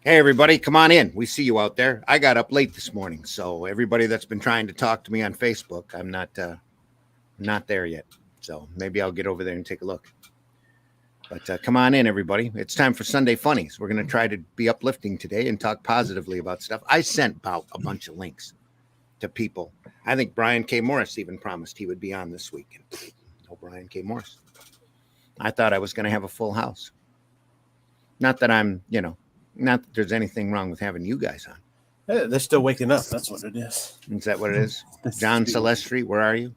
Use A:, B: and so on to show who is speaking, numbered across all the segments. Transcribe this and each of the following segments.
A: Hey, everybody, come on in. We see you out there. I got up late this morning, so everybody that's been trying to talk to me on Facebook, I'm not there yet. So maybe I'll get over there and take a look. But come on in, everybody. It's time for Sunday Funnies. We're going to try to be uplifting today and talk positively about stuff. I sent out a bunch of links to people. I think Brian K. Morris even promised he would be on this week. No Brian K. Morris. I thought I was going to have a full house. Not that I'm, not that there's anything wrong with having you guys on.
B: Hey, they're still waking up. That's what it is.
A: Is that what it is? John Celestri, where are you?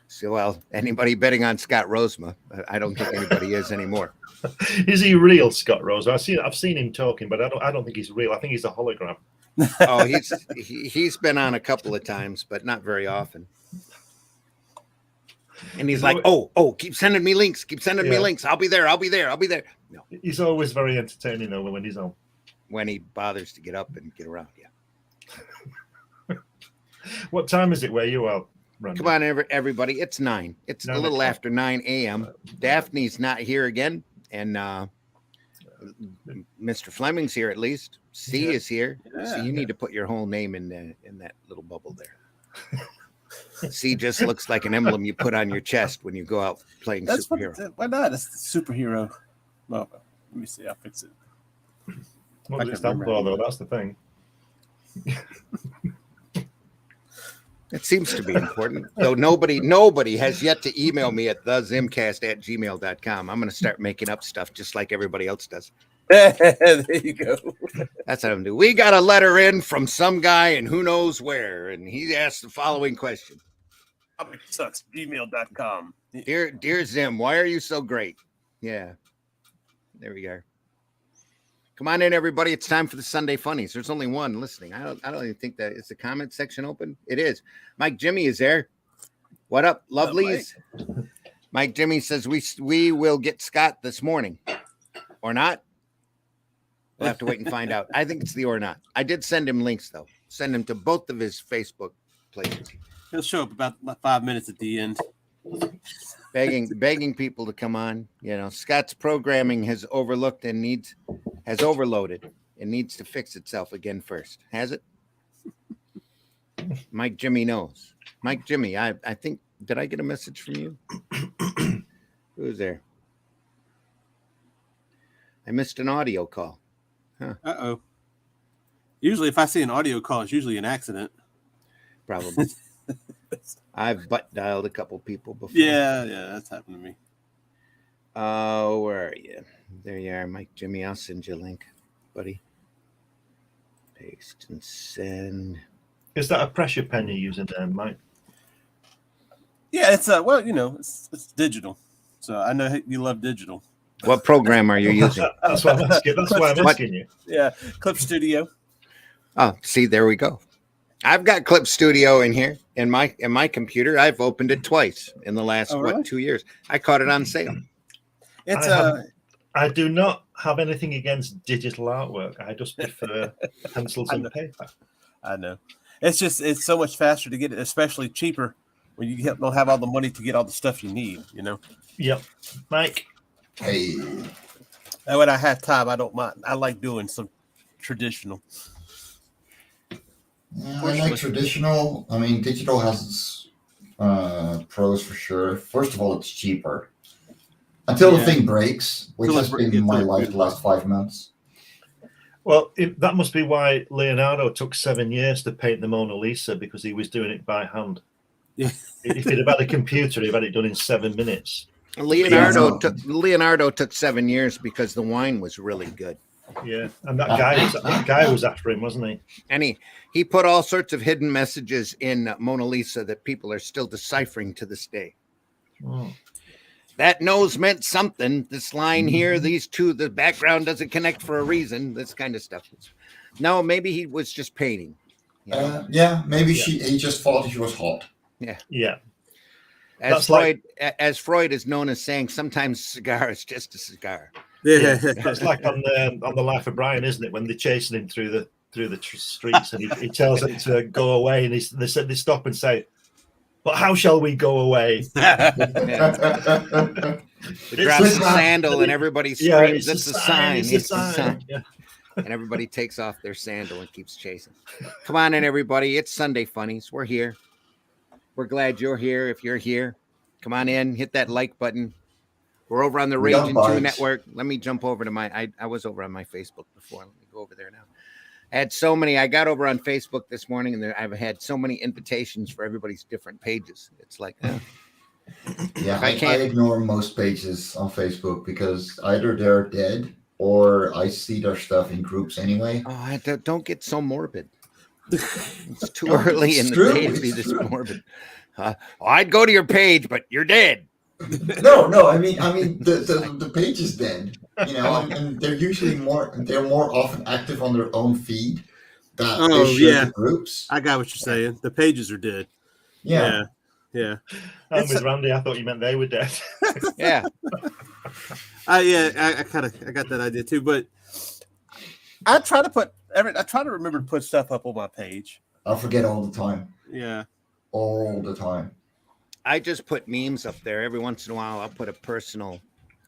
A: So, anybody betting on Scott Rosema? I don't think anybody is anymore.
C: Is he real, Scott Rose? I've seen him talking, but I don't think he's real. I think he's a hologram.
A: Oh, he's been on a couple of times, but not very often. And he's like, oh, keep sending me links. Keep sending me links. I'll be there. No.
C: He's always very entertaining, though, when he's on.
A: When he bothers to get up and get around, yeah.
C: What time is it where you are, Randy?
A: Come on, everybody. It's 9. It's a little after 9 a.m. Daphne's not here again. And Mr. Fleming's here at least. C is here. So you need to put your whole name in that little bubble there. C just looks like an emblem you put on your chest when you go out playing superhero.
B: Why not? It's the superhero. Well, let me see. I'll fix it.
C: What does it stand for, though? That's the thing.
A: It seems to be important. Though nobody has yet to email me at thezimcast@gmail.com. I'm going to start making up stuff just like everybody else does.
B: There you go.
A: That's what I'm doing. We got a letter in from some guy and who knows where, and he asked the following question.
B: Gmail.com.
A: Dear Zim, why are you so great? Yeah. There we go. Come on in, everybody. It's time for the Sunday Funnies. There's only one listening. I don't even think that is the comment section open. It is. Mike Jimmy is there. What up, lovelies? Mike Jimmy says we will get Scott this morning. Or not? We'll have to wait and find out. I think it's the or not. I did send him links, though. Send him to both of his Facebook pages.
B: He'll show up about 5 minutes at the end.
A: Begging people to come on. Scott's programming has overlooked and has overloaded and needs to fix itself again first. Has it? Mike Jimmy knows. Mike Jimmy, I think, did I get a message from you? Who's there? I missed an audio call. Huh.
B: Uh-oh. Usually if I see an audio call, it's usually an accident.
A: Probably. I've butt dialed a couple people before.
B: Yeah, that's happened to me.
A: Oh, where are you? There you are, Mike Jimmy. I'll send you a link, buddy. Paste and send.
C: Is that a pressure pen you're using there, Mike?
B: Yeah, it's it's digital. So I know you love digital.
A: What program are you using?
C: That's what I'm asking. That's why I'm asking you.
B: Yeah, Clip Studio.
A: Oh, see, there we go. I've got Clip Studio in here in my computer. I've opened it twice in the last 2 years. I caught it on sale.
C: I do not have anything against digital artwork. I just prefer pencils and paper.
B: I know. It's so much faster to get it, especially cheaper when you don't have all the money to get all the stuff you need.
C: Yep, Mike.
D: Hey.
B: And when I have time, I don't mind. I like doing some traditional.
D: I like traditional. I mean, digital has its pros for sure. First of all, it's cheaper. Until the thing breaks, which has been my life the last 5 months.
C: Well, that must be why Leonardo took 7 years to paint the Mona Lisa, because he was doing it by hand.
B: Yeah.
C: If he'd have had a computer, he'd have had it done in 7 minutes.
A: Leonardo took 7 years because the wine was really good.
C: Yeah, and that guy was after him, wasn't he?
A: And he put all sorts of hidden messages in Mona Lisa that people are still deciphering to this day.
C: Oh.
A: That nose meant something. This line here, these two, the background doesn't connect for a reason. This kind of stuff. No, maybe he was just painting.
D: Maybe he just thought she was hot.
C: Yeah.
A: As Freud is known as saying, sometimes cigar is just a cigar.
B: Yeah.
C: That's like on the Life of Brian, isn't it? When they're chasing him through the streets and he tells them to go away, and they stop and say, But how shall we go away?
A: The drops
C: It's
A: the
C: a-
A: sandal and everybody
C: Yeah,
A: screams, it's a sign.
C: It's a sign. Yeah.
A: And everybody takes off their sandal and keeps chasing. Come on in, everybody. It's Sunday Funnies. We're here. We're glad you're here. If you're here, come on in, hit that like button. We're over on the
D: We don't
A: Ragin 2
D: bite.
A: network. Let me jump over to I was over on my Facebook before. Let me go over there now. I had so many. I got over on Facebook this morning, and I've had so many invitations for everybody's different pages. It's like,
D: Yeah,
A: I
D: I
A: can't-
D: ignore most pages on Facebook because either they're dead or I see their stuff in groups anyway.
A: don't get so morbid. It's too
D: No,
A: early in
D: it's
A: the
D: true,
A: day to be
D: it's
A: this
D: true.
A: morbid. I'd go to your page, but you're dead.
D: No, I mean the page is dead, and they're usually they're more often active on their own feed that
B: Oh,
D: they share
B: yeah.
D: to groups.
B: I got what you're saying. The pages are dead.
D: Yeah.
B: Yeah.
C: I'm with Randy. I thought you meant they were dead.
A: Yeah.
B: I got that idea too, but I try to remember to put stuff up on my page.
D: I forget all the time.
B: Yeah.
D: All the time.
A: I just put memes up there. Every once in a while, I'll put a personal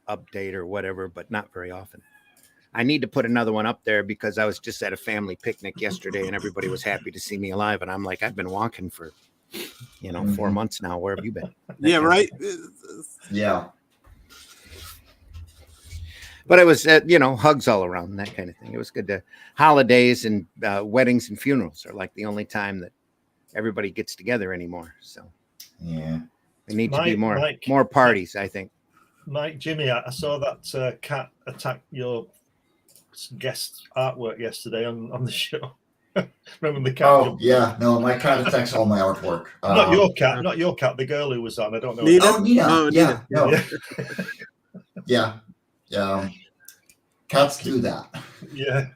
A: update or whatever, but not very often. I need to put another one up there because I was just at a family picnic yesterday and everybody was happy to see me alive. And I'm like, I've been walking for, 4 months now. Where have you been?
B: Yeah, right.
D: Yeah.
A: But it was, hugs all around, that kind of thing. It was good to holidays and weddings and funerals are like the only time that everybody gets together anymore. So
D: Yeah.
A: there need to be
C: Mike,
A: more parties, I think.
C: Mike, Jimmy, I saw that cat attack your guest artwork yesterday on the show. Remember the cat?
D: Oh yeah. No, my cat attacks all my artwork.
C: Not your cat. The girl who was on. I don't know.
B: Nita?
D: Oh, Nita.
B: Oh,
D: Yeah.
B: Nita.
D: No.
C: Yeah.
D: Yeah. Cats do that.
C: Yeah.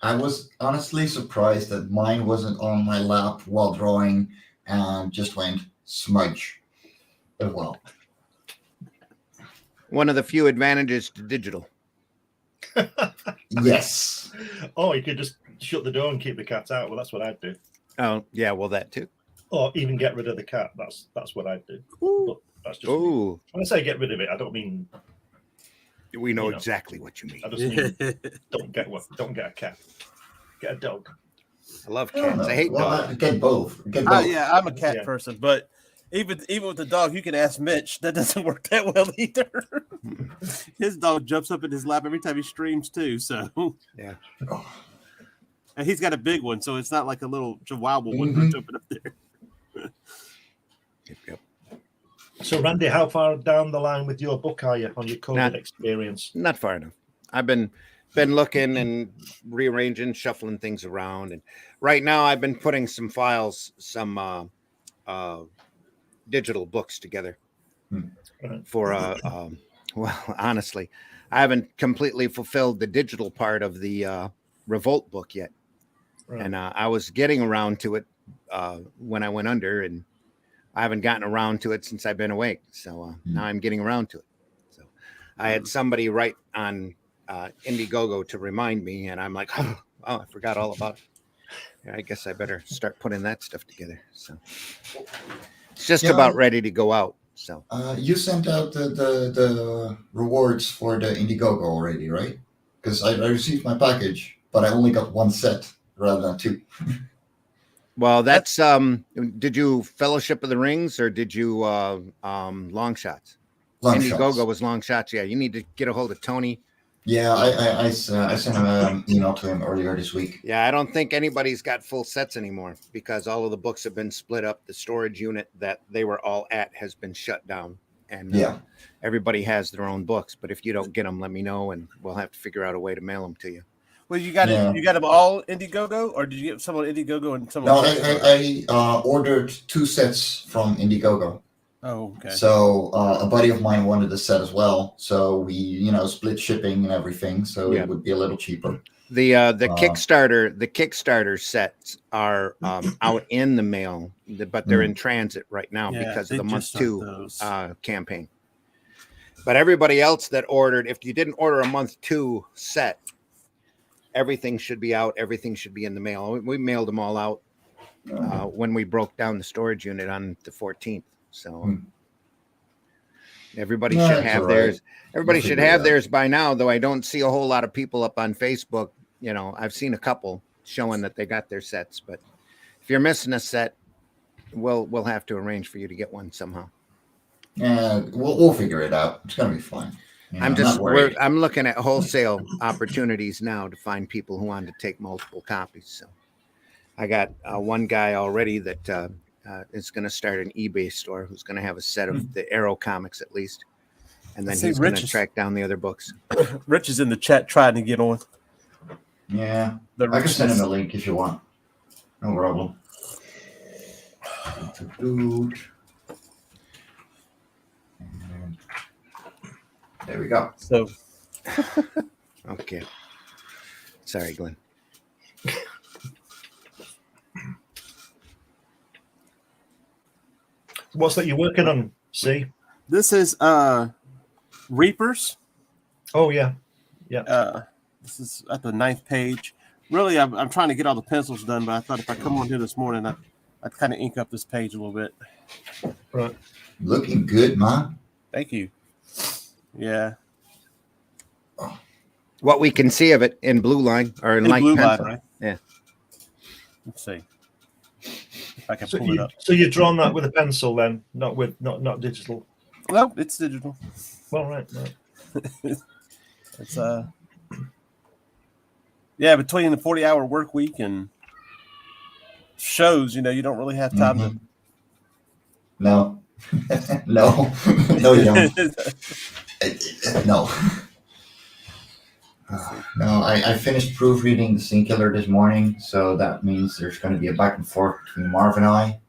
D: I was honestly surprised that mine wasn't on my lap while drawing and just went smudge as well.
A: One of the few advantages to digital.
D: Yes.
C: Oh, you could just shut the door and keep the cat out. Well, that's what I'd do.
A: Oh, yeah, well, that too.
C: Or even get rid of the cat. That's what I'd do. But that's just me.
A: Oh,
C: When I say get rid of it, I don't mean
A: we know
C: You know.
A: exactly what you mean.
C: I just mean don't get a cat. Get a dog.
A: I love
D: I don't
A: cats.
D: know.
A: I hate
D: Well,
A: dogs.
D: I get both. Get both.
B: Yeah, I'm a cat
C: Yeah.
B: person, but even with the dog, you can ask Mitch. That doesn't work that well either. His dog jumps up in his lap every time he streams too. So
A: Yeah.
D: Oh,
B: and he's got a big one, so it's not like a little chihuahua one
D: Mhm.
B: jumping up there.
A: Yep.
C: So, Randy, how far down the line with your book are you on your COVID
A: Not-
C: experience?
A: Not far enough. I've been looking and rearranging, shuffling things around, and right now I've been putting some files, some digital books together for well, honestly, I haven't completely fulfilled the digital part of the Revolt book yet.
C: Right.
A: And I was getting around to it when I went under, and I haven't gotten around to it since I've been awake. So now I'm getting around to it. So I had somebody write on Indiegogo to remind me, and I'm like, oh, I forgot all about it. Yeah, I guess I better start putting that stuff together. So it's just
D: Yeah.
A: about ready to go out. So
D: you sent out the rewards for the Indiegogo already, right? Because I received my package, but I only got one set rather than two.
A: well, that's did you Fellowship of the Rings or did you long shots?
D: Long
A: Indiegogo
D: shots.
A: was long shots. Yeah, you need to get a hold of Tony.
D: Yeah, I sent him an email to him earlier this week.
A: Yeah, I don't think anybody's got full sets anymore because all of the books have been split up. The storage unit that they were all at has been shut down, and
D: Yeah.
A: everybody has their own books. But if you don't get them, let me know, and we'll have to figure out a way to mail them to you.
B: Well, you got
D: Yeah.
B: it. You got them all Indiegogo, or did you get some on Indiegogo and some?
D: No,
B: on
D: I ordered 2 sets from Indiegogo.
B: Oh, okay.
D: So a buddy of mine wanted a set as well. So we, split shipping and everything. So
A: Yeah.
D: it would be a little cheaper.
A: The Kickstarter sets are out in the mail, but they're in transit right now
B: Yeah,
A: because
B: they
A: of the month
B: just sent
A: 2
B: those.
A: campaign. But everybody else that ordered, if you didn't order a month 2 set, everything should be out. Everything should be in the mail. We mailed them all out when we broke down the storage unit on the 14th. So everybody should have theirs. Everybody should have theirs by now, though I don't see a whole lot of people up on Facebook. You know, I've seen a couple showing that they got their sets, but if you're missing a set, we'll have to arrange for you to get one somehow.
D: Yeah, we'll figure it out. It's gonna be fine. You know,
A: I'm looking at wholesale opportunities now to find people who want to take multiple copies. So I got one guy already that is going to start an eBay store who's going to have a set of the Arrow comics at least, and then he's going to track down the other books.
B: Rich is in the chat trying to get on.
D: Yeah, I can send him a link if you want. No problem. There we go.
B: So,
A: okay. Sorry, Glenn.
C: What's that you're working on? See,
B: this is Reapers.
C: Oh yeah, yeah.
B: This is at the 9th page. Really, I'm trying to get all the pencils done, but I thought if I come on here this morning, I'd kind of ink up this page a little bit.
C: Right.
D: Looking good, man.
B: Thank you. Yeah.
A: What we can see of it in blue line or in light
B: blue
A: pencil.
B: line, right?
A: Yeah.
B: Let's see. If I can pull it up.
C: So you've drawn that with a pencil then, not not digital.
B: No, it's digital.
C: Well, right.
B: It's yeah, between the 40-hour work week and shows, you know, you don't really have time to.
D: No. No, you don't. No. No, I finished proofreading the Singular this morning, so that means there's going to be a back and forth between Marv and I.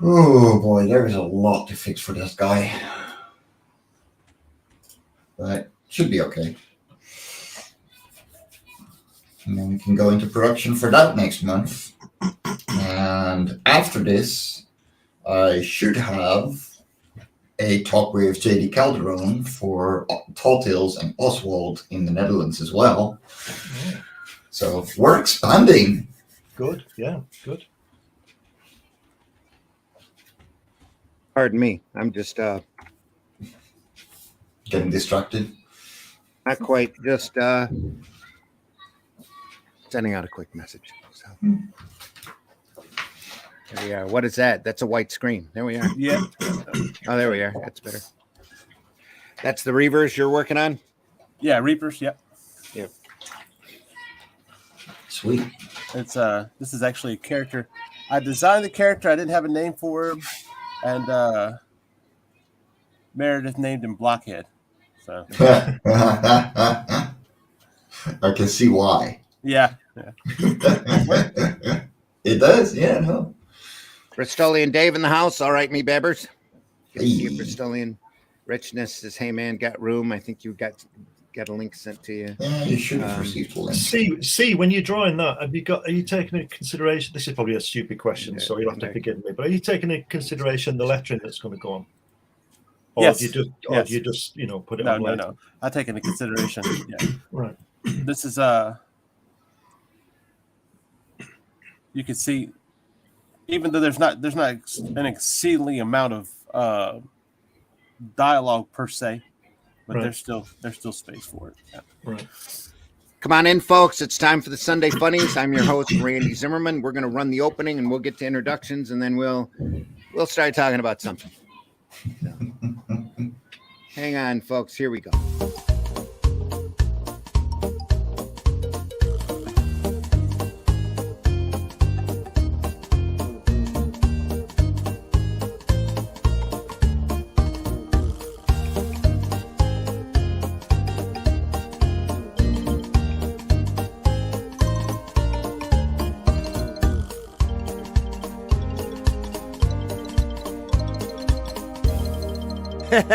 D: Oh boy, there is a lot to fix for this guy, but should be okay. And then we can go into production for that next month. And after this, I should have a talk with JD Calderon for Tall Tales and Oswald in the Netherlands as well.
C: Yeah.
D: So we're expanding.
C: Good. Yeah. Good.
A: Pardon me. I'm just
D: Getting distracted.
A: not quite. Just sending out a quick message. So. There we are. What is that? That's a white screen. There we are.
B: Yeah.
A: Oh, there we are. That's better. That's the Reavers you're working on?
B: Yeah, Reapers. Yep.
A: Yep.
D: Sweet.
B: It's this is actually a character. I designed the character. I didn't have a name for him, and Meredith named him Blockhead. So
D: I can see why.
B: yeah.
D: It does, yeah. No.
A: Bristolian Dave in the house. All right, me bebbers. Good to see you,
D: Hey.
A: Bristolian. Richness says, "Hey man, got room." I think you got a link sent to you.
D: Yeah, you should have received the link.
C: See, when you're drawing that, are you taking into consideration? This is probably a stupid question, so you'll have to forgive me. But are you taking into consideration the lettering that's going to go on? Or
B: Yes.
C: do you just put it on?
B: No. I take into consideration. Yeah.
C: Right.
B: This is you can see, even though there's not an exceedingly amount of dialogue per se, but
C: Right.
B: there's still space for it. Yeah.
C: Right.
A: Come on in, folks. It's time for the Sunday Funnies. I'm your host, Randy Zimmerman. We're going to run the opening, and we'll get to introductions, and then we'll start talking about something. So, hang on, folks. Here we go. I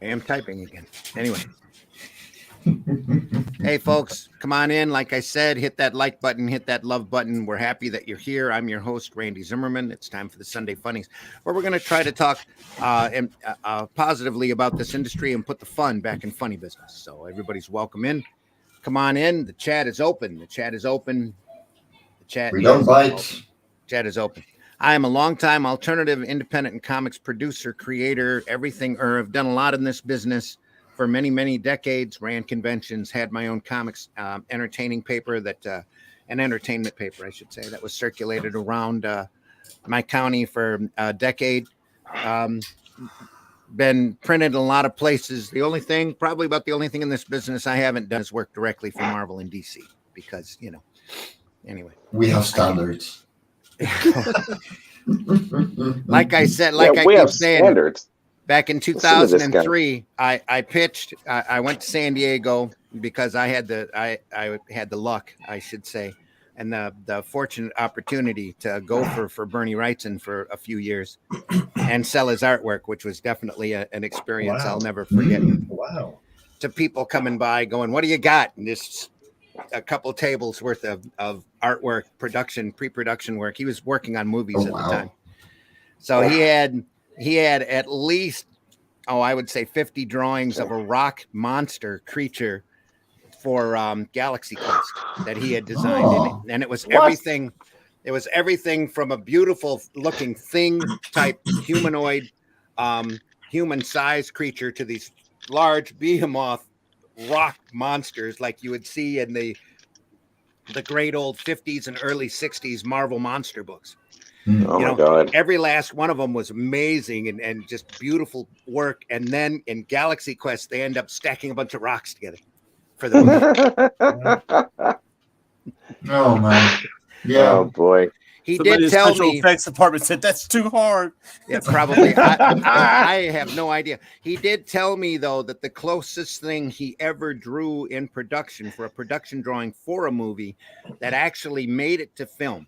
A: am typing again. Anyway. Hey, folks, come on in. Like I said, hit that like button, hit that love button. We're happy that you're here. I'm your host, Randy Zimmerman. It's time for the Sunday Funnies, where we're going to try to talk positively about this industry and put the fun back in funny business. So everybody's welcome in. Come on in. The chat is open. The chat is open. The chat
D: We don't
A: is
D: bite.
A: open. Chat is open. I am a longtime alternative, independent, and comics producer, creator, everything. I've done a lot in this business for many, many decades. Ran conventions, had my own comics entertainment paper, that I should say, that was circulated around my county for a decade. Been printed in a lot of places. Probably about the only thing in this business I haven't done is work directly for Marvel and DC, because, anyway.
D: We have standards.
A: Like I said,
E: we
A: keep
E: have
A: saying,
E: standards.
A: back in
E: Listen to this guy.
A: 2003, I pitched. I went to San Diego because I had the luck, I should say, and the fortunate opportunity to go for Bernie Wrightson for a few years and sell his artwork, which was definitely an experience I'll never forget.
C: Wow.
A: To people coming by going, "What do you got?" And just a couple tables worth of artwork, pre-production work. He was working on movies at the time. So he had at least, I would say 50 drawings of a rock monster creature for Galaxy Quest that he had designed. And it was everything. It was everything from a beautiful looking thing type humanoid, human-sized creature to these large behemoth rock monsters like you would see in the great old 50s and early 60s Marvel monster books.
E: Oh my God.
A: Every last one of them was amazing and just beautiful work. And then in Galaxy Quest, they end up stacking a bunch of rocks together for the movie.
D: Oh man. Yeah.
E: Oh boy.
A: He
B: Somebody
A: did
B: in
A: tell
B: special
A: me.
B: effects department said that's too hard.
A: Yeah, probably. I have no idea. He did tell me, though, that the closest thing he ever drew in production for a production drawing for a movie that actually made it to film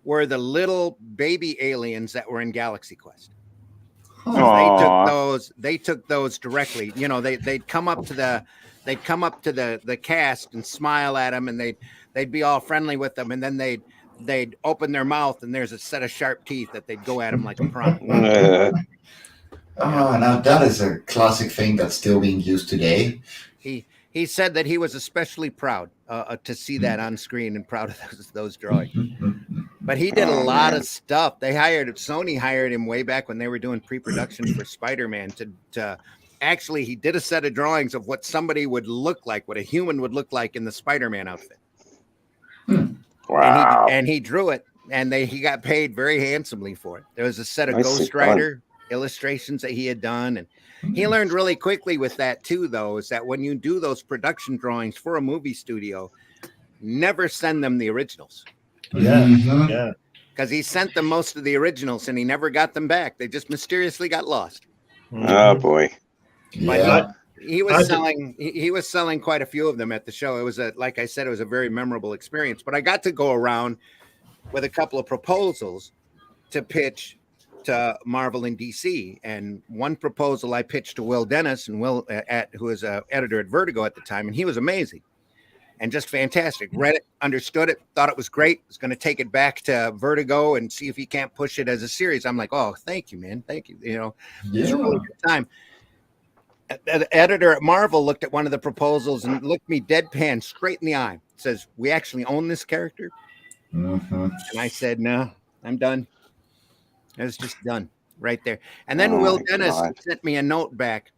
A: were the little baby aliens that were in Galaxy Quest. They took those directly. They'd come up to the cast and smile at them, and they'd be all friendly with them, and then they'd open their mouth and there's a set of sharp teeth that they'd go at them like a prawn.
D: Now that is a classic thing that's still being used today.
A: He said that he was especially proud to see that on screen and proud of those drawings. But he did a lot of stuff. Sony hired him way back when they were doing pre-production for Spider-Man to actually, he did a set of drawings of what somebody would look like, what a human would look like in the Spider-Man outfit.
E: Wow.
A: And he drew it, and he got paid very handsomely for it. There was a set of Ghost Rider illustrations that he had done, and he learned really quickly with that too, though, is that when you do those production drawings for a movie studio, never send them the originals.
C: Yeah.
A: Because he sent them most of the originals and he never got them back. They just mysteriously got lost.
E: Oh boy.
A: But he was selling quite a few of them at the show. It was like I said, it was a very memorable experience. But I got to go around with a couple of proposals to pitch to Marvel and DC. And one proposal I pitched to Will Dennis, and Will who was an editor at Vertigo at the time, and he was amazing and just fantastic. Read it, understood it, thought it was great. Was going to take it back to Vertigo and see if he can't push it as a series. I'm like, oh, thank you, man, thank you. It's a really good time. The editor at Marvel looked at one of the proposals and looked me deadpan straight in the eye. Says, "We actually own this character." And I said, "No, I'm done." It was just done right there. And then Will Dennis sent me a note back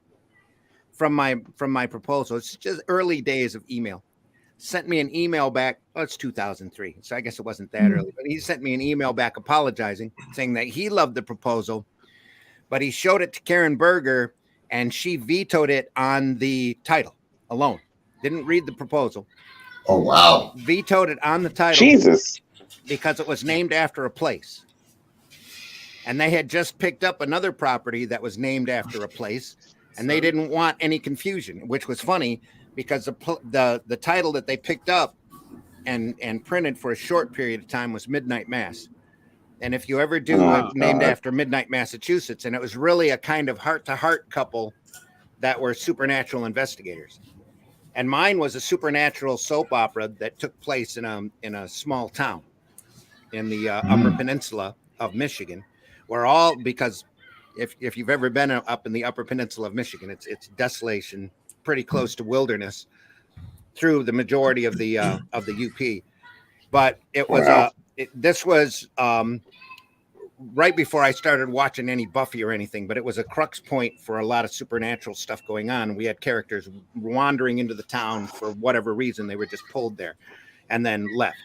A: from my proposal. It's just early days of email. Sent me an email back. Oh, it's 2003, so I guess it wasn't that early. But he sent me an email back apologizing, saying that he loved the proposal, but he showed it to Karen Berger, and she vetoed it on the title alone. Didn't read the proposal.
D: Oh, wow.
A: Vetoed it on the title.
E: Jesus.
A: Because it was named after a place. And they had just picked up another property that was named after a place, and they didn't want any confusion, which was funny because the title that they picked up and printed for a short period of time was Midnight Mass. And if you ever do named after Midnight, Massachusetts, and it was really a kind of heart-to-heart couple that were supernatural investigators. And mine was a supernatural soap opera that took place in a small town in the Upper Peninsula of Michigan, where because if you've ever been up in the Upper Peninsula of Michigan, it's desolation, pretty close to wilderness. through the majority of the UP, but it was this was right before I started watching any Buffy or anything, but it was a crux point for a lot of supernatural stuff going on. We had characters wandering into the town for whatever reason. They were just pulled there and then left.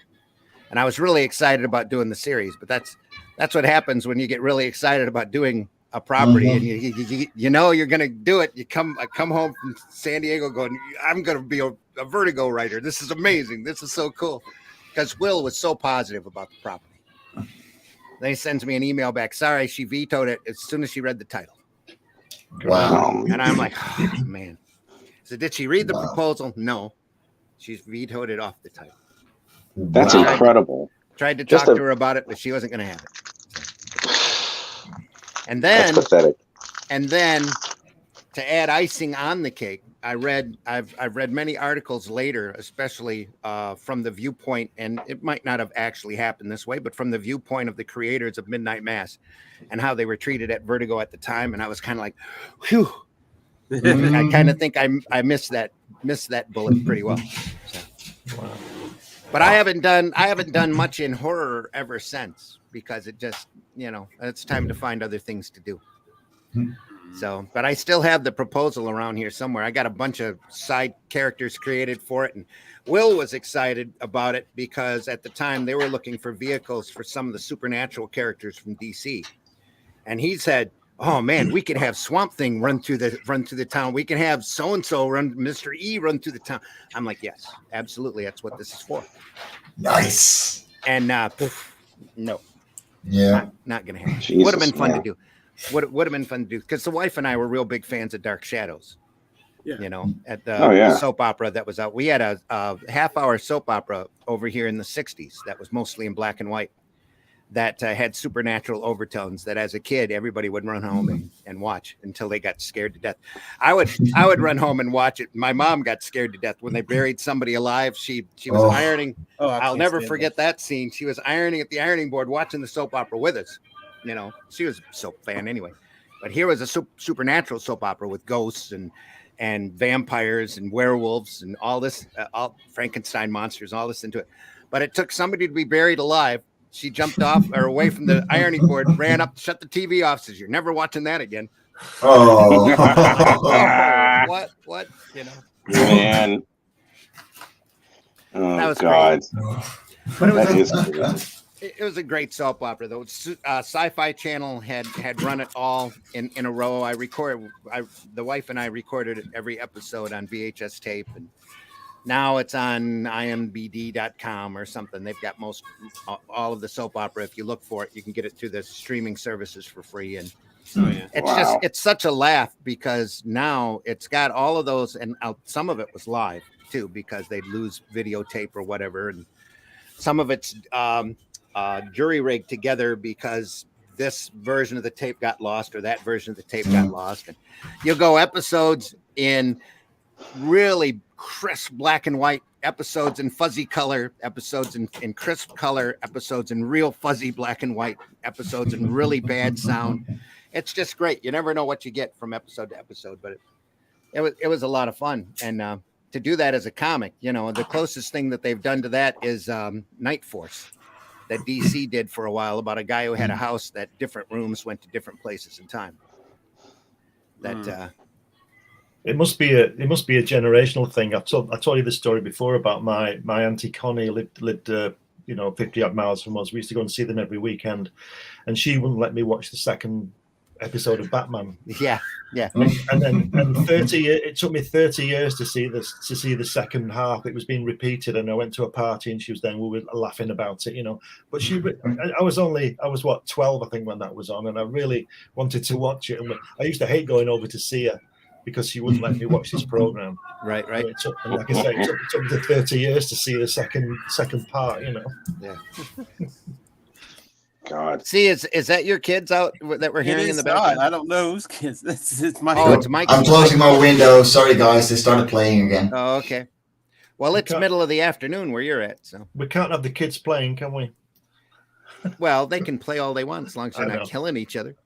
A: And I was really excited about doing the series, but that's what happens when you get really excited about doing a property and you know you're going to do it. I come home from San Diego going, I'm going to be a Vertigo writer. This is amazing. This is so cool. Because Will was so positive about the property. Then he sends me an email back. Sorry, she vetoed it as soon as she read the title.
D: Wow.
A: And I'm like, oh, man. So did she read the proposal? No. She's vetoed it off the title.
E: That's incredible.
A: Tried to talk to her about it, but she wasn't going to have it. So. And then,
E: that's pathetic.
A: And then to add icing on the cake, I've read many articles later, especially from the viewpoint, and it might not have actually happened this way, but from the viewpoint of the creators of Midnight Mass and how they were treated at Vertigo at the time. And I was kind of like, whew. I kind of think I missed that bullet pretty well. So. Wow. But I haven't done much in horror ever since because it just, it's time to find other things to do. So, but I still have the proposal around here somewhere. I got a bunch of side characters created for it. And Will was excited about it because at the time they were looking for vehicles for some of the supernatural characters from DC. And he said, oh man, we could have Swamp Thing run through the town. We can have so-and-so run, Mr. E run through the town. I'm like, yes, absolutely. That's what this is for.
D: Nice.
A: And no.
D: Yeah.
A: Not going to happen.
E: Jesus,
A: would have been fun to do. Would have been fun to do because the wife and I were real big fans of Dark Shadows. Yeah. At the soap opera that was out. We had a half-hour soap opera over here in the 60s that was mostly in black and white that had supernatural overtones that as a kid, everybody would run home and watch until they got scared to death. I would run home and watch it. My mom got scared to death when they buried somebody alive. She was ironing. I'll never forget that scene. She was ironing at the ironing board, watching the soap opera with us. She was a soap fan anyway, but here was a supernatural soap opera with ghosts and vampires and werewolves and all this, all Frankenstein monsters, all this into it. But it took somebody to be buried alive. She jumped off or away from the ironing board, ran up, shut the TV off, says, "You're never watching that again."
D: Oh,
A: what?
E: Man. Oh,
A: that was
E: God.
A: But it was a great soap opera, though. Sci-Fi Channel had run it all in a row. The wife and I recorded every episode on VHS tape, and now it's on IMDb.com or something. They've got all of the soap opera. If you look for it, you can get it through the streaming services for free. And it's such a laugh because now it's got all of those, and some of it was live too because they'd lose videotape or whatever, and some of it's jury rigged together because this version of the tape got lost or that version of the tape got lost. And you'll go episodes in really crisp black and white, episodes in fuzzy color, episodes in crisp color, episodes in real fuzzy black and white, episodes in really bad sound. It's just great. You never know what you get from episode to episode, but it was a lot of fun. And to do that as a comic, the closest thing that they've done to that is Night Force that DC did for a while about a guy who had a house that different rooms went to different places in time.
C: It must be a generational thing. I told you the story before about my auntie Connie lived 50 odd miles from us. We used to go and see them every weekend, and she wouldn't let me watch the second episode of Batman.
A: Yeah.
C: And then 30. It took me 30 years to see the second half. It was being repeated, and I went to a party, and we were laughing about it, But I was 12, I think, when that was on, and I really wanted to watch it. And I used to hate going over to see her because she wouldn't let me watch this program.
A: Right.
C: And like I say, it took me 30 years to see the second part.
A: Yeah.
E: God.
A: See, is that your kids out that we're hearing in the background?
B: I don't know whose kids. It's my.
A: Oh, it's my kids.
D: I'm closing my window. Sorry, guys. They started playing again.
A: Oh, okay. Well, it's middle of the afternoon where you're at, so
C: we can't have the kids playing, can we?
A: Well, they can play all they want as long as they're not killing each other.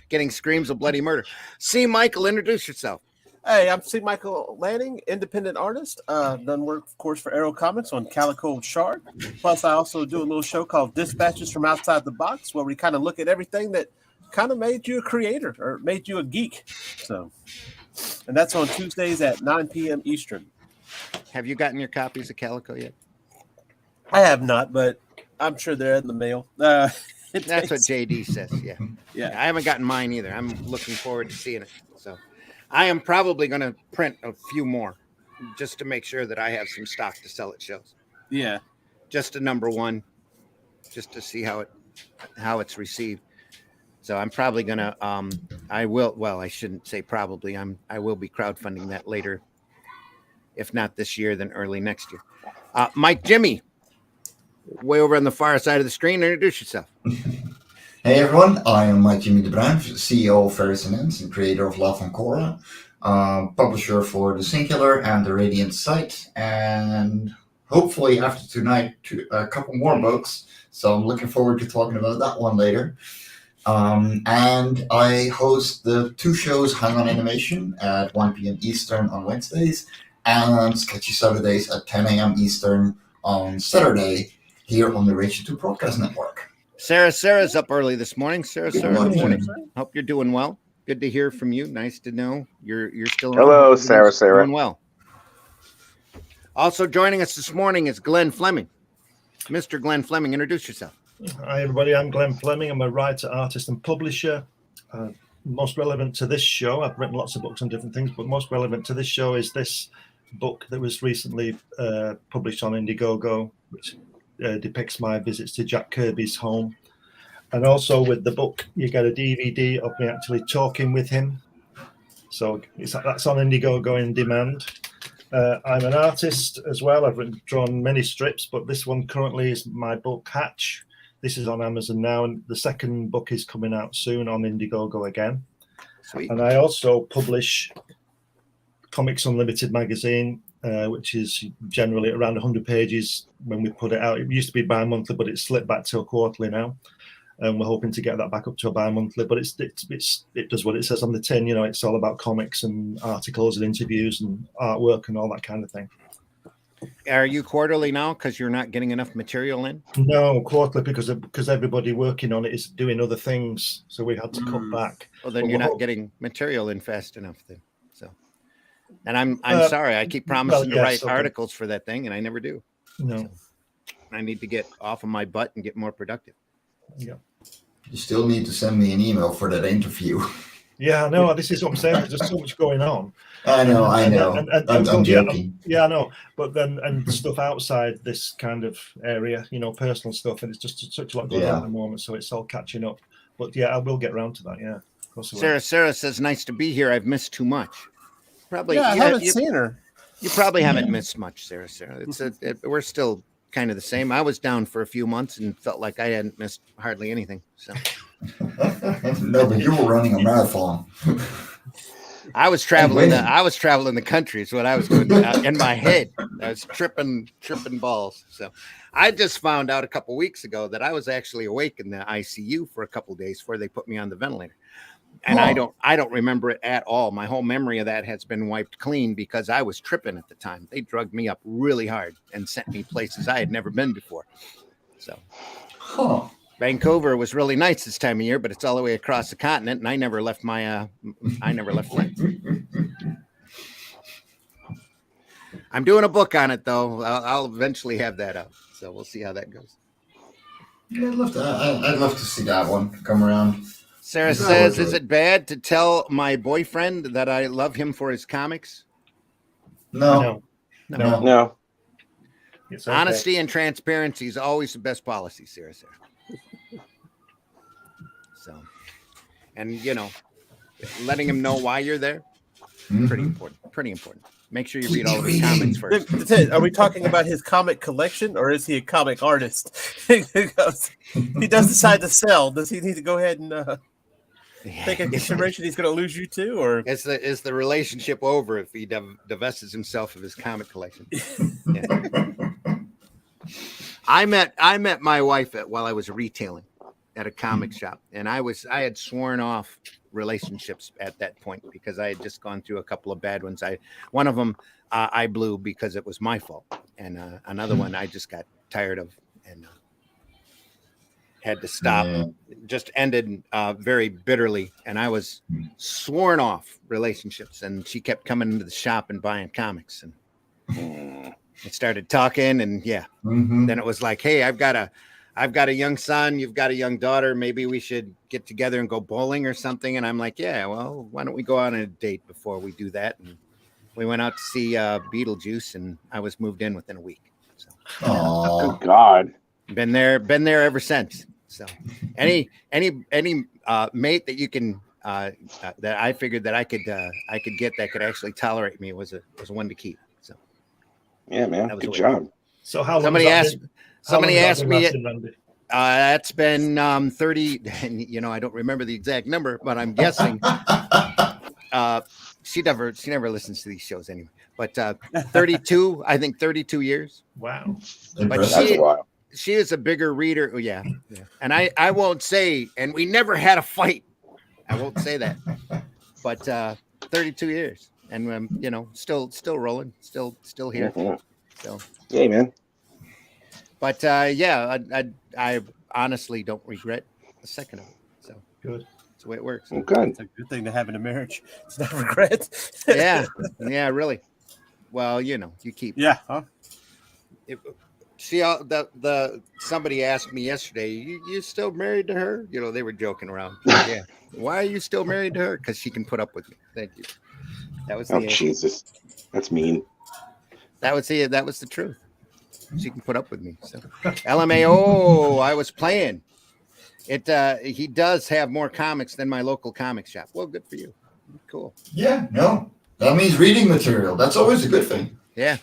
A: Getting screams of bloody murder. See, Michael, introduce yourself.
B: Hey, I'm C. Michael Lanning, independent artist. Done work, of course, for Arrow Comics on Calico Shard. Plus, I also do a little show called Dispatches from Outside the Box, where we kind of look at everything that kind of made you a creator or made you a geek. So, and that's on Tuesdays at 9 p.m. Eastern.
A: Have you gotten your copies of Calico yet?
B: I have not, but I'm sure they're in the mail.
A: That's what JD says. Yeah.
B: Yeah.
A: I haven't gotten mine either. I'm looking forward to seeing it. So I am probably going to print a few more just to make sure that I have some stock to sell at shows.
B: Yeah.
A: Just a number one, just to see how it's received. So I'm probably going to, I shouldn't say probably, I will be crowdfunding that later. If not this year, then early next year. Mike Jimmy, way over on the far side of the screen, introduce yourself.
D: Hey everyone, I am Mike Jimmy de Bruin, CEO of Ferris and Inns and creator of Love and Cora, publisher for the Singular and the Radiant site, and hopefully after tonight a couple more books. So I'm looking forward to talking about that one later. And I host the two shows, Hang On Animation at 1 p.m. Eastern on Wednesdays and Sketchy Saturdays at 10 a.m. Eastern on Saturday here on the Ragin 2 Broadcast Network.
A: Sarah's up early this morning. Sarah,
D: Good
A: good
D: morning.
A: morning. Hope you're doing well. Good to hear from you. Nice to know you're still
E: Hello,
A: around.
E: Sarah.
A: Doing well. Also joining us this morning is Glenn Fleming. Mr. Glenn Fleming, introduce yourself.
C: Hi, everybody. I'm Glenn Fleming. I'm a writer, artist, and publisher. Most relevant to this show, I've written lots of books on different things, but most relevant to this show is this book that was recently published on Indiegogo, which depicts my visits to Jack Kirby's home. And also with the book, you get a DVD of me actually talking with him. So that's on Indiegogo in demand. I'm an artist as well. I've drawn many strips, but this one currently is my book, Hatch. This is on Amazon now, and the second book is coming out soon on Indiegogo again.
A: Sweet.
C: And I also publish Comics Unlimited magazine, which is generally around 100 pages when we put it out. It used to be bi-monthly, but it's slipped back to a quarterly now. And we're hoping to get that back up to a bi-monthly, but it does what it says on the tin. You know, it's all about comics and articles and interviews and artwork and all that kind of thing.
A: Are you quarterly now because you're not getting enough material in?
C: No, quarterly because everybody working on it is doing other things, so we had to cut back.
A: Well, then
C: But
A: you're
C: we're
A: not getting material in fast enough then. So, and I'm sorry, I keep promising to write articles for that thing, and I never do.
C: No,
A: So I need to get off of my butt and get more productive.
C: yeah.
D: You still need to send me an email for that interview.
C: Yeah, no, this is what I'm saying. There's just so much going on.
D: I know. I'm
C: Yeah,
D: joking.
C: Yeah, I know. But then, and stuff outside this kind of area, you know, personal stuff, and it's just such a lot going on at the moment, so it's all catching up. But yeah, I will get around to that. Yeah, of course I will.
A: Sarah says, "Nice to be here. I've missed too much." Probably.
B: Yeah, I haven't seen her.
A: You probably haven't missed much, Sarah. We're still kind of the same. I was down for a few months and felt like I hadn't missed hardly anything. So.
D: No, but you were running a marathon.
A: I was traveling. The country is what I was doing in my head. I was tripping balls. So, I just found out a couple weeks ago that I was actually awake in the ICU for a couple of days before they put me on the ventilator, and I don't remember it at all. My whole memory of that has been wiped clean because I was tripping at the time. They drugged me up really hard and sent me places I had never been before. So. Vancouver was really nice this time of year, but it's all the way across the continent, and I never left Flint. I'm doing a book on it, though. I'll eventually have that up, so we'll see how that goes.
D: Yeah, I'd love to see that one come around.
A: Sarah says, "Is it bad to tell my boyfriend that I love him for his comics?"
D: No.
C: It's okay.
A: Honesty and transparency is always the best policy, Sarah. So, and you know, letting him know why you're there, pretty important. Make sure you read all of his comics first.
B: Are we talking about his comic collection, or is he a comic artist? He does decide to sell. Does he need to go ahead and take into consideration he's going to lose you too, or
A: is the relationship over if he divests himself of his comic collection? Yeah. I met my wife while I was retailing at a comic shop, and I had sworn off relationships at that point because I had just gone through a couple of bad ones. One of them I blew because it was my fault, and another one I just got tired of and had to stop.
D: Yeah.
A: Just ended very bitterly, and I was sworn off relationships. And she kept coming into the shop and buying comics, and I started talking, and then it was like, hey, I've got a young son, you've got a young daughter, maybe we should get together and go bowling or something. And I'm like, yeah, well, why don't we go on a date before we do that? And we went out to see Beetlejuice, and I was moved in within a week. So
D: Aw.
E: Good God.
A: been there ever since. So any mate that you can that I figured that I could get that could actually tolerate me was one to keep. So
E: Yeah, man.
A: That was
E: Good
A: the
E: job.
C: So how long
A: somebody
C: has that
A: asked
C: been- how long
A: somebody
C: has that
A: asked
C: been
A: me
C: lasting, Randy?
A: that's been 30, and I don't remember the exact number, but I'm guessing she never listens to these shows anyway. But 32, I think 32 years.
C: Wow.
A: But
D: Impressive.
E: That's a while.
A: she is a bigger reader. Oh, yeah. And I won't say, and we never had a fight. I won't say that. But 32 years, and still rolling, still here.
E: Mhm.
A: So,
E: Yeah, man.
A: but I honestly don't regret a second of it. So
C: Good.
A: that's the way it works.
E: Well, good.
B: It's a good thing to have in a marriage. It's not regret.
A: Yeah, really. Well, you keep.
B: Yeah. Huh?
A: See, somebody asked me yesterday, you still married to her? They were joking around. Yeah. Why are you still married to her? Because she can put up with me. Thank you. That was
E: Oh,
A: the
E: Jesus. That's mean.
A: that was the truth. She can put up with me. So LMAO, I was playing. He does have more comics than my local comic shop. Well, good for you. Cool.
D: Yeah, no. That means reading material. That's always a good thing.
A: Yeah.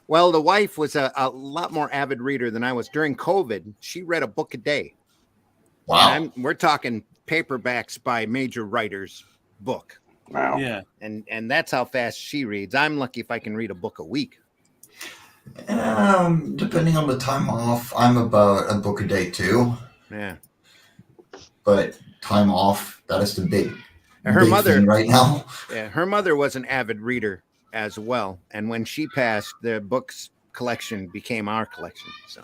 A: Well, the wife was a lot more avid reader than I was. During COVID, she read a book a day.
D: Wow.
A: We're talking paperbacks by major writers book.
E: Wow.
B: Yeah.
A: And that's how fast she reads. I'm lucky if I can read a book a week.
D: Depending on the time off, I'm about a book a day too.
A: Yeah.
D: But time off, that is the big
A: Her
D: thing right now.
A: Yeah, her mother was an avid reader as well. And when she passed, the books collection became our collection. So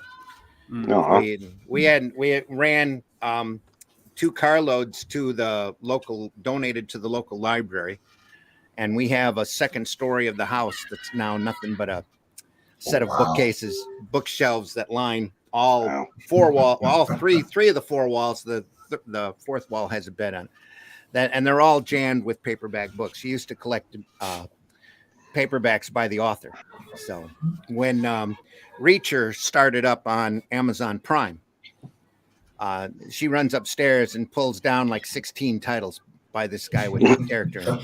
E: Uh-huh.
A: we ran 2 carloads to the local, donated to the local library. And we have a second story of the house that's now nothing but a set of bookcases, bookshelves that line all
E: Wow.
A: 4 wall, all three of the 4 walls. The fourth wall has a bed on that, and they're all jammed with paperback books. She used to collect paperbacks by the author. So when Reacher started up on Amazon Prime, she runs upstairs and pulls down like 16 titles by this guy with the character.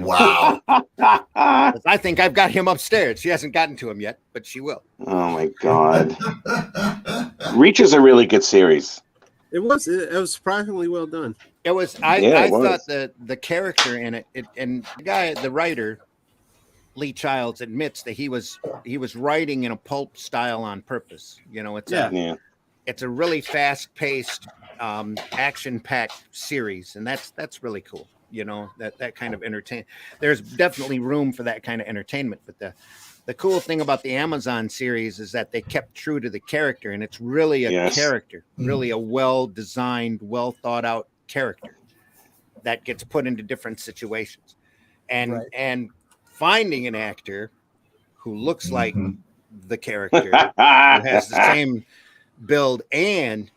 D: Wow.
A: I think I've got him upstairs. She hasn't gotten to him yet, but she will.
E: Oh, my God. Reach is a really good series.
B: It was surprisingly well done.
A: It was.
E: Yeah,
A: I
E: it was.
A: thought the character in it, and the writer, Lee Childs, admits that he was writing in a pulp style on purpose. It's a really fast paced, action packed series, and that's really cool. That kind of entertain. There's definitely room for that kind of entertainment, but the cool thing about the Amazon series is that they kept true to the character, and it's really a character, really a well-designed, well-thought-out character that gets put into different situations. And finding an actor who looks like the character, who has the same build and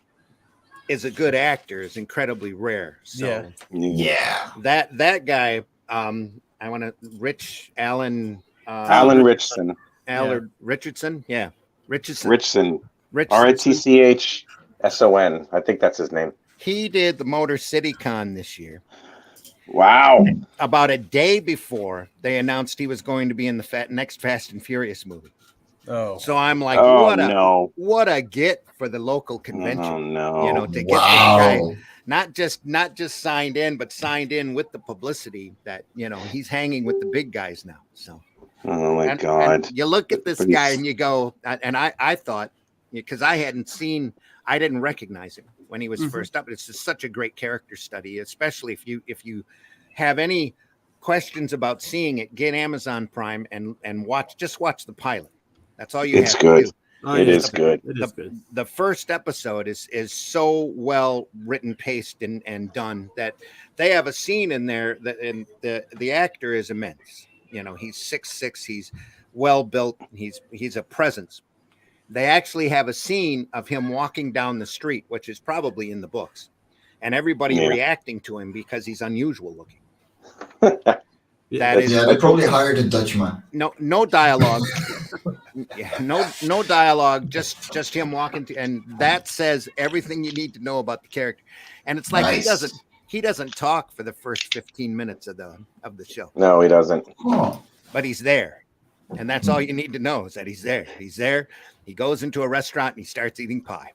A: is a good actor is incredibly rare. So
D: Yeah.
A: that guy, I want to Alan
E: Richardson.
A: Richardson. Yeah.
E: Richardson. RITCHSON. I think that's his name.
A: He did the Motor City Con this year.
E: Wow.
A: About a day before they announced he was going to be in the next Fast and Furious movie.
B: Oh.
A: So I'm like, what a get for the local convention.
E: Oh, no.
A: To get this guy not just signed in, but signed in with the publicity that, he's hanging with the big guys now. So
E: Oh my God.
A: And you look at this guy and you go, and I thought, because I didn't recognize him when he was first up. It's just such a great character study, especially if you have any questions about seeing it, get Amazon Prime and watch the pilot. That's all you have to do.
B: Oh,
E: It is good.
B: It is good.
A: The first episode is so well written, paced, and done that they have a scene in there that, and the actor is immense. You know, he's 6'6", he's well built, he's a presence. They actually have a scene of him walking down the street, which is probably in the books, and everybody reacting to him because he's unusual looking.
D: They probably hired a Dutchman.
A: No dialogue. No dialogue. Just him walking and that says everything you need to know about the character. And it's like he doesn't talk for the first 15 minutes of the show.
E: No, he doesn't.
A: But he's there, and that's all you need to know is that he's there. He's there. He goes into a restaurant and he starts eating pie.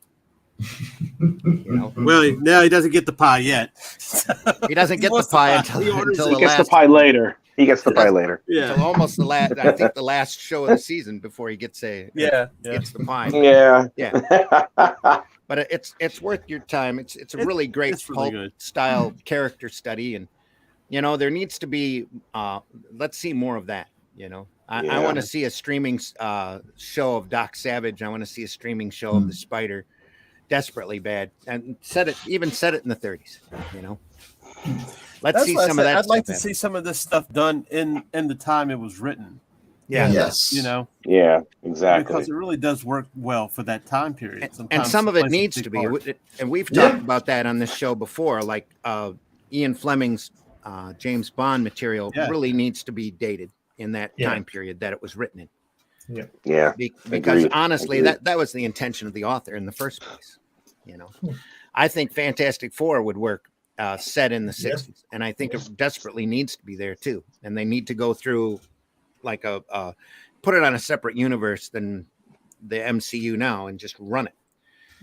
A: You know?
B: Well, now he doesn't get the pie yet.
A: He doesn't get the pie until
E: He gets the pie later. He gets the pie later.
B: Yeah,
A: until almost the last. I think the last show of the season before he gets gets the pie.
E: Yeah.
A: But it's worth your time. It's a really great pulp style character study, and you know there needs to be. Let's see more of that. You know, I want to see a streaming show of Doc Savage. I want to see a streaming show of the Spider. Desperately bad, and set it in the 30s. You know, let's see some of that.
B: I'd like to see some of this stuff done in the time it was written.
A: Yeah.
D: Yes.
B: You know.
E: Yeah. Exactly.
B: Because it really does work well for that time period.
A: And some of it needs to be. And we've talked about that on this show before. Like Ian Fleming's James Bond material really needs to be dated in that time period that it was written in.
E: Yeah.
A: Because honestly, that was the intention of the author in the first place. You know, I think Fantastic Four would work set in the 60s, and I think it desperately needs to be there too. And they need to go through like put it on a separate universe than the MCU now, and just run it.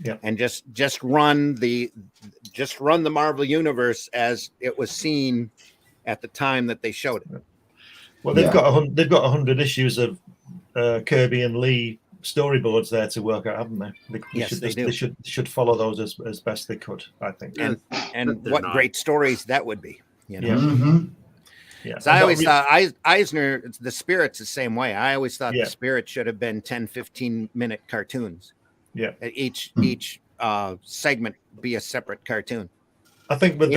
A: Yeah, and just run the Marvel universe as it was seen at the time that they showed it.
C: Well, they've got 100 issues of Kirby and Lee storyboards there to work out, haven't they? They should follow those as best they could, I think.
A: And what great stories that would be, you know.
C: Yeah.
D: Mm-hmm.
C: Yeah.
A: I always thought Eisner, the Spirit's the same way. I always thought the Spirit should have been 10, 15-minute cartoons. Yeah. Each segment be a separate cartoon.
C: I think with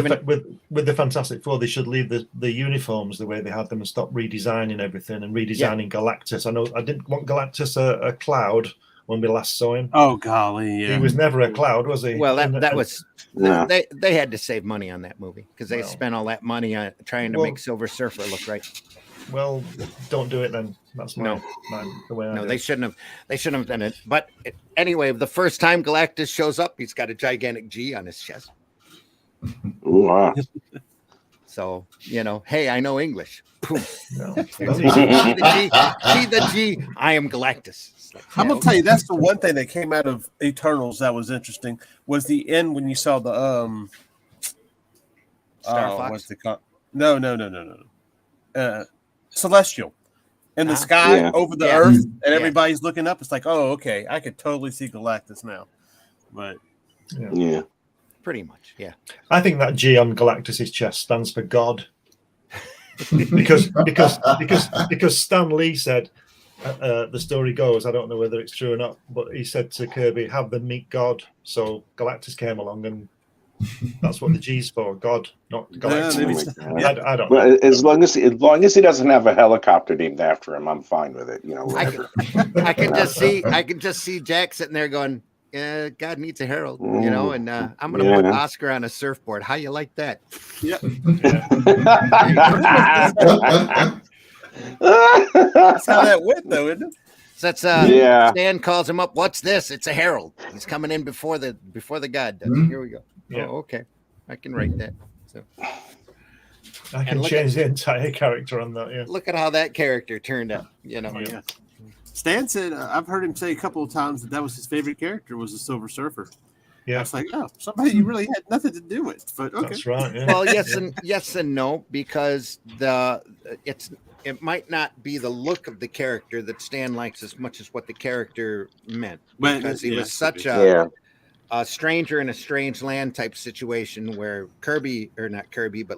C: the Fantastic Four, they should leave the uniforms the way they had them and stop redesigning everything and redesigning Galactus. I know I didn't want Galactus a cloud when we last saw him.
B: Oh golly,
C: he was never a cloud, was he?
A: Well, that was they had to save money on that movie because they spent all that money on trying to make Silver Surfer look right.
C: Well, don't do it then. That's the way.
A: No, they shouldn't have done it. But anyway, the first time Galactus shows up, he's got a gigantic G on his chest.
E: Ooh, wow.
A: So, you know, hey, I know English. Poof.
C: No.
A: See the G. I am Galactus. Like,
B: I'm gonna tell you, that's the one thing that came out of Eternals that was interesting was the end when you saw the
A: Star Fox?
B: What's it called? No. Celestial in the sky over the earth, and everybody's looking up. It's like, oh, okay, I could totally see Galactus now. But
E: yeah.
A: Pretty much, yeah.
C: I think that G on Galactus's chest stands for God, because Stan Lee said the story goes. I don't know whether it's true or not, but he said to Kirby, "Have them meet God." So Galactus came along, and that's what the G's for. God, not Galactus. I don't know.
E: Well, as long as he doesn't have a helicopter named after him, I'm fine with it. You know, whatever.
A: I can just see Jack sitting there going, God needs a herald, you know, and I'm going to put Oscar on a surfboard. How you like that?
B: Yeah. That's how that went, though, isn't it?
A: So that's Stan calls him up. What's this? It's a herald. He's coming in before the god does.
D: Mm-hmm.
A: Here we go. Yeah. Oh, okay. I can write that. So
C: I can change the entire character on that. Yeah.
A: Look at how that character turned out. You know.
B: Yeah. Stan said, I've heard him say a couple of times that was his favorite character was the Silver Surfer. Yeah, I was like, oh, somebody you really had nothing to do with. But okay,
C: that's right. Yeah.
A: Well, yes and no, because it might not be the look of the character that Stan likes as much as what the character meant, because he was such a a stranger in a strange land type situation where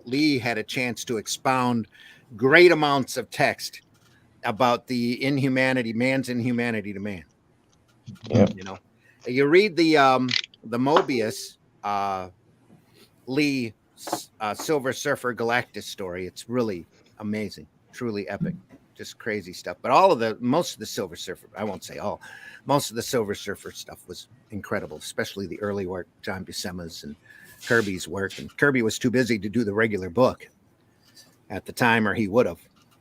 A: Lee had a chance to expound great amounts of text about the man's inhumanity to man.
E: Yeah.
A: You know, you read the Mobius Lee Silver Surfer Galactus story. It's really amazing, truly epic, just crazy stuff. But most of the Silver Surfer, I won't say all, most of the Silver Surfer stuff was incredible, especially the early work, John Buscema's and Kirby's work. And Kirby was too busy to do the regular book at the time, or he would have.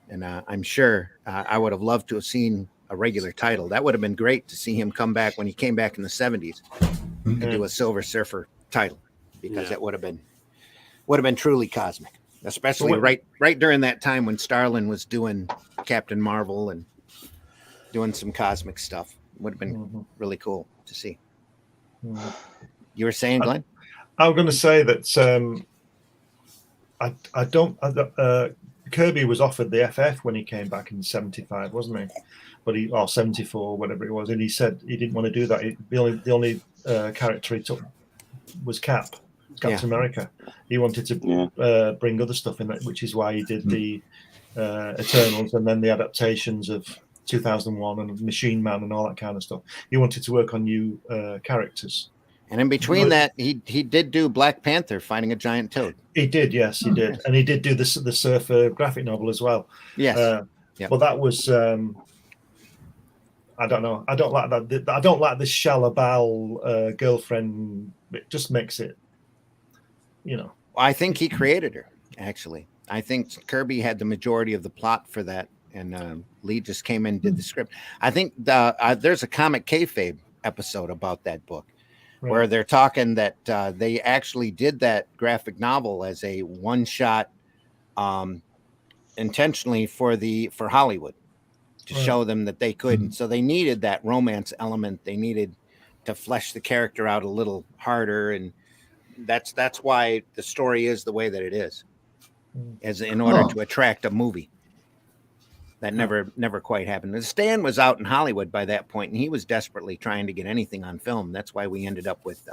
A: And I'm sure I would have loved to have seen a regular title. That would have been great to see him come back when he came back in the 70s and do a Silver Surfer title, because it would have been truly cosmic, especially right during that time when Starlin was doing Captain Marvel and doing some cosmic stuff. Would have been really cool to see. You were saying, Glenn?
C: I'm going to say that Kirby was offered the FF when he came back in 75, wasn't he? But 74, whatever it was, and he said he didn't want to do that. The only character he took was Captain America. He wanted to bring other stuff in that, which is why he did the Eternals and then the adaptations of 2001 and Machine Man and all that kind of stuff. He wanted to work on new characters. And
A: in between that, he did do Black Panther, Finding a Giant Toad.
C: He did, yes, he did. And he did do the Surfer graphic novel as well.
A: Yes.
C: But that was, I don't know. I don't like that. I don't like this Shalabal girlfriend. It just makes it,
A: I think he created her, actually. I think Kirby had the majority of the plot for that, and Lee just came in and did the script. I think there's a Comic Kayfabe episode about that book. Right. Where they're talking that they actually did that graphic novel as a one-shot intentionally for Hollywood to show them that they couldn't. So they needed that romance element. They needed to flesh the character out a little harder, and that's why the story is the way that it is, as in order to attract a movie. That never quite happened. Stan was out in Hollywood by that point, and he was desperately trying to get anything on film. That's why we ended up with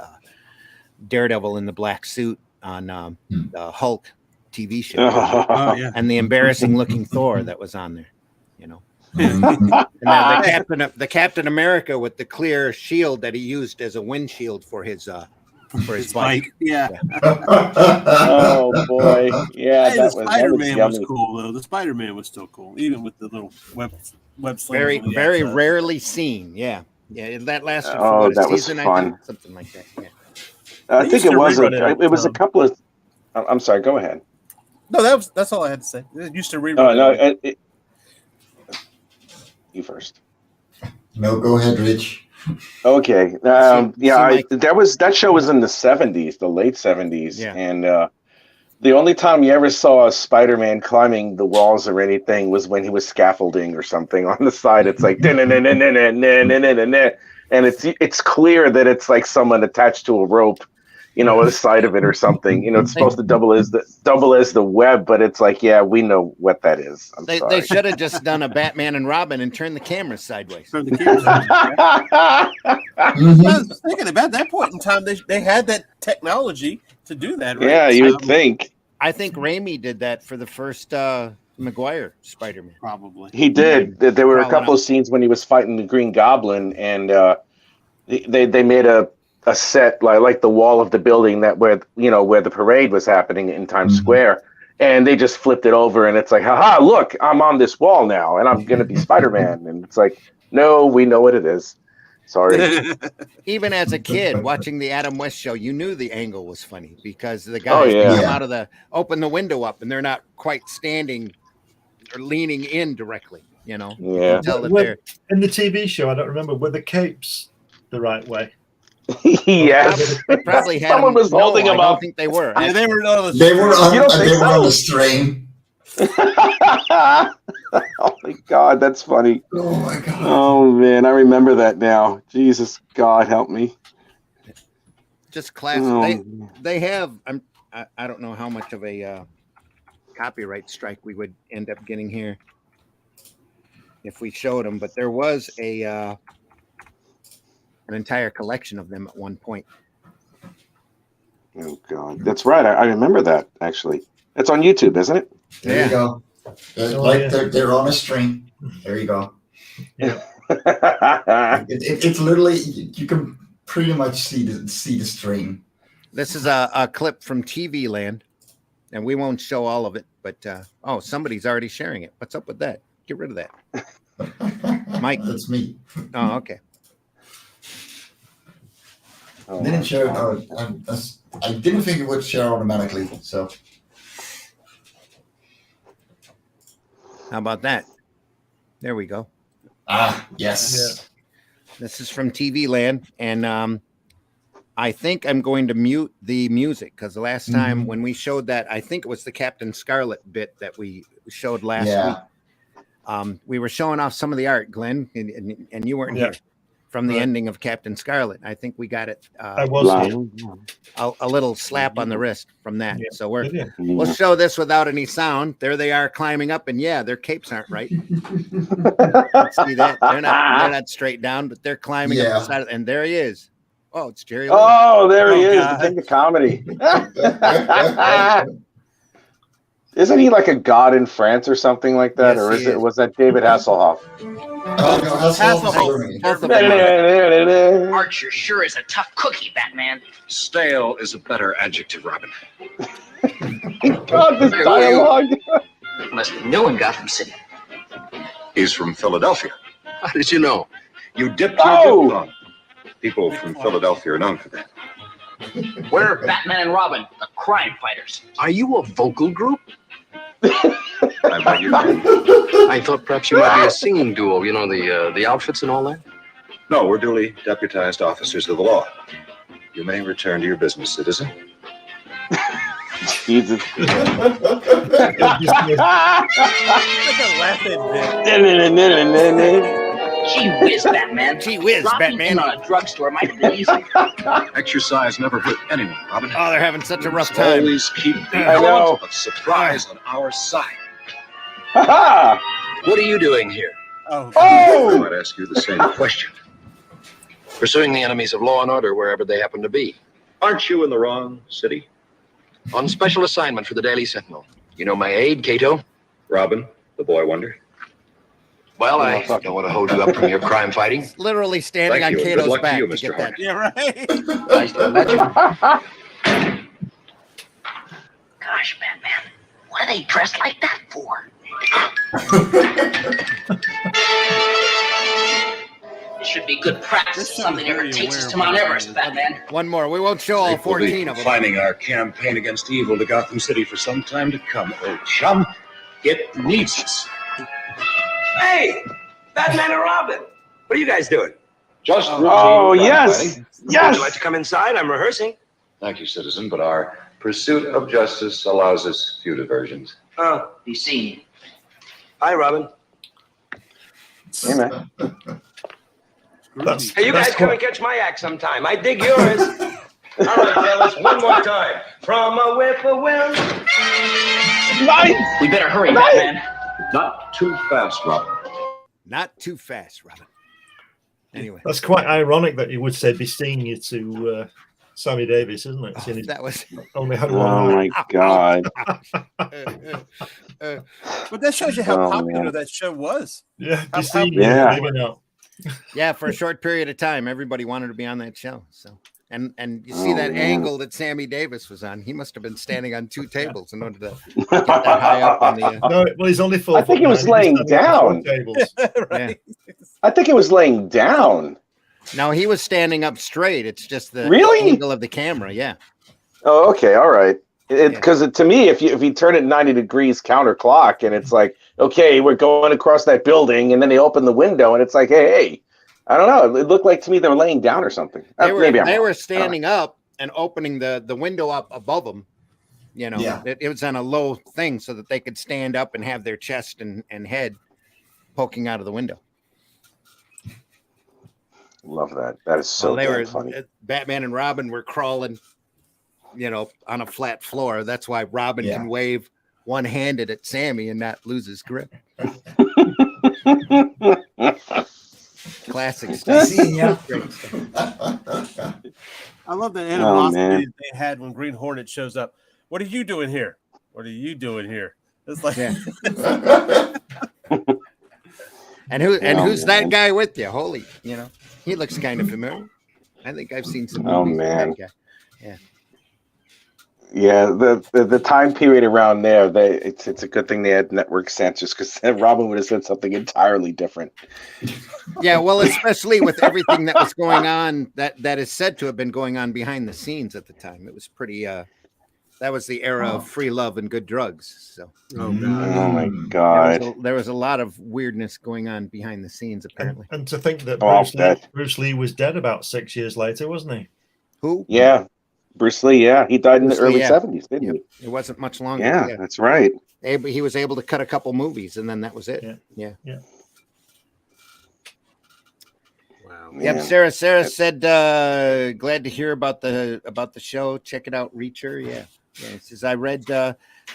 A: Daredevil in the black suit on the Hulk TV show, and the embarrassing-looking Thor that was on there. And the Captain America with the clear shield that he used as a windshield for his bike.
B: Yeah.
E: Oh boy. Yeah.
B: The Spider-Man was cool though. The Spider-Man was still cool, even with the little web
A: sling. Very rarely seen. Yeah. That lasted
E: for
A: that
E: was
A: season,
E: fun.
A: I think, something like that. Yeah.
E: I think it was a couple of. I'm sorry. Go ahead.
B: No, that's all I had to say. It used to rerun.
E: Oh no. You first.
D: No, go ahead, Rich.
E: Okay. That show was in the 70s, the late 70s.
A: Yeah.
E: And the only time you ever saw Spider-Man climbing the walls or anything was when he was scaffolding or something on the side. It's like, and it's clear that it's like someone attached to a rope, on the side of it or something. It's supposed to double as the web, but it's like, yeah, we know what that is.
A: They should have just done a Batman and Robin and turned the camera sideways.
B: I was thinking about that point in time, they had that technology to do that, right?
E: Yeah, you would think.
A: I think Raimi did that for the first Maguire Spider-Man.
B: Probably.
E: He did. There were a couple of scenes when he was fighting the Green Goblin, and they made a set like the wall of the building where the parade was happening in Times Square, and they just flipped it over, and it's like, haha, look, I'm on this wall now, and I'm gonna be Spider-Man, and it's like, no, we know what it is. Sorry.
A: Even as a kid watching the Adam West show, you knew the angle was funny because the guys come out open the window up, and they're not quite standing or leaning in directly.
E: Yeah.
C: In the TV show, I don't remember, were the capes the right way?
E: Yes.
A: Probably had
E: someone was holding them up.
A: I don't think they were.
B: Yeah, they were on
D: the string.
E: Oh my God, that's funny.
D: Oh my God.
E: Oh man, I remember that now. Jesus, God help me.
A: Just classic. They have. I don't know how much of a copyright strike we would end up getting here if we showed them, but there was an entire collection of them at one point.
E: Oh God, that's right. I remember that actually. It's on YouTube, isn't it?
D: There you go. They're on a string. There you go.
C: Yeah.
D: It's literally you can pretty much see the string.
A: This is a clip from TV Land, and we won't show all of it. But somebody's already sharing it. What's up with that? Get rid of that, Mike.
D: That's me.
A: Oh, okay.
D: I didn't share it. I didn't think it would share automatically. So
A: How about that? There we go.
D: Yes.
C: Yeah.
A: This is from TV Land, and I think I'm going to mute the music because the last time when we showed that, I think it was the Captain Scarlet bit that we showed last week. We were showing off some of the art, Glenn, and you weren't here from the ending of Captain Scarlet. I think we got it.
C: I was
A: a little slap on the wrist from that. Yeah. So we'll show this without any sound. There they are climbing up, and their capes aren't right. See that? They're not straight down, but they're climbing up the side and there he is. Oh, it's Jerry Lewis.
E: Oh, there he is. The king of comedy. Isn't he like a god in France or something like that?
A: Yes,
E: or was that David Hasselhoff?
F: Archer sure is a tough cookie, Batman.
G: Stale is a better adjective, Robin.
E: God, this dialogue.
F: Must be new in Gotham City.
G: He's from Philadelphia. How did you know? You dipped your dip on. People from Philadelphia are known for that.
F: We're Batman and Robin, the crime fighters.
G: Are you a vocal group?
H: I beg your pardon. I thought perhaps you might be a singing duo. You know, the outfits and all that?
G: No, we're duly deputized officers of the law. You may return to your business, citizen.
E: Jesus.
F: Gee whiz, Batman.
A: Gee whiz,
F: Dropping
A: Batman.
F: in on a drugstore might have been easy.
G: Exercise never hurt anyone, Robin.
A: Oh, they're having such a rough time.
G: Always keep the element of surprise on our side.
E: Ha!
H: What are you doing here?
G: I might ask you the same question.
H: Pursuing the enemies of law and order wherever they happen to be.
G: Aren't you in the wrong city?
H: On special assignment for the Daily Sentinel. You know my aide, Cato?
G: Robin, the boy wonder.
H: Well, I don't want to hold you up from your crime fighting.
A: Literally standing
G: Thank
A: on
G: you, and good
A: Cato's
G: luck to
A: back
G: you,
A: to
G: Mr.
A: get that.
G: Hart.
B: Yeah, right.
H: Nice to meet you.
F: Gosh, Batman, what are they dressed like that for? This should be good practice. Something ever takes us to Mount Everest, Batman.
A: One more. We won't show all 14 of them.
G: Planning our campaign against evil to Gotham City for some time to come, old chum. It needs us.
I: Hey, Batman and Robin. What are you guys doing?
G: Just routine.
E: Oh,
G: crime
E: yes.
G: fighting.
I: Would
E: Yes.
I: you like to come inside? I'm rehearsing.
G: Thank you, citizen, but our pursuit of justice allows us few diversions.
I: Oh,
F: Be seen.
I: hi, Robin.
E: Hey, man.
I: Hey, you guys come and catch my act sometime. I dig yours. All right, fellas, one more time. From a whippoorwill.
E: Nice.
F: We better hurry, Batman.
G: Not too fast, Robin.
A: Not too fast, Robin. Anyway,
C: That's quite ironic that you would say be singing you to Sammy Davis, isn't it? Seeing he's
A: that was.
C: only had one.
E: Oh, my God.
B: But that shows you how
E: Oh,
B: popular
E: man.
B: that show was.
C: Yeah,
B: How-
C: be singing
E: Yeah.
C: you, maybe not.
A: Yeah, for a short period of time, everybody wanted to be on that show. So, and you see that
E: man.
A: angle that Sammy Davis was on. He must have been standing on 2 tables in order to get that high up on the.
C: No, well, he's only 4
E: I think
C: foot
E: he was
C: nine.
E: laying
C: He's standing on
E: down.
C: 4 tables.
B: Right.
E: I think it was laying down.
A: No, he was standing up straight. It's just the
E: Really?
A: angle of the camera. Yeah.
E: Oh, okay, all right.
A: Yeah.
E: Because to me, if you turn it 90 degrees counterclock, and it's like, okay, we're going across that building, and then they open the window, and it's like, hey, I don't know. It looked like to me they were laying down or something.
A: They were
E: Maybe I'm wrong.
A: they were standing up and opening the window up above them. You know,
D: Yeah.
A: it was on a low thing so that they could stand up and have their chest and head poking out of the window.
E: Love that. That is so
A: they
E: damn
A: were
E: funny.
A: Batman and Robin were crawling, you know, on a flat floor. That's why Robin
D: Yeah.
A: can wave one-handed at Sammy and not lose his grip. Classic stuff.
D: Senior.
A: Great stuff.
B: I love the
E: Oh,
B: animosity
E: man.
B: that they had when Green Hornet shows up. What are you doing here? What are you doing here? It's like,
A: Yeah. And who's
E: man.
A: that guy with you? Holy, he looks kind of familiar. I think I've seen some
E: Oh,
A: movies with
E: man.
A: that guy. Yeah.
E: Yeah, the time period around there, it's a good thing they had network censors, because Robin would have said something entirely different.
A: Yeah, well, especially with everything that was going on, that is said to have been going on behind the scenes at the time. It was pretty. That was the era of free love and good drugs. So,
E: Oh my God,
A: there was a lot of weirdness going on behind the scenes, apparently.
C: And to think that
E: Oh,
C: Bruce Lee was dead about 6 years later, wasn't he?
A: Who?
E: Yeah, Bruce Lee. Yeah, he died in the
A: Bruce Lee,
E: early
A: yeah.
E: 70s, didn't he?
A: It wasn't much longer.
E: Yeah, that's right.
A: He was able to cut a couple movies, and then that was it. Yeah.
B: wow.
A: Yep.
E: Man.
A: Sarah said, glad to hear about the show. Check it out, Reacher. Yeah. It says I read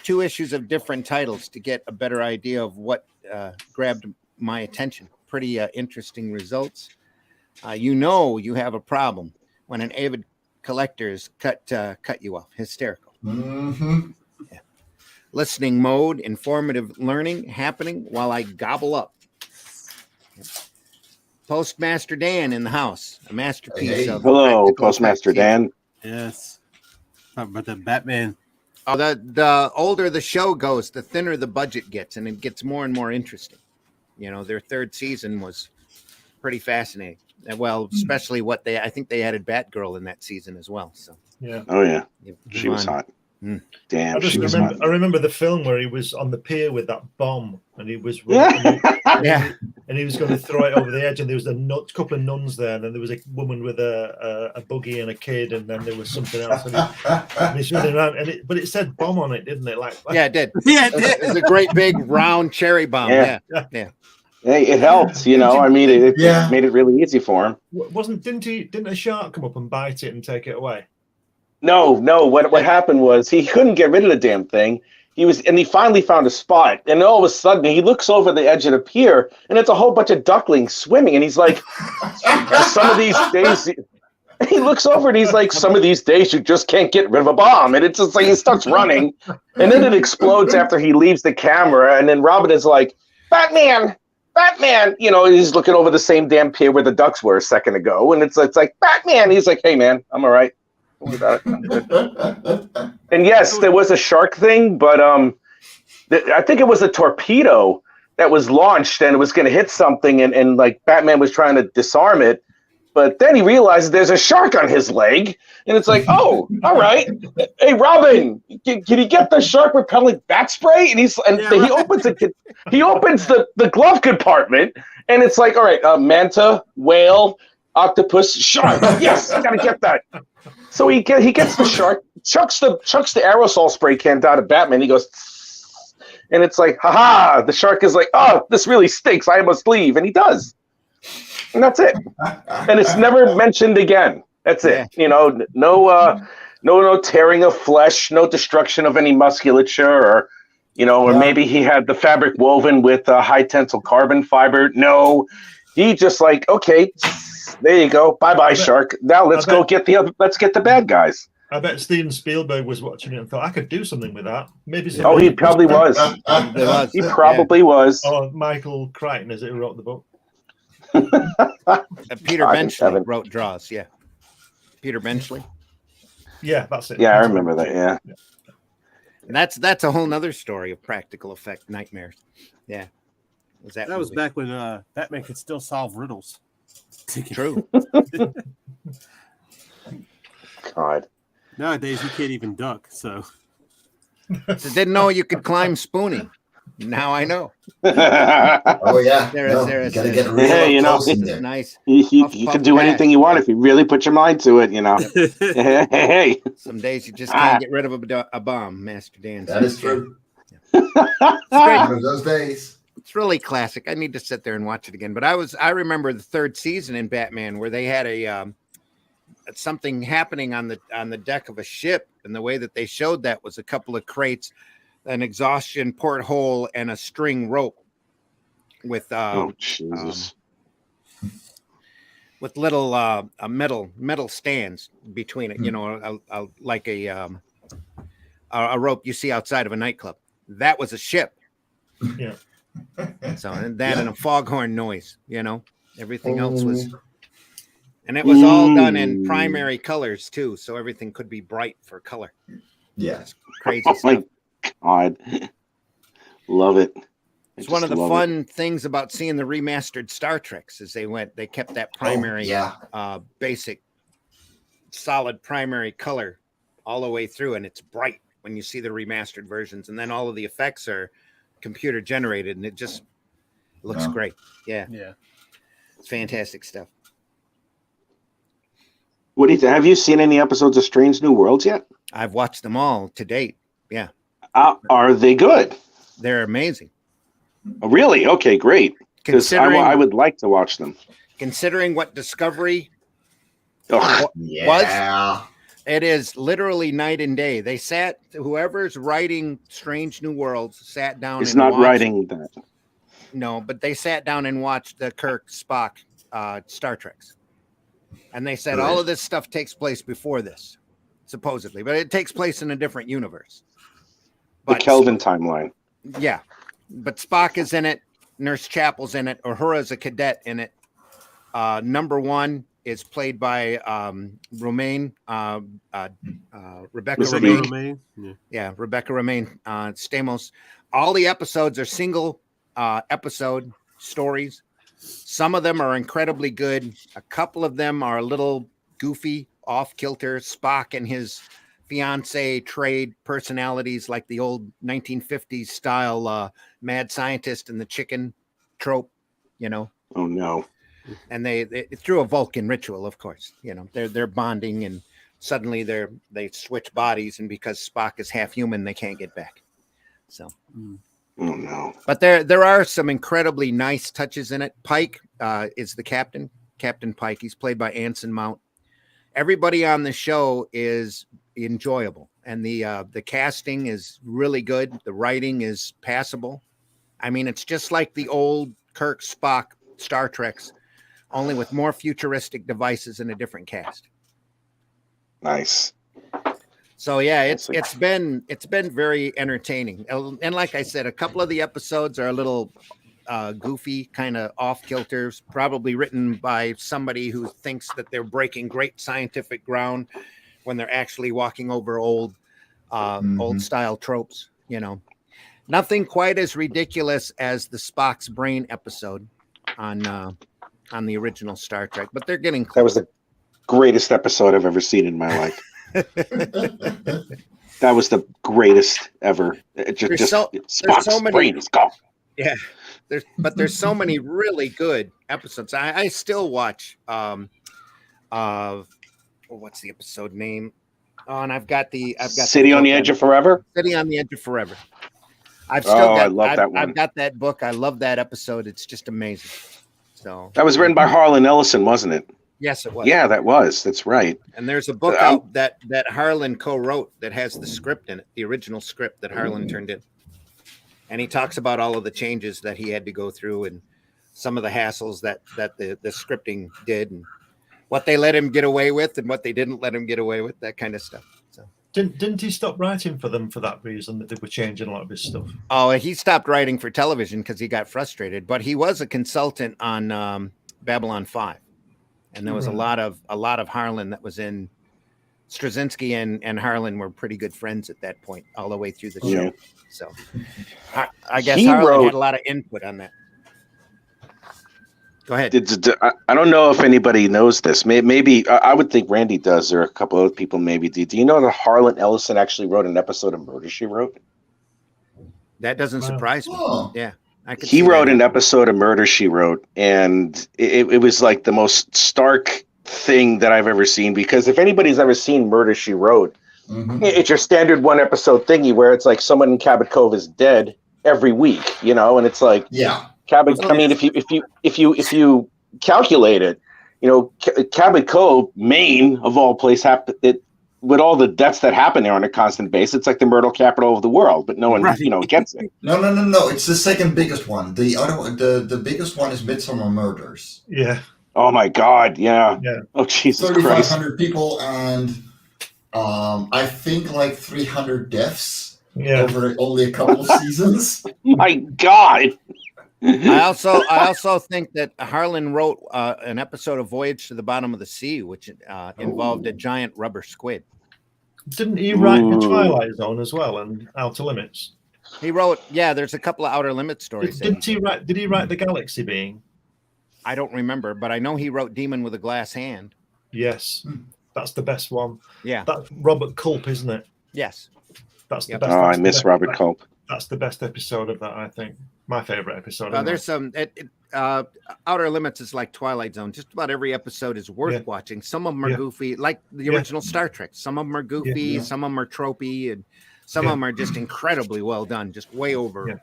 A: 2 issues of different titles to get a better idea of what grabbed my attention. Pretty interesting results. You have a problem when an avid collectors cut you off. Hysterical.
D: Mm-hmm.
A: Yeah. Listening mode, informative learning happening while I gobble up. Yeah. Postmaster Dan in the house. A masterpiece of
E: Hello,
A: practical
E: Postmaster
A: effects.
E: Dan.
B: Yes. Talking about the Batman.
A: Oh, the older the show goes, the thinner the budget gets, and it gets more and more interesting. Their 3rd season was pretty fascinating. Well, especially I think they added Batgirl in that season as well. So
C: Yeah.
E: Oh yeah, she was hot. Damn, she was hot.
C: I remember the film where he was on the pier with that bomb, and he was and he was going to throw it over the edge, and there was a couple of nuns there, and then there was a woman with a buggy and a kid, and then there was something else, and he's running around, but it said bomb on it, didn't it?
A: Yeah, it did.
B: Yeah, it did.
A: It was a great big round cherry bomb. Yeah.
E: Hey, it helped, I mean, it made it really easy for him.
C: Didn't a shark come up and bite it and take it away?
E: No. What happened was he couldn't get rid of the damn thing. He finally found a spot, and all of a sudden he looks over the edge of the pier, and it's a whole bunch of ducklings swimming, and he's like, some of these days. He looks over and he's like, some of these days you just can't get rid of a bomb. And it's just like he starts running, and then it explodes after he leaves the camera, and then Robin is like, Batman. He's looking over the same damn pier where the ducks were a second ago, and it's like, Batman. He's like, hey, man, I'm all right. Don't worry about it. I'm good. And yes, there was a shark thing, but I think it was a torpedo that was launched, and it was going to hit something, and like Batman was trying to disarm it, but then he realizes there's a shark on his leg, and it's like, oh, all right. Hey, Robin, can you get the shark repellent bat spray? And he opens the glove compartment, and it's like, all right, manta, whale, octopus, shark. Yes, I gotta get that. So he gets the shark, chucks the aerosol spray can down to Batman. He goes, and it's like, haha. The shark is like, oh, this really stinks. I must leave, and he does. And that's it. And it's never mentioned again. That's it. No tearing of flesh, no destruction of any musculature, or maybe he had the fabric woven with high tensile carbon fiber. No, he just like, okay, there you go. Bye, shark. Now let's get the bad guys.
C: I bet Steven Spielberg was watching it and thought I could do something with that. Maybe.
E: He probably was. He probably was.
C: Oh, Michael Crichton, is it who wrote the book?
A: Peter Benchley wrote draws. Yeah, Peter Benchley.
C: Yeah, that's it.
E: Yeah, I remember that. Yeah,
A: and that's a whole nother story of practical effect nightmares. Yeah,
B: that was back when Batman could still solve riddles.
A: True.
E: God.
B: Nowadays you can't even duck. So
A: didn't know you could climb Spoonie. Now I know.
D: Oh yeah,
A: Sarah
D: gotta
A: says,
D: get real close in
A: it's
D: there.
A: nice.
E: You can do anything you want if you really put your mind to it. Hey.
A: Some days you just can't get rid of a bomb, Master Dan.
D: That is true.
A: It's great.
D: One of those days.
A: It's really classic. I need to sit there and watch it again. But I remember the 3rd season in Batman where they had something happening on the deck of a ship, and the way that they showed that was a couple of crates, an exhaustion porthole, and a string rope with
E: Jesus.
A: with little metal stands between it. You know, like a rope you see outside of a nightclub. That was a ship.
C: Yeah.
A: So and that and a foghorn noise. You know, everything else was. And it was all done in primary colors too, so everything could be bright for color.
D: Yeah,
A: just crazy
E: Oh
A: stuff.
E: my God, love it.
A: It's one of the fun things about seeing the remastered Star Treks is they kept that primary, basic, solid primary color all the way through, and it's bright when you see the remastered versions, and then all of the effects are computer generated, and it just looks great. Yeah, it's fantastic stuff.
E: What do you have you seen any episodes of Strange New Worlds yet?
A: I've watched them all to date. Yeah.
E: Are they good?
A: They're amazing.
E: Oh, really? Okay, great. Because I would like to watch them.
A: Considering what Discovery
E: was,
A: it is literally night and day. Whoever's writing Strange New Worlds sat down.
E: It's not writing that.
A: No, but they sat down and watched the Kirk Spock Star Treks. And they said all of this stuff takes place before this, supposedly, but it takes place in a different universe.
E: The Kelvin timeline.
A: Yeah, but Spock is in it. Nurse Chapel's in it. Uhura's a cadet in it. Number one is played by Rebecca Romaine. Yeah, Rebecca Romaine Stamos. All the episodes are single episode stories. Some of them are incredibly good. A couple of them are a little goofy, off kilter. Spock and his fiance trade personalities like the old 1950s style mad scientist and the chicken trope, you know.
E: Oh no.
A: And they through a Vulcan ritual, of course. You know, they're bonding and suddenly they switch bodies, and because Spock is half human, they can't get back. So
E: oh no.
A: But there are some incredibly nice touches in it. Pike is the captain, Captain Pike. He's played by Anson Mount. Everybody on the show is enjoyable, and the casting is really good. The writing is passable. I mean, it's just like the old Kirk Spock Star Treks, only with more futuristic devices and a different cast.
E: Nice.
A: So yeah, it's been very entertaining, and like I said, a couple of the episodes are a little goofy, kind of off kilters, probably written by somebody who thinks that they're breaking great scientific ground when they're actually walking over old style tropes. You know, nothing quite as ridiculous as the Spock's brain episode on the original Star Trek, but they're getting close.
E: That was the greatest episode I've ever seen in my life. That was the greatest ever. Spock's
A: so many,
E: brain is gone.
A: Yeah, there's so many really good episodes. I still watch. What's the episode name? Oh, and I've got
E: City on the Edge of Forever.
A: City on the Edge of Forever. I've got that book. I love that episode. It's just amazing. So
E: that was written by Harlan Ellison, wasn't it?
A: Yes, it was.
E: Yeah, that was. That's right.
A: And there's a book out that Harlan co-wrote that has the script in it, the original script that Harlan turned in. And he talks about all of the changes that he had to go through and some of the hassles that the scripting did and what they let him get away with and what they didn't let him get away with, that kind of stuff. So
C: didn't he stop writing for them for that reason, that they were changing a lot of his stuff?
A: Oh, he stopped writing for television because he got frustrated, but he was a consultant on Babylon 5. And there was a lot of Harlan that was in. Straczynski and Harlan were pretty good friends at that point, all the way through the show.
E: Yeah.
A: So I guess Harlan had a lot of input on that. Go ahead.
E: I don't know if anybody knows this. Maybe I would think Randy does, or a couple other people maybe do. Do you know that Harlan Ellison actually wrote an episode of Murder, She Wrote?
A: That doesn't surprise me. Yeah.
E: He wrote an episode of Murder, She Wrote, and it was like the most stark thing that I've ever seen, because if anybody's ever seen Murder, She Wrote, it's your standard one episode thingy where it's like someone in Cabot Cove is dead every week, you know, and it's like, Cabot. I mean, if you calculate it, you know, Cabot Cove, Maine of all places, with all the deaths that happen there on a constant basis, it's like the murder capital of the world, but no one, gets it.
D: No. It's the second biggest one. The other one, the biggest one is Midsummer Murders.
C: Yeah.
E: Oh my God! Yeah.
C: Yeah.
E: Oh Jesus Christ!
D: 3,500 people and I think like 300 deaths over only a couple of seasons.
E: My God!
A: I also think that Harlan wrote an episode of Voyage to the Bottom of the Sea, which involved a giant rubber squid.
C: Didn't he write the Twilight Zone as well and Outer Limits?
A: He wrote, there's a couple of Outer Limits stories.
C: Did he write the Galaxy Being?
A: I don't remember, but I know he wrote Demon with a Glass Hand.
C: Yes, that's the best one.
A: Yeah,
C: that's Robert Culp, isn't it?
A: Yes,
C: that's the best.
E: Oh, I miss Robert Culp.
C: That's the best episode of that, I think. My favorite episode.
A: There's some Outer Limits is like Twilight Zone. Just about every episode is worth watching. Some of them are goofy, like the original Star Trek. Some of them are goofy, some of them are tropey, and some of them are just incredibly well done, just way over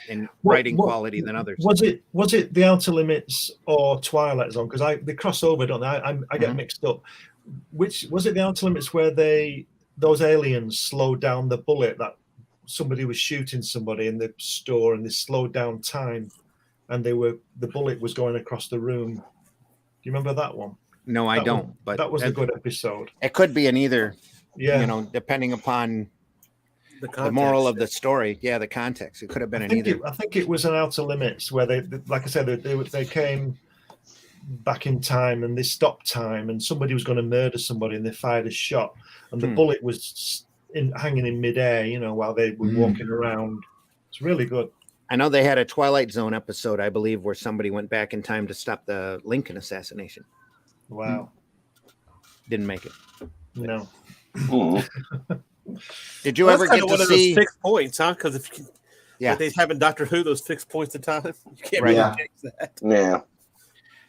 A: in writing quality than others.
C: Was it the Outer Limits or Twilight Zone? Because they cross over, don't they? I get mixed up. Which was it? The Outer Limits where those aliens slowed down the bullet that somebody was shooting somebody in the store, and they slowed down time, and the bullet was going across the room. Do you remember that one?
A: No, I don't. But
C: that was a good episode.
A: It could be in either.
C: Yeah,
A: depending upon the moral of the story. Yeah, the context. It could have been in either.
C: I think it was an Outer Limits where they like I said, they came back in time and they stopped time, and somebody was going to murder somebody, and they fired a shot, and the bullet was hanging in midair, while they were walking around. It's really good.
A: I know they had a Twilight Zone episode, I believe, where somebody went back in time to stop the Lincoln assassination.
C: Wow.
A: Didn't make it.
C: No.
A: Did you ever get to see
B: those fixed points, huh? Because if they have in Doctor Who those fixed points of time, you can't really change that.
E: Yeah.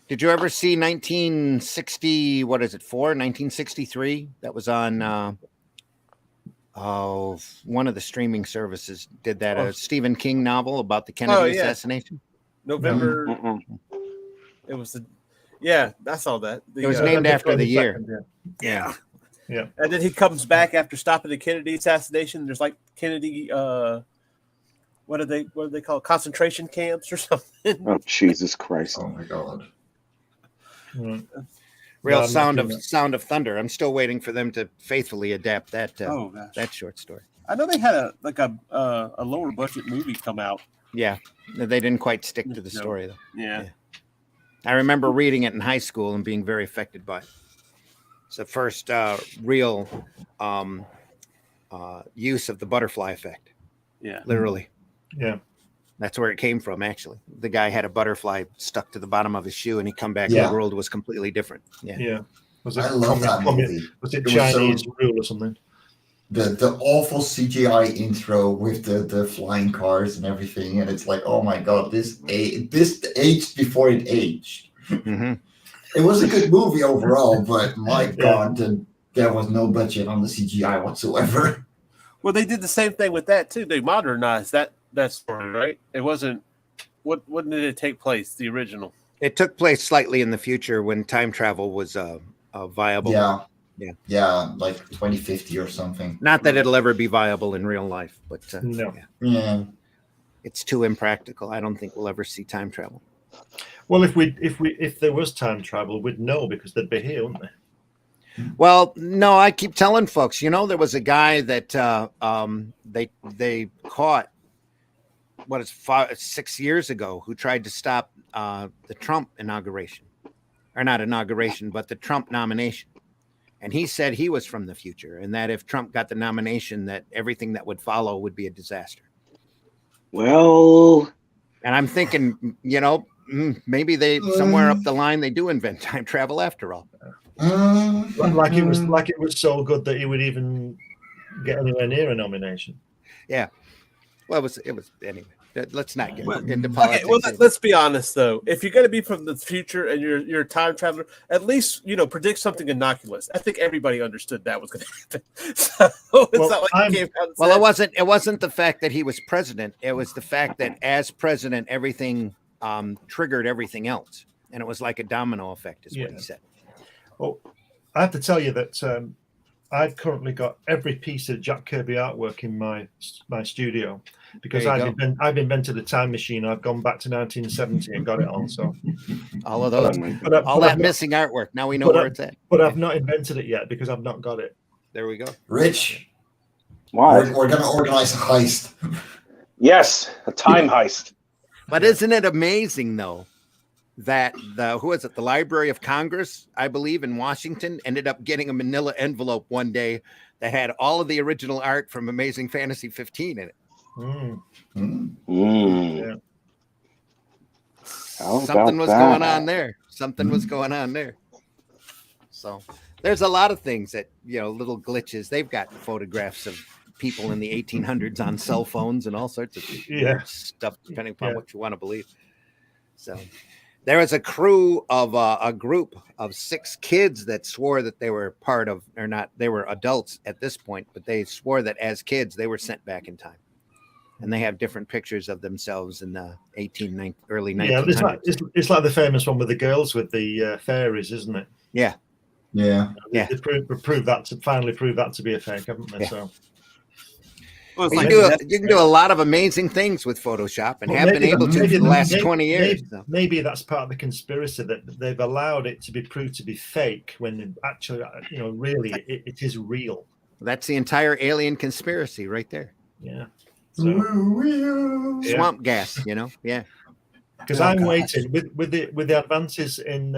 A: Did you ever see 1960? What is it for? 1963. That was on. One of the streaming services did that. A Stephen King novel about the Kennedy assassination.
B: November. It was I saw that.
A: It was named after the year.
B: Yeah. And then he comes back after stopping the Kennedy assassination. There's like Kennedy. What do they call it? Concentration camps or something?
E: Oh Jesus Christ!
D: Oh my God.
A: Real sound of thunder. I'm still waiting for them to faithfully adapt that that short story.
B: I know they had a lower budget movie come out.
A: Yeah, they didn't quite stick to the story though.
B: Yeah.
A: I remember reading it in high school and being very affected by it. It's the first real use of the butterfly effect.
B: Yeah,
A: literally.
C: Yeah.
A: That's where it came from, actually. The guy had a butterfly stuck to the bottom of his shoe, and he come back, and the world was completely different. Yeah.
C: Yeah.
D: I love that movie.
C: Was it Chinese rule or something?
D: The awful CGI intro with the flying cars and everything, and it's like, oh my God, this aged before it aged.
A: Mm-hmm.
D: It was a good movie overall, but my God, there was no budget on the CGI whatsoever.
B: Well, they did the same thing with that too. They modernized that story, right? It wasn't. When did it take place? The original.
A: It took place slightly in the future when time travel was viable.
D: Yeah, like 2050 or something.
A: Not that it'll ever be viable in real life, but
C: no.
D: Yeah,
A: it's too impractical. I don't think we'll ever see time travel.
C: Well, if there was time travel, we'd know because they'd be here, wouldn't they?
A: Well, no, I keep telling folks, there was a guy that they caught 6 years ago who tried to stop the Trump inauguration, or not inauguration, but the Trump nomination. And he said he was from the future, and that if Trump got the nomination, that everything that would follow would be a disaster.
E: Well,
A: and I'm thinking, maybe they somewhere up the line they do invent time travel after all.
C: Like it was so good that he would even get anywhere near a nomination.
A: Yeah. Well, it was anyway. Let's not get into politics.
B: Okay, well, let's be honest though. If you're going to be from the future and you're a time traveler, at least predict something innocuous. I think everybody understood that was going to happen. So it's not like he came out and said,
A: it wasn't the fact that he was president. It was the fact that as president, everything triggered everything else, and it was like a domino effect, is what he said.
C: Well, I have to tell you that I've currently got every piece of Jack Kirby artwork in my studio, because I've invented a time machine. I've gone back to 1970 and got it all. So
A: all of those, all that missing artwork. Now we know where it's at.
C: But I've not invented it yet because I've not got it.
A: There we go.
D: Rich,
E: What?
D: we're going to organize a heist.
E: Yes, a time heist.
A: But isn't it amazing though that the Library of Congress, I believe, in Washington, ended up getting a manila envelope one day that had all of the original art from Amazing Fantasy 15 in it.
E: Yeah.
A: Something was going on there. Something was going on there. So there's a lot of things that, little glitches. They've got photographs of people in the 1800s on cell phones and all sorts of stuff, depending upon what you want to believe. So there was a crew of a group of 6 kids that swore that they were part of, or not, they were adults at this point, but they swore that as kids they were sent back in time. And they have different pictures of themselves in the early 1900s.
C: Yeah, it's like the famous one with the girls with the fairies, isn't it?
A: Yeah.
C: They finally proved that to be a fake, haven't they?
A: Yeah.
C: So.
B: Well,
A: you can do a lot of amazing things with Photoshop and have been able to for the last 20 years.
C: Maybe that's part of the conspiracy that they've allowed it to be proved to be fake when actually, really it is real.
A: That's the entire alien conspiracy right there.
C: Yeah.
A: Swamp gas, yeah.
C: Because I'm waiting with the advances in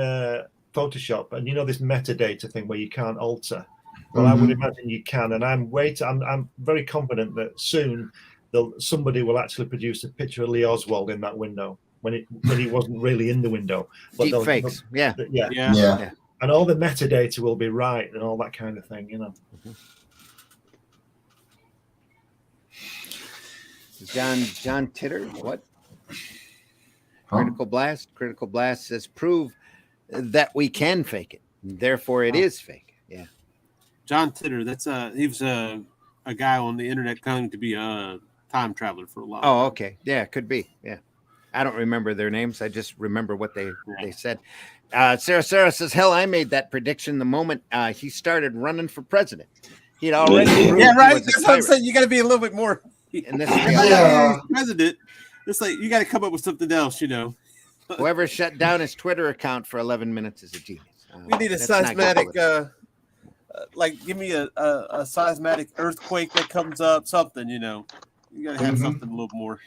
C: Photoshop, and this metadata thing where you can't alter. Well, I would imagine you can, and I'm very confident that soon somebody will actually produce a picture of Lee Oswald in that window when he wasn't really in the window. But
A: deep fakes, yeah,
C: and all the metadata will be right and all that kind of thing,
A: John Titter, what? Critical Blast says prove that we can fake it, therefore it is fake. Yeah.
B: John Titter, he was a guy on the internet claiming to be a time traveler for a long time.
A: Oh, okay. Yeah, could be. Yeah. I don't remember their names. I just remember what they said. Sarah says, hell, I made that prediction the moment he started running for president. He'd already proved
B: right. That's what I'm saying. You got to be a little bit more.
A: And this
B: president, it's like you got to come up with something else,
A: Whoever shut down his Twitter account for 11 minutes is a genius.
B: We need a seismic, give me a seismic earthquake that comes up, something, You got to have something a little more.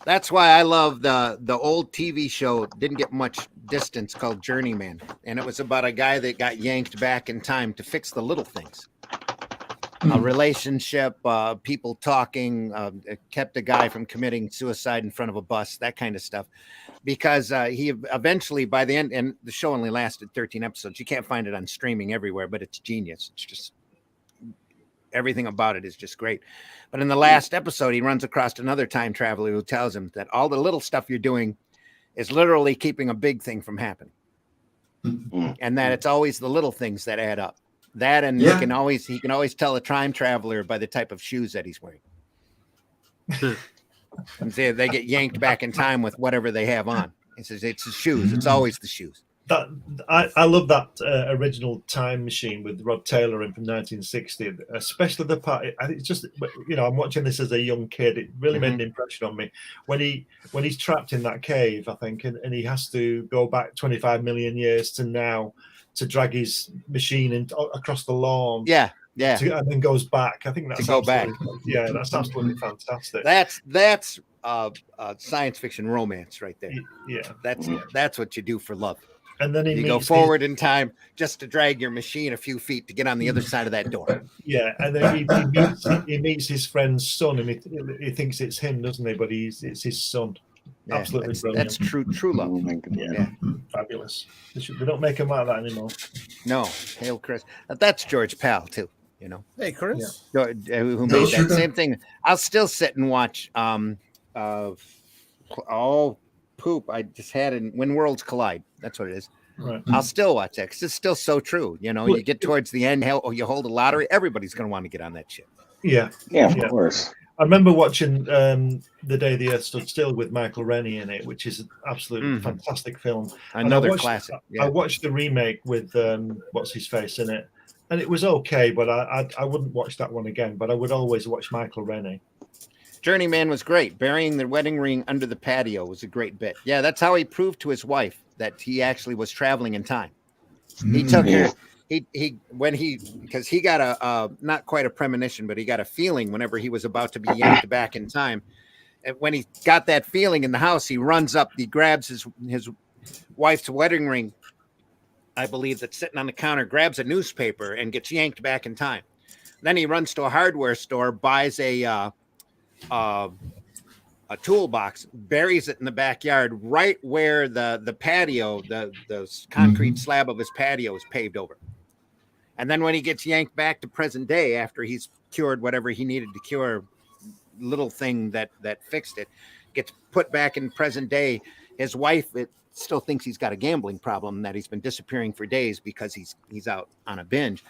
A: That's why I love the old TV show, didn't get much distance, called Journeyman. And it was about a guy that got yanked back in time to fix the little things. A relationship, people talking, kept a guy from committing suicide in front of a bus, that kind of stuff. Because he eventually, by the end, and the show only lasted 13 episodes. You can't find it on streaming everywhere, but it's genius. It's just, everything about it is just great. But in the last episode, he runs across another time traveler who tells him that all the little stuff you're doing is literally keeping a big thing from happening. And that it's always the little things that add up. That and he can always tell a time traveler by the type of shoes that he's wearing. And say they get yanked back in time with whatever they have on. He says it's the shoes. It's always the shoes.
C: I love that original Time Machine with Rod Taylor in from 1960, especially the part. I think it's just I'm watching this as a young kid. It really made an impression on me when he's trapped in that cave. I think, and he has to go back 25 million years to now to drag his machine across the lawn.
A: Yeah.
C: And then goes back. I think that's
A: to go back.
C: Yeah, that's absolutely fantastic.
A: That's science fiction romance right there.
C: Yeah,
A: that's what you do for love.
C: And then
A: you go forward in time just to drag your machine a few feet to get on the other side of that door.
C: Yeah, and then he meets his friend's son, and he thinks it's him, doesn't he? But it's his son.
A: Yeah,
C: absolutely brilliant.
A: That's true love.
C: Yeah, fabulous. They don't make them like that anymore.
A: No, hail Chris. That's George Pal too.
B: Hey, Chris,
A: who made that same thing. I'll still sit and watch. Poop! I just had in When Worlds Collide. That's what it is.
C: Right.
A: I'll still watch that because it's still so true. You get towards the end, you hold a lottery. Everybody's going to want to get on that shit.
C: Yeah,
E: of course.
C: I remember watching The Day the Earth Stood Still with Michael Rennie in it, which is an absolutely fantastic film.
A: Another classic. Yeah.
C: I watched the remake with what's his face in it, and it was okay, but I wouldn't watch that one again. But I would always watch Michael Rennie.
A: Journeyman was great. Burying the wedding ring under the patio was a great bit. Yeah, that's how he proved to his wife that he actually was traveling in time. He took her. Because he got a not quite a premonition, but he got a feeling whenever he was about to be yanked back in time. And when he got that feeling in the house, he runs up, he grabs his wife's wedding ring, I believe, that's sitting on the counter, grabs a newspaper and gets yanked back in time. Then he runs to a hardware store, buys a toolbox, buries it in the backyard, right where the patio, the concrete slab of his patio is paved over. And then when he gets yanked back to present day, after he's cured whatever he needed to cure, little thing that fixed it, gets put back in present day. His wife still thinks he's got a gambling problem, that he's been disappearing for days because he's out on a binge.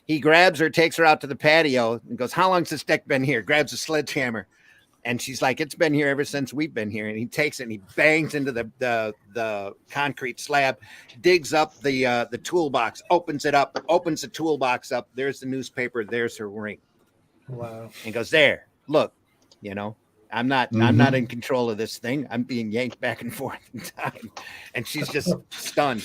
A: He grabs her, takes her out to the patio, and goes, "How long's this deck been here?" Grabs a sledgehammer, and she's like, "It's been here ever since we've been here." And he takes it and he bangs into the concrete slab, digs up the toolbox, opens it up, opens the toolbox up. There's the newspaper. There's her ring.
C: Wow.
A: And goes, "There, look, I'm not in control of this thing. I'm being yanked back and forth in time." And she's just stunned.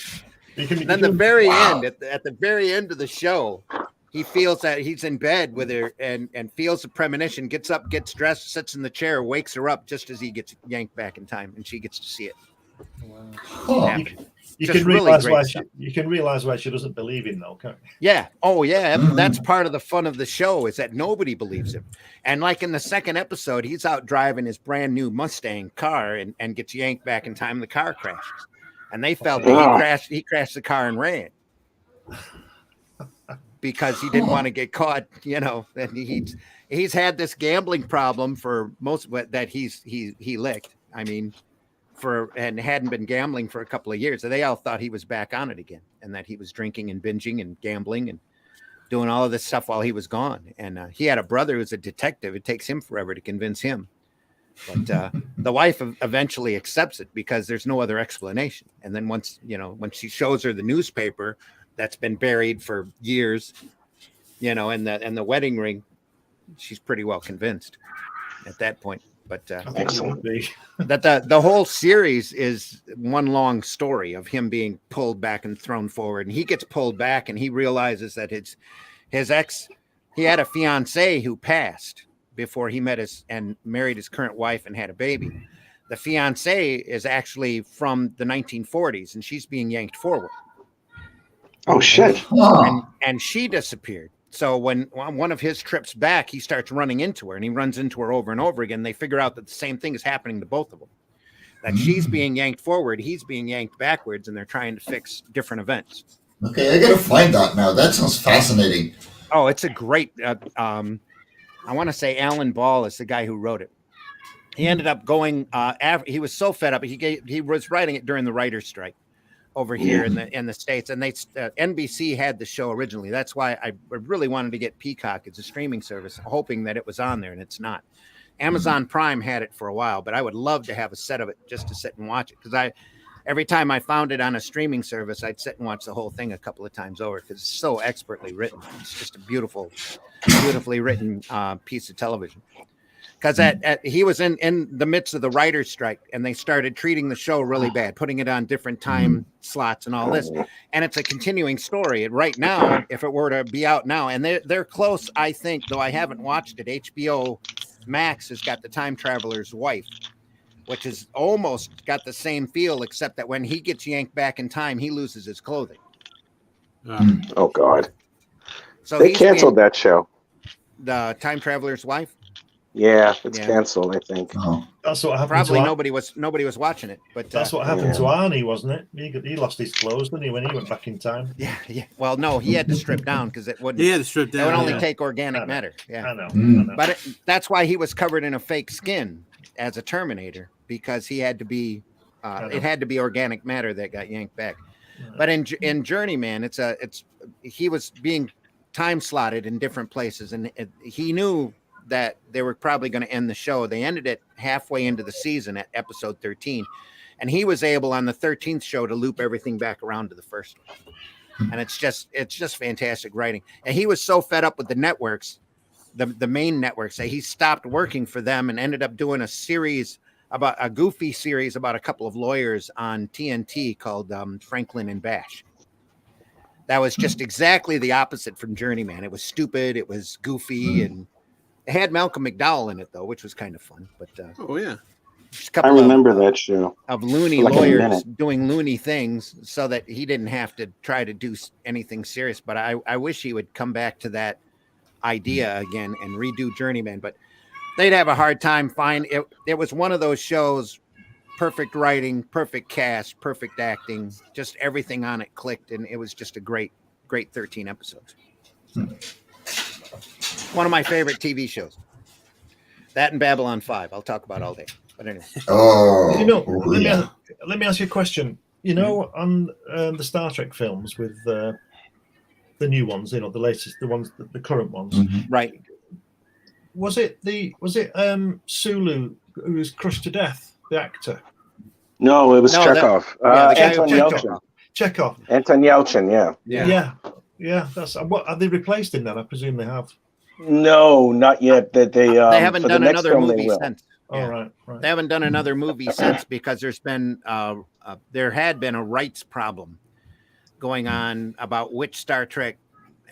A: And then the very end, at the very end of the show, he feels that he's in bed with her and feels a premonition, gets up, gets dressed, sits in the chair, wakes her up just as he gets yanked back in time, and she gets to see it.
C: Wow. You can realize why she doesn't believe him, though, can't you?
A: Yeah. Oh, yeah. That's part of the fun of the show, is that nobody believes him. And like in the second episode, he's out driving his brand new Mustang car and gets yanked back in time. The car crashes, and they felt that he crashed the car and ran because he didn't want to get caught. And he's had this gambling problem for most that he licked. I mean, and hadn't been gambling for a couple of years. So they all thought he was back on it again, and that he was drinking and binging and gambling and doing all of this stuff while he was gone. And he had a brother who's a detective. It takes him forever to convince him. But the wife eventually accepts it because there's no other explanation. And then once, when she shows her the newspaper that's been buried for years, and the wedding ring, she's pretty well convinced at that point. But that the whole series is one long story of him being pulled back and thrown forward. And he gets pulled back and he realizes that his ex, he had a fiance who passed before he met and married his current wife and had a baby. The fiance is actually from the 1940s and she's being yanked forward.
E: Oh, shit.
A: And she disappeared. So when on one of his trips back, he starts running into her and he runs into her over and over again. They figure out that the same thing is happening to both of them, that she's being yanked forward, he's being yanked backwards, and they're trying to fix different events.
D: Okay, I gotta find that now. That sounds fascinating.
A: Oh, it's a great, I want to say Alan Ball is the guy who wrote it. He ended up going, he was so fed up. He was writing it during the writer's strike over here in the States, and they NBC had the show originally. That's why I really wanted to get Peacock as a streaming service, hoping that it was on there, and it's not. Amazon Prime had it for a while, but I would love to have a set of it just to sit and watch it, because every time I found it on a streaming service, I'd sit and watch the whole thing a couple of times over because it's so expertly written. It's just a beautifully written piece of television. Because he was in the midst of the writer's strike, and they started treating the show really bad, putting it on different time slots and all this. And it's a continuing story. And right now, if it were to be out now, and they're close, I think, though I haven't watched it, HBO Max has got The Time Traveler's Wife, which is almost got the same feel, except that when he gets yanked back in time, he loses his clothing.
E: Oh, God.
A: So
E: they canceled that show.
A: The Time Traveler's Wife?
E: Yeah, it's canceled, I think.
C: That's what happened.
A: Probably nobody was watching it, but
C: that's what happened to Arnie, wasn't it? He lost his clothes, didn't he, when he went back in time?
A: Yeah. Well, no, he had to strip down because it wouldn't.
J: He had to strip down.
A: It would only take organic matter. Yeah,
C: I know.
A: But that's why he was covered in a fake skin as a Terminator, because he had to be. It had to be organic matter that got yanked back. But in Journeyman, he was being time slotted in different places, and he knew that they were probably going to end the show. They ended it halfway into the season at episode 13, and he was able on the 13th show to loop everything back around to the first one. And it's just fantastic writing. And he was so fed up with the networks the main network say he stopped working for them and ended up doing a goofy series about a couple of lawyers on TNT called Franklin and Bash. That was just exactly the opposite from Journeyman. It was stupid, it was goofy, and it had Malcolm McDowell in it though, which was kind of fun. But
J: oh yeah,
A: just a
E: I
A: couple
E: remember that show
A: of loony
E: like
A: lawyers doing loony things, so that he didn't have to try to do anything serious. But I wish he would come back to that idea again and redo Journeyman. But they'd have a hard time finding it. It was one of those shows. Perfect writing, perfect cast, perfect acting, just everything on it clicked, and it was just a great 13 episodes. One of my favorite TV shows. That and Babylon 5, I'll talk about all day. But anyway.
C: Let me ask you a question. You know, on the Star Trek films with the new ones, the latest, the current ones,
A: right?
C: Was it Sulu who was crushed to death? The actor?
E: No, it was Chekhov. Anton Yelchin.
C: Chekhov.
E: Anton Yelchin,
C: yeah. That's what have they replaced him then? I presume they have.
E: No, not yet. That they
A: haven't done another movie since.
C: Oh, right.
A: They haven't done another movie since because there had been a rights problem going on about which Star Trek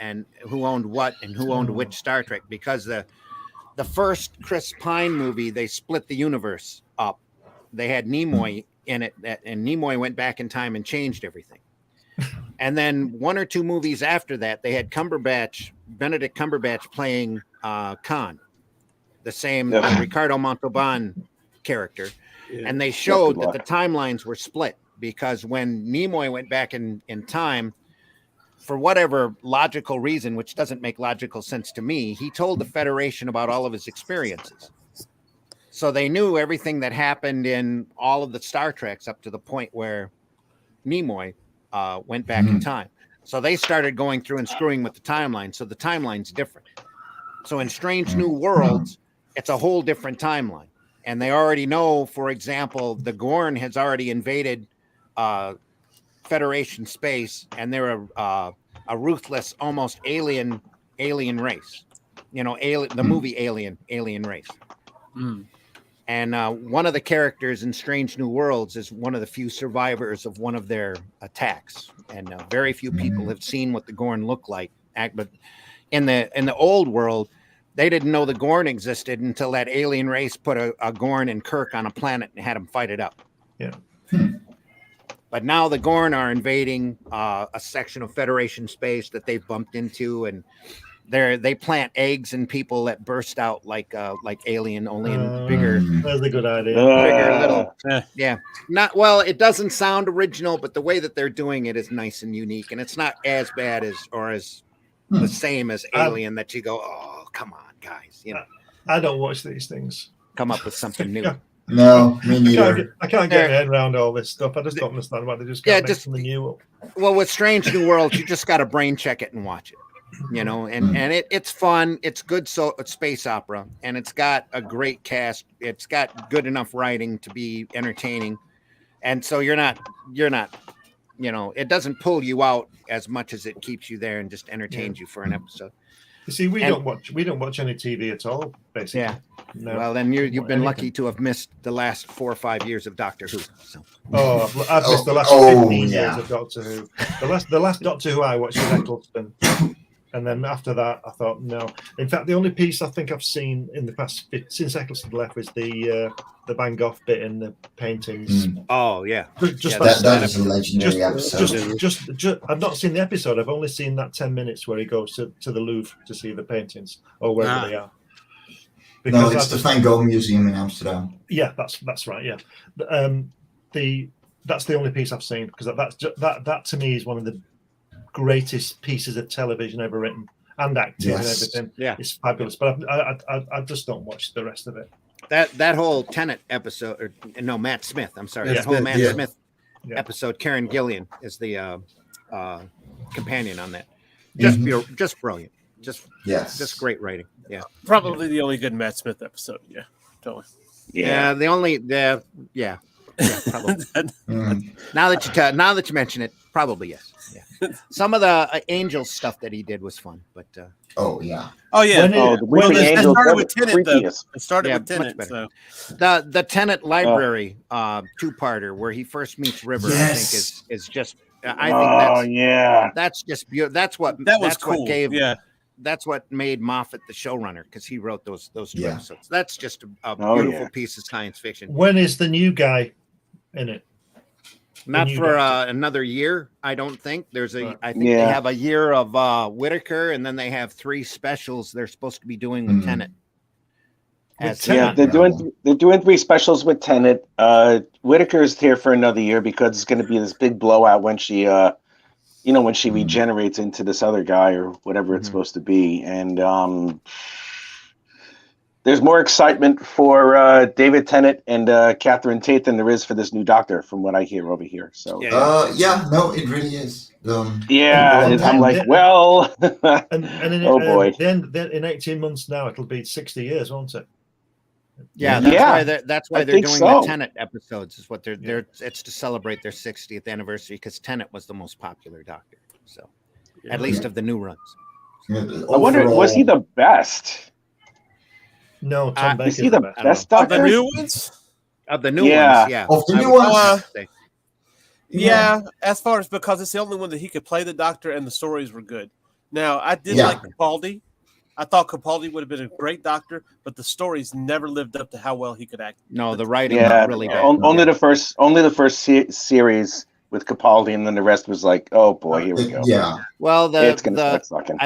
A: and who owned what and who owned which Star Trek, because the first Chris Pine movie, they split the universe up. They had Nimoy in it, and Nimoy went back in time and changed everything. And then one or two movies after that, they had Benedict Cumberbatch playing Khan, the same Ricardo Montalban character. Yeah. And they showed that the timelines were split because when Nimoy went back in time, for whatever logical reason, which doesn't make logical sense to me, he told the Federation about all of his experiences. So they knew everything that happened in all of the Star Treks up to the point where Nimoy went back in time. So they started going through and screwing with the timeline. So the timeline's different. So in Strange New Worlds, it's a whole different timeline. And they already know, for example, the Gorn has already invaded Federation space, and they're a ruthless, almost alien race. The movie Alien Race. And one of the characters in Strange New Worlds is one of the few survivors of one of their attacks, and very few people have seen what the Gorn look like. But in the old world, they didn't know the Gorn existed until that alien race put a Gorn and Kirk on a planet and had them fight it up.
C: Yeah.
A: But now the Gorn are invading a section of Federation space that they've bumped into, and they plant eggs in people that burst out like Alien, only in bigger.
C: That's a good idea.
A: Bigger, little. Yeah. Not well. It doesn't sound original, but the way that they're doing it is nice and unique, and it's not as bad as the same as Alien that you go, oh, come on, guys.
C: I don't watch these things.
A: Come up with something new.
D: No, me neither.
C: I can't get my head around all this stuff. I just don't understand why they just can't make something new up.
A: Well, with Strange New Worlds, you just got to brain check it and watch it. And it's fun. It's good. So it's space opera, and it's got a great cast. It's got good enough writing to be entertaining, and so you're not. It doesn't pull you out as much as it keeps you there and just entertains you for an episode.
C: You see, we don't watch any TV at all, basically.
A: Yeah.
C: No.
A: Well, then you've been lucky to have missed the last 4 or 5 years of Doctor Who. So.
C: Oh, I've missed the last 15 years of Doctor Who. The last Doctor Who I watched was Eccleston. And then after that, I thought, no. In fact, the only piece I think I've seen in the past, since Eccleston left, was the Van Gogh bit in the paintings.
A: Oh, yeah.
D: That is a legendary episode.
C: Just, I've not seen the episode. I've only seen that 10 minutes where he goes to the Louvre to see the paintings, or wherever they are.
D: Because no, it's the Van Gogh Museum in Amsterdam.
C: Yeah, that's right, yeah. That's the only piece I've seen, because that to me is one of the greatest pieces of television ever written, and acting and everything. Yeah, it's fabulous. But I just don't watch the rest of it.
A: That whole Tenet episode, Matt Smith. I'm sorry, that whole Matt Smith episode. Karen Gillian is the companion on that. Just brilliant. Just great writing. Yeah,
B: probably the only good Matt Smith episode. Yeah, totally.
A: Yeah, the only probably. Now that you mention it, probably yes. Some of the Angel stuff that he did was fun, but
D: oh yeah.
E: The Weeping Angel.
B: It started with Tenet, though.
E: Creepiest.
B: It started with
A: much
B: Tenet.
A: better.
B: So.
A: The Tenet Library two-parter where he first meets River, I think is just. I think that's just beautiful. That's what
B: cool.
A: What gave. Yeah. That's what made Moffat the showrunner, because he wrote those two episodes. That's just a beautiful piece of science fiction.
C: When is the new guy in it?
A: Not for another year, I don't think. I think they have a year of Whitaker, and then they have 3 specials they're supposed to be doing with Tenet.
E: They're doing 3 specials with Tenet. Whitaker's here for another year because it's going to be this big blowout when she when she regenerates into this other guy or whatever it's supposed to be. And there's more excitement for David Tennant and Catherine Tate than there is for this new Doctor, from what I hear over here. So
D: no, it really is.
E: I'm like, well, oh boy.
C: Then in 18 months now, it'll be 60 years, won't it?
A: Yeah, that's why they're doing the Tenet episodes. Is what they're. It's to celebrate their 60th anniversary, because Tenet was the most popular Doctor. So, at least of the new runs.
E: I wonder, was he the best?
C: No, Tom Baker's
E: is he the best Doctor?
B: Of the new ones?
A: Of the new ones, yeah.
D: Of the new ones?
B: Yeah, as far as, because it's the only one that he could play the Doctor and the stories were good. Now, I did like Capaldi. I thought Capaldi would have been a great Doctor, but the stories never lived up to how well he could act.
A: No, the writing was really bad.
E: Only the first series with Capaldi, and then the rest was like, oh boy, here we go.
D: Yeah.
A: Well, I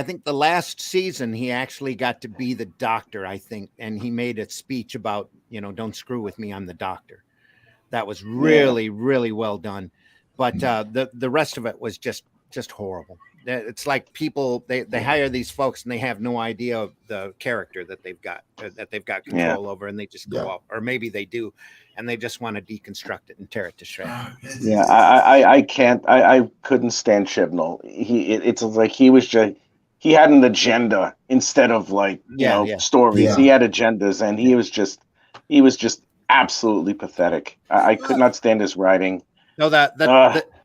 A: think the last season he actually got to be the Doctor, I think, and he made a speech about, don't screw with me, I'm the Doctor. That was really, really well done. But the rest of it was just horrible. It's like people they hire these folks and they have no idea of the character that they've got control over, and they just go up, or maybe they do, and they just want to deconstruct it and tear it to shreds.
E: Yeah, I can't. I couldn't stand Chibnall. It's like he had an agenda instead of stories. Yeah. He had agendas, and he was just absolutely pathetic. I could not stand his writing.
A: No,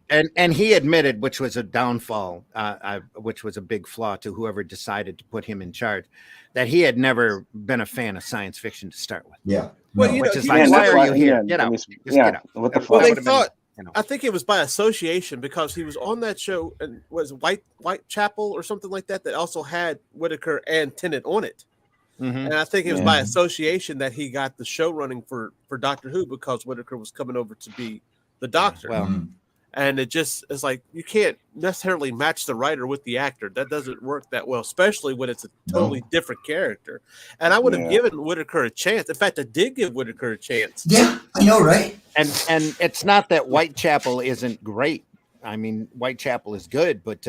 A: and he admitted, which was a downfall, which was a big flaw to whoever decided to put him in charge, that he had never been a fan of science fiction to start with.
D: Yeah.
B: Well,
A: which is like, why are you here? Get out. Just get out.
E: What the fuck?
B: Well, they thought, I think it was by association, because he was on that show, and was Whitechapel or something like that also had Whitaker and Tennant on it. Mm-hmm. And I think it was by association that he got the show running for Doctor Who, because Whitaker was coming over to be the Doctor.
A: Well,
B: and it's like, you can't necessarily match the writer with the actor. That doesn't work that well, especially when it's a totally different character. And I would have given Whitaker a chance. In fact, I did give Whitaker a chance.
D: Yeah, I know, right?
A: And it's not that Whitechapel isn't great. I mean, Whitechapel is good, but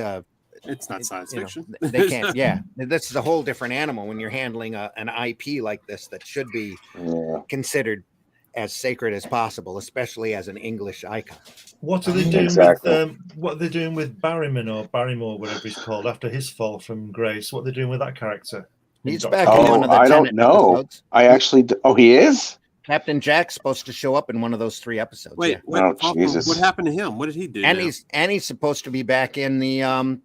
B: it's not science fiction.
A: They can't. Yeah, this is a whole different animal when you're handling an IP like this that should be considered as sacred as possible, especially as an English icon.
C: What are they doing with what are they doing with Barrymore, whatever he's called, after his fall from grace? What are they doing with that character?
A: He's back in one of the
E: I
A: Tenet
E: don't know.
A: episodes.
E: I actually he is?
A: Captain Jack's supposed to show up in one of those 3 episodes.
B: Wait,
E: Jesus.
B: What happened to him? What did he do?
A: And he's supposed to be back in the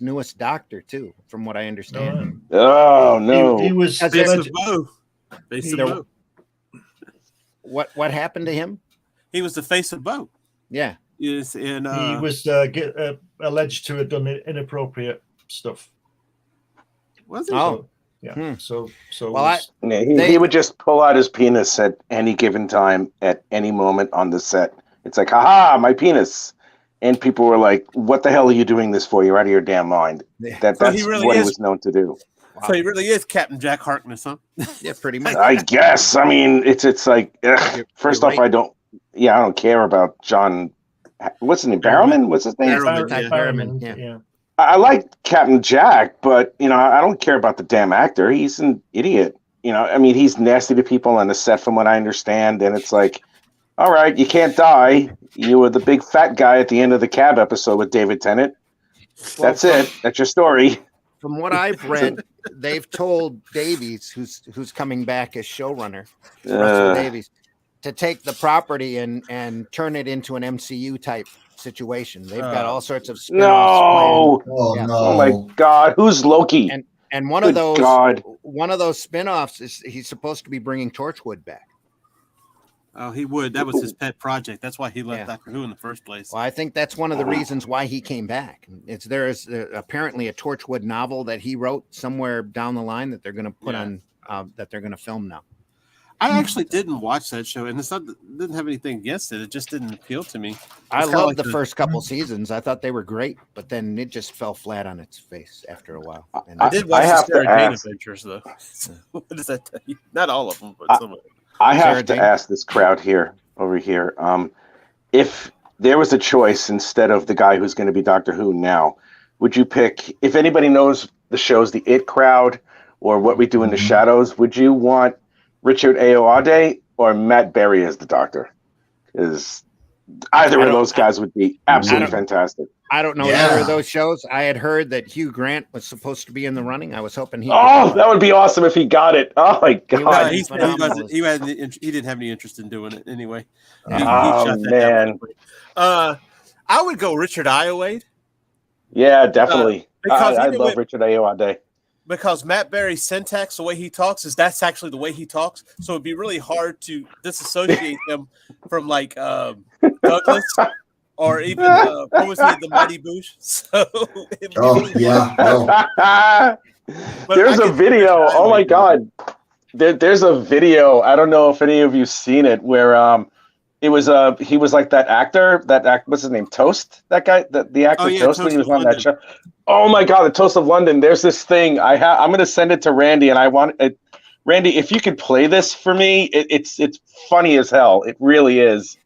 A: newest Doctor too, from what I understand.
E: Oh no.
C: He was
B: Face of Bo.
A: What happened to him?
B: He was the face of Bo.
A: Yeah.
B: He
C: was alleged to have done inappropriate stuff.
B: Was he?
C: Oh, yeah. So
A: well,
E: he would just pull out his penis at any given time, at any moment on the set. It's like, haha, my penis. And people were like, what the hell are you doing this for? You're out of your damn mind. That's what he was known to do.
B: Wow. So he really is Captain Jack Harkness, huh?
A: Yeah, pretty much.
E: I guess. I mean, it's like, first off, I don't care about John. What's his name? Barrowman? What's his name?
A: Barrowman. Yeah.
E: I like Captain Jack, but I don't care about the damn actor. He's an idiot. I mean, he's nasty to people on the set, from what I understand. And it's like, all right, you can't die. You were the big fat guy at the end of the Cab episode with David Tennant. That's it. That's your story.
A: From what I've read, they've told Davies, who's coming back as showrunner, Russell Davies, to take the property and turn it into an MCU type situation. They've got all sorts of spin-offs.
E: No.
D: Oh
A: Yeah.
D: no!
E: Oh my God, who's Loki?
A: And one
E: Good
A: of those
E: God.
A: one of those spin-offs is he's supposed to be bringing Torchwood back.
B: Oh, he would. That was his pet project. That's why he left
A: Yeah.
B: Doctor Who in the first place.
A: Well, I think that's one of the reasons why he came back. There is apparently a Torchwood novel that he wrote somewhere down the line that they're going to put on that they're going to film now.
B: I actually didn't watch that show, and didn't have anything against it. It just didn't appeal to me.
A: I loved the first couple seasons. I thought they were great, but then it just fell flat on its face after a while. And
B: I did watch the Sarah Jane Adventures, though. What does that tell you? Not all of them, but some of them.
E: I have to ask this crowd over here. If there was a choice instead of the guy who's going to be Doctor Who now, would you pick, if anybody knows the shows, The It Crowd or What We Do in the Shadows, would you want Richard Ayoade or Matt Berry as the Doctor? Because either of those guys would be absolutely fantastic.
A: I don't know either of those shows. I had heard that Hugh Grant was supposed to be in the running. I was hoping he.
E: Oh, that would be awesome if he got it. Oh my God!
B: He didn't have any interest in doing it anyway. He
E: Oh man!
B: I would go Richard Ayoade.
E: Yeah, definitely.
B: Because
E: I love Richard Ayoade.
B: Because Matt Berry's syntax, the way he talks, that's actually the way he talks. So it'd be really hard to disassociate him from like Douglas. Or even what was it, the Mighty Boosh? So
E: there's a video. Oh my God, there's a video. I don't know if any of you've seen it, where it was he was like that actor. What's his name? Toast. That guy. The actor Toast when he was on that show. Oh my God, the Toast of London. There's this thing. I'm going to send it to Randy, and I want it. Randy, if you could play this for me, it's funny as hell. It really is.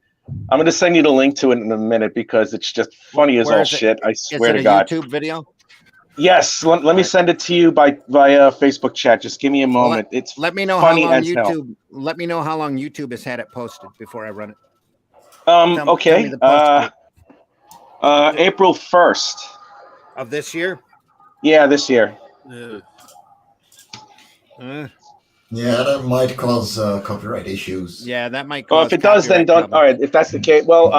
E: I'm going to send you the link to it in a minute because it's just funny as all shit. I swear to God.
A: Is it a YouTube video?
E: Yes. Let me send it to you via Facebook chat. Just give me a moment.
A: Let me know
E: funny
A: how long
E: as
A: YouTube.
E: hell.
A: Let me know how long YouTube has had it posted before I run it.
E: Okay. April 1st
A: of this year.
E: Yeah, this year.
D: Yeah, that might cause copyright issues.
A: Yeah, that might
E: cause if it does, then don't.
A: Trouble.
E: All right, if that's the case, well,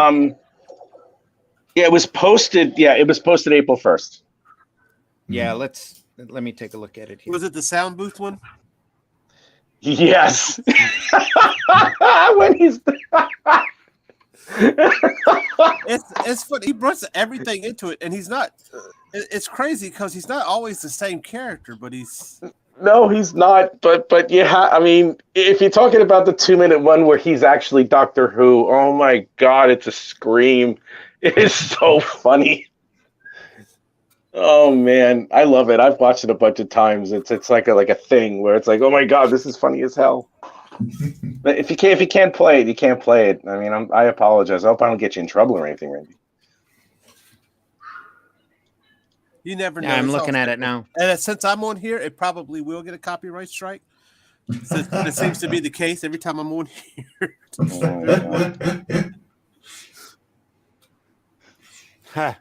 E: yeah, it was posted. Yeah, it was posted April 1st.
A: Yeah, let me take a look at it here.
B: Was it the sound booth one?
E: Yes. When he's
B: it's funny. He brings everything into it, and he's not. It's crazy because he's not always the same character, but he's.
E: No, he's not. But yeah, I mean, if you're talking about the 2-minute one where he's actually Doctor Who, oh my God, it's a scream. It is so funny. Oh man, I love it. I've watched it a bunch of times. It's like a thing where it's like, oh my God, this is funny as hell. But if you can't play it, you can't play it. I mean, I apologize. I hope I don't get you in trouble or anything, Randy.
B: You never know.
A: Yeah, I'm looking at it now.
B: And since I'm on here, it probably will get a copyright strike. It seems to be the case every time I'm on here.
A: Huh.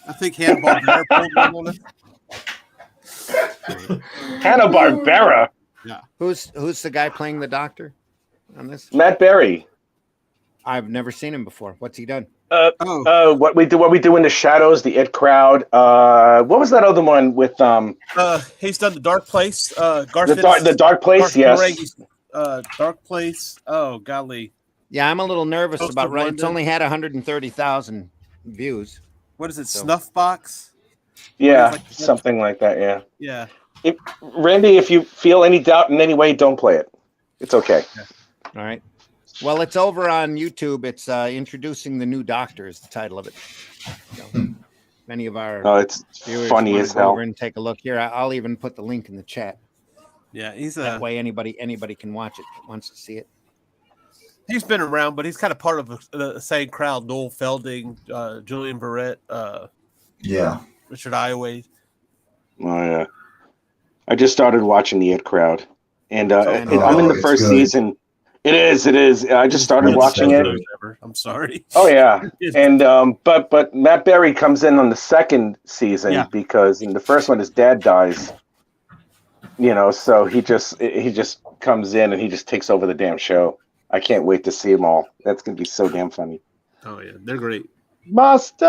B: I think Hanna-Barbera pulled one on it.
E: Hanna-Barbera?
B: Yeah.
A: Who's the guy playing the Doctor on this?
E: Matt Berry.
A: I've never seen him before. What's he done?
E: What we do in the Shadows, the It Crowd. What was that other one with
B: he's done the Dark Place.
E: The Dark Place, yes.
B: Dark Place. Oh golly.
A: Yeah, I'm a little nervous
B: Most
A: about
B: of
A: right. It's
B: London.
A: only had 130,000 views.
B: What is it?
A: So-
B: Snuffbox?
E: Yeah, something like that. Yeah.
B: Yeah.
E: Randy, if you feel any doubt in any way, don't play it. It's okay.
A: All right. Well, it's over on YouTube. It's introducing the new Doctor is the title of it. So, many of our
E: it's
A: viewers
E: funny
A: wanna
E: as
A: go
E: hell.
A: over and take a look here. I'll even put the link in the chat.
B: Yeah, he's
A: That way anybody can watch it that wants to see it.
B: He's been around, but he's kind of part of the same crowd. Noel Felding, Julian Barrett, Richard Ayoade.
E: Oh yeah. I just started watching the It Crowd, and I'm in the first season. It is. I just started watching it.
B: I'm sorry.
E: Oh yeah, and but Matt Berry comes in on the second season because in the first one his dad dies. You know, so he just comes in and he just takes over the damn show. I can't wait to see them all. That's gonna be so damn funny.
B: Oh yeah, they're great.
E: Master.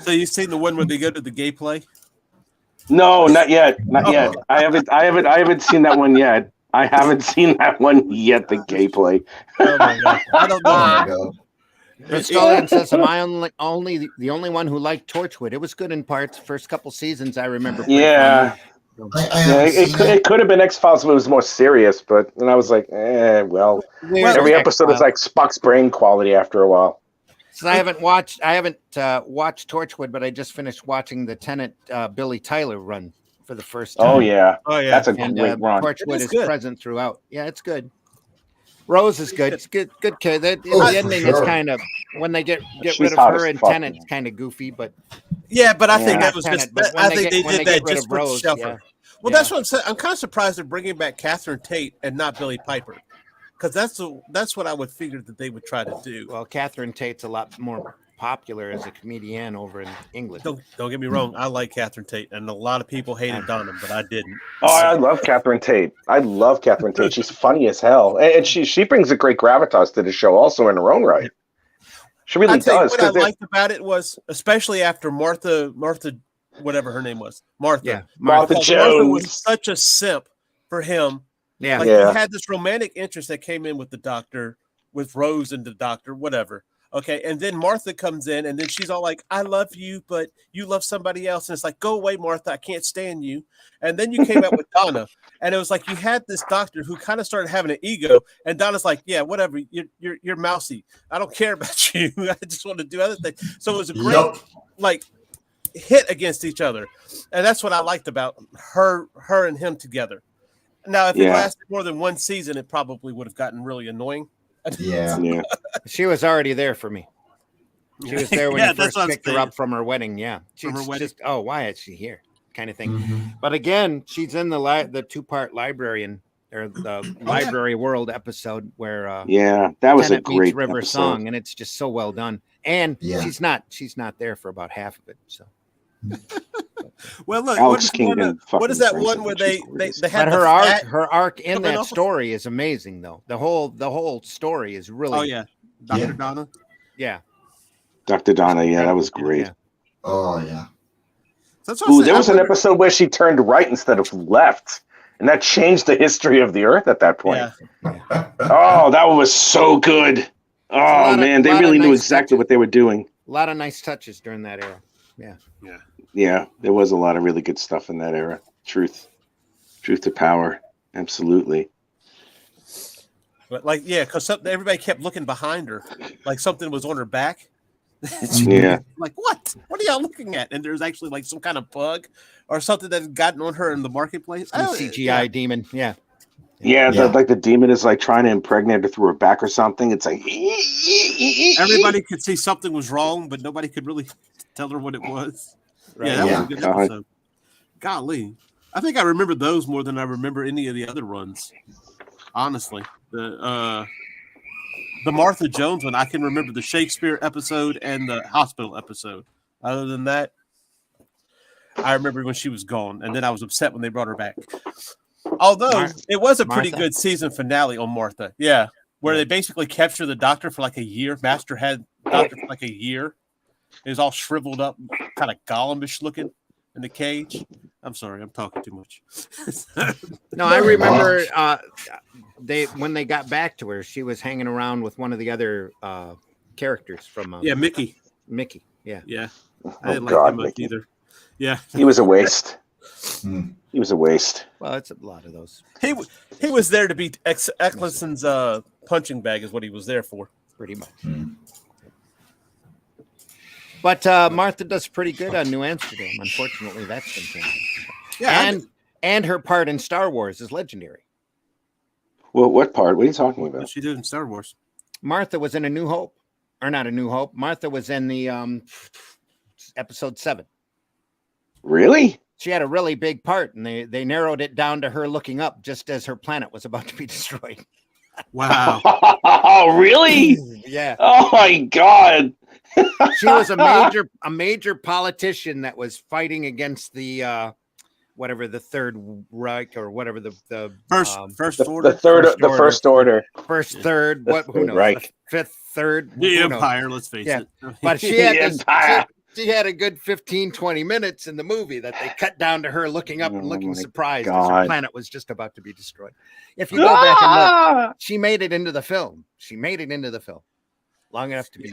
B: So you've seen the one where they go to the gay play?
E: No, not yet. Not yet. I haven't seen that one yet. I haven't seen that one yet. The gay play.
B: Oh my god! I don't know.
A: Bristolian says, "Am I the only one who liked Torchwood? It was good in parts. First couple seasons, I remember.
E: Yeah. It could have been X-Files if it was more serious, but then I was like, well, every episode is like Spock's brain quality after a while.
A: So I haven't watched Torchwood, but I just finished watching the Tennant Billy Tyler run for the first time.
E: Oh yeah, that's a great run.
A: Torchwood is present throughout. Yeah, it's good. Rose is good. It's good kid. The ending is kind of when they get rid of her and Tennant, it's kind of goofy, but
B: but I think that was
A: Tennant,
B: just.
A: I
B: think they did that just for
A: Rose,
B: Shelfer. Well, that's what I'm saying. I'm kind of surprised they're bringing back Catherine Tate and not Billy Piper, because that's what I would figure that they would try to do.
A: Well, Catherine Tate's a lot more popular as a comedian over in England.
B: Don't get me wrong. I like Catherine Tate, and a lot of people hated Donna, but I didn't.
E: Oh, I love Catherine Tate. She's funny as hell, and she brings a great gravitas to the show, also in her own right. She really does.
B: What I liked about it was, especially after Martha, whatever her name was, Martha.
A: Yeah,
E: Martha Jones.
B: Martha was such a simp for him.
A: Yeah,
B: he had this romantic interest that came in with the doctor, with Rose and the doctor, whatever. Okay, and then Martha comes in, and then she's all like, "I love you, but you love somebody else," and it's like, "Go away, Martha! I can't stand you." And then you came out with Donna, and it was like you had this doctor who kind of started having an ego, and Donna's like, "Yeah, whatever. You're mousy. I don't care about you. I just want to do other things." So it was a great hit against each other, and that's what I liked about her and him together. Now, if it lasted more than one season, it probably would have gotten really annoying.
D: Yeah.
A: She was already there for me. She was there when you first picked her up from her wedding. Yeah, she's just why is she here? Kind of thing.
D: Mm-hmm.
A: But again, she's in the 2-part librarian or the Library World episode where
E: that was
A: Tennant
E: a great
A: River
E: episode.
A: song, and it's just so well done. And she's not there for about half of it. So.
B: Well, look,
E: Alex
B: what is that one where they had
A: but her arc in that story is amazing though. The whole story is really
B: Dr. Donna.
A: Yeah.
E: Dr. Donna, that was great.
A: Yeah.
D: Oh yeah.
E: There was an episode where she turned right instead of left, and that changed the history of the Earth at that point.
B: Yeah.
E: Oh, that was so good. Oh man, they really knew exactly what they were doing.
A: A lot of nice touches during that era. Yeah.
E: Yeah, there was a lot of really good stuff in that era. Truth to power. Absolutely.
B: But because everybody kept looking behind her, like something was on her back. Like what? What are y'all looking at? And there's actually like some kind of bug or something that's gotten on her in the marketplace.
A: CGI demon. Yeah.
E: Like the demon is like trying to impregnate her through her back or something. It's like
B: everybody could see something was wrong, but nobody could really tell her what it was. Right. Yeah, that was a good episode. Golly. I think I remember those more than I remember any of the other runs. Honestly. The Martha Jones one, I can remember the Shakespeare episode and the hospital episode. Other than that, I remember when she was gone, and then I was upset when they brought her back. Although it was a pretty good season finale on Martha. Yeah. Where they basically captured the doctor for like a year. Master had the doctor for like a year. It was all shriveled up, kind of Gollum-ish looking in the cage. I'm sorry, I'm talking too much.
A: No, I remember when they got back to her, she was hanging around with one of the other characters from
B: Mickey.
A: Mickey, yeah.
B: I didn't like him much either. Yeah,
E: he was a waste. He was a waste.
A: Well, it's a lot of those.
B: He was there to be Eccleston's punching bag, is what he was there for,
A: pretty much. But Martha does pretty good on New Amsterdam. Unfortunately, that's been changed. Yeah, and her part in Star Wars is legendary.
E: Well, what part? What are you talking about?
B: What she did in Star Wars?
A: Martha was in A New Hope, or not A New Hope. Martha was in the episode 7.
E: Really?
A: She had a really big part, and they narrowed it down to her looking up just as her planet was about to be destroyed.
B: Wow!
E: Oh, really?
A: Yeah.
E: Oh my God!
A: She was a major politician that was fighting against the whatever the Third Reich or whatever the
B: first order.
E: The first order.
A: First, third, what? Who knows?
E: Reich.
A: The fifth, third.
B: The
A: who
B: Empire.
A: knows?
B: Let's face
A: Yeah.
B: it.
A: But she had
E: The
A: this,
E: Empire.
A: she had a good 15, 20 minutes in the movie that they cut down to her looking up and looking
E: my
A: surprised as her
E: God.
A: planet was just about to be destroyed. If you go back and look, she made it into the film. She made it into the film long enough to be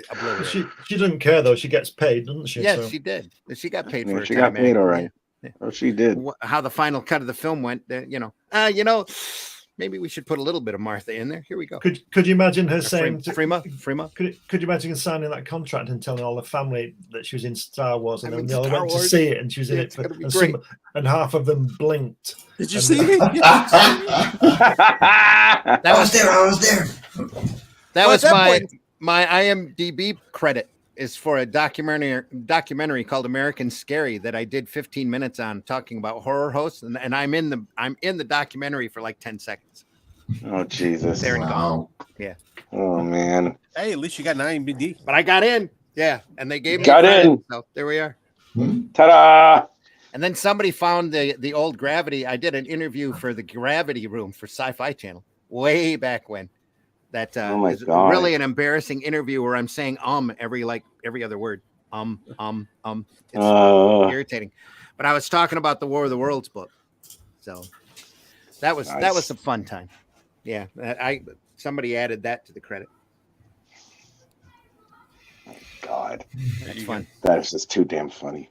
A: obliterated.
C: She doesn't care though. She gets paid, doesn't she?
A: Yes,
C: So-
A: she did. She got paid for
E: Yeah,
A: her
E: she
A: time,
E: got paid
A: man.
E: all right.
A: Yeah.
E: Oh, she did.
A: How the final cut of the film went, maybe we should put a little bit of Martha in there. Here we go.
C: Could you imagine her saying
A: Frima?
C: Could you imagine signing that contract and telling all the family that she was in Star Wars, and
A: I'm
C: then
A: in
C: they all
A: Star
C: went to
A: Wars.
C: see it, and she was in
A: Yeah,
C: it,
A: it's gonna be
C: and,
A: great.
C: and half of them blinked.
B: Did you
C: And
B: see
C: then-
B: me?
A: That
D: I was there.
A: That
B: Well,
A: was
B: at that
A: my
B: point-
A: my IMDb credit is for a documentary called American Scary that I did 15 minutes on, talking about horror hosts, and I'm in the documentary for like 10 seconds.
E: Oh Jesus.
A: There and gone.
D: Wow.
E: Oh man.
B: Hey, at least you got an IMDb.
A: But I got in, yeah, and they gave me
E: Got
A: credit,
E: in.
A: So there we are.
E: Ta-da!
A: And then somebody found the old Gravity. I did an interview for the Gravity Room for Sci-Fi Channel way back when. That
E: Oh my
A: is
E: God.
A: really an embarrassing interview where I'm saying every other word. It's irritating. But I was talking about the War of the Worlds book. So that was
E: Nice.
A: a fun time. Yeah. Somebody added that to the credit.
E: God,
A: That's fun.
E: that is just too damn funny.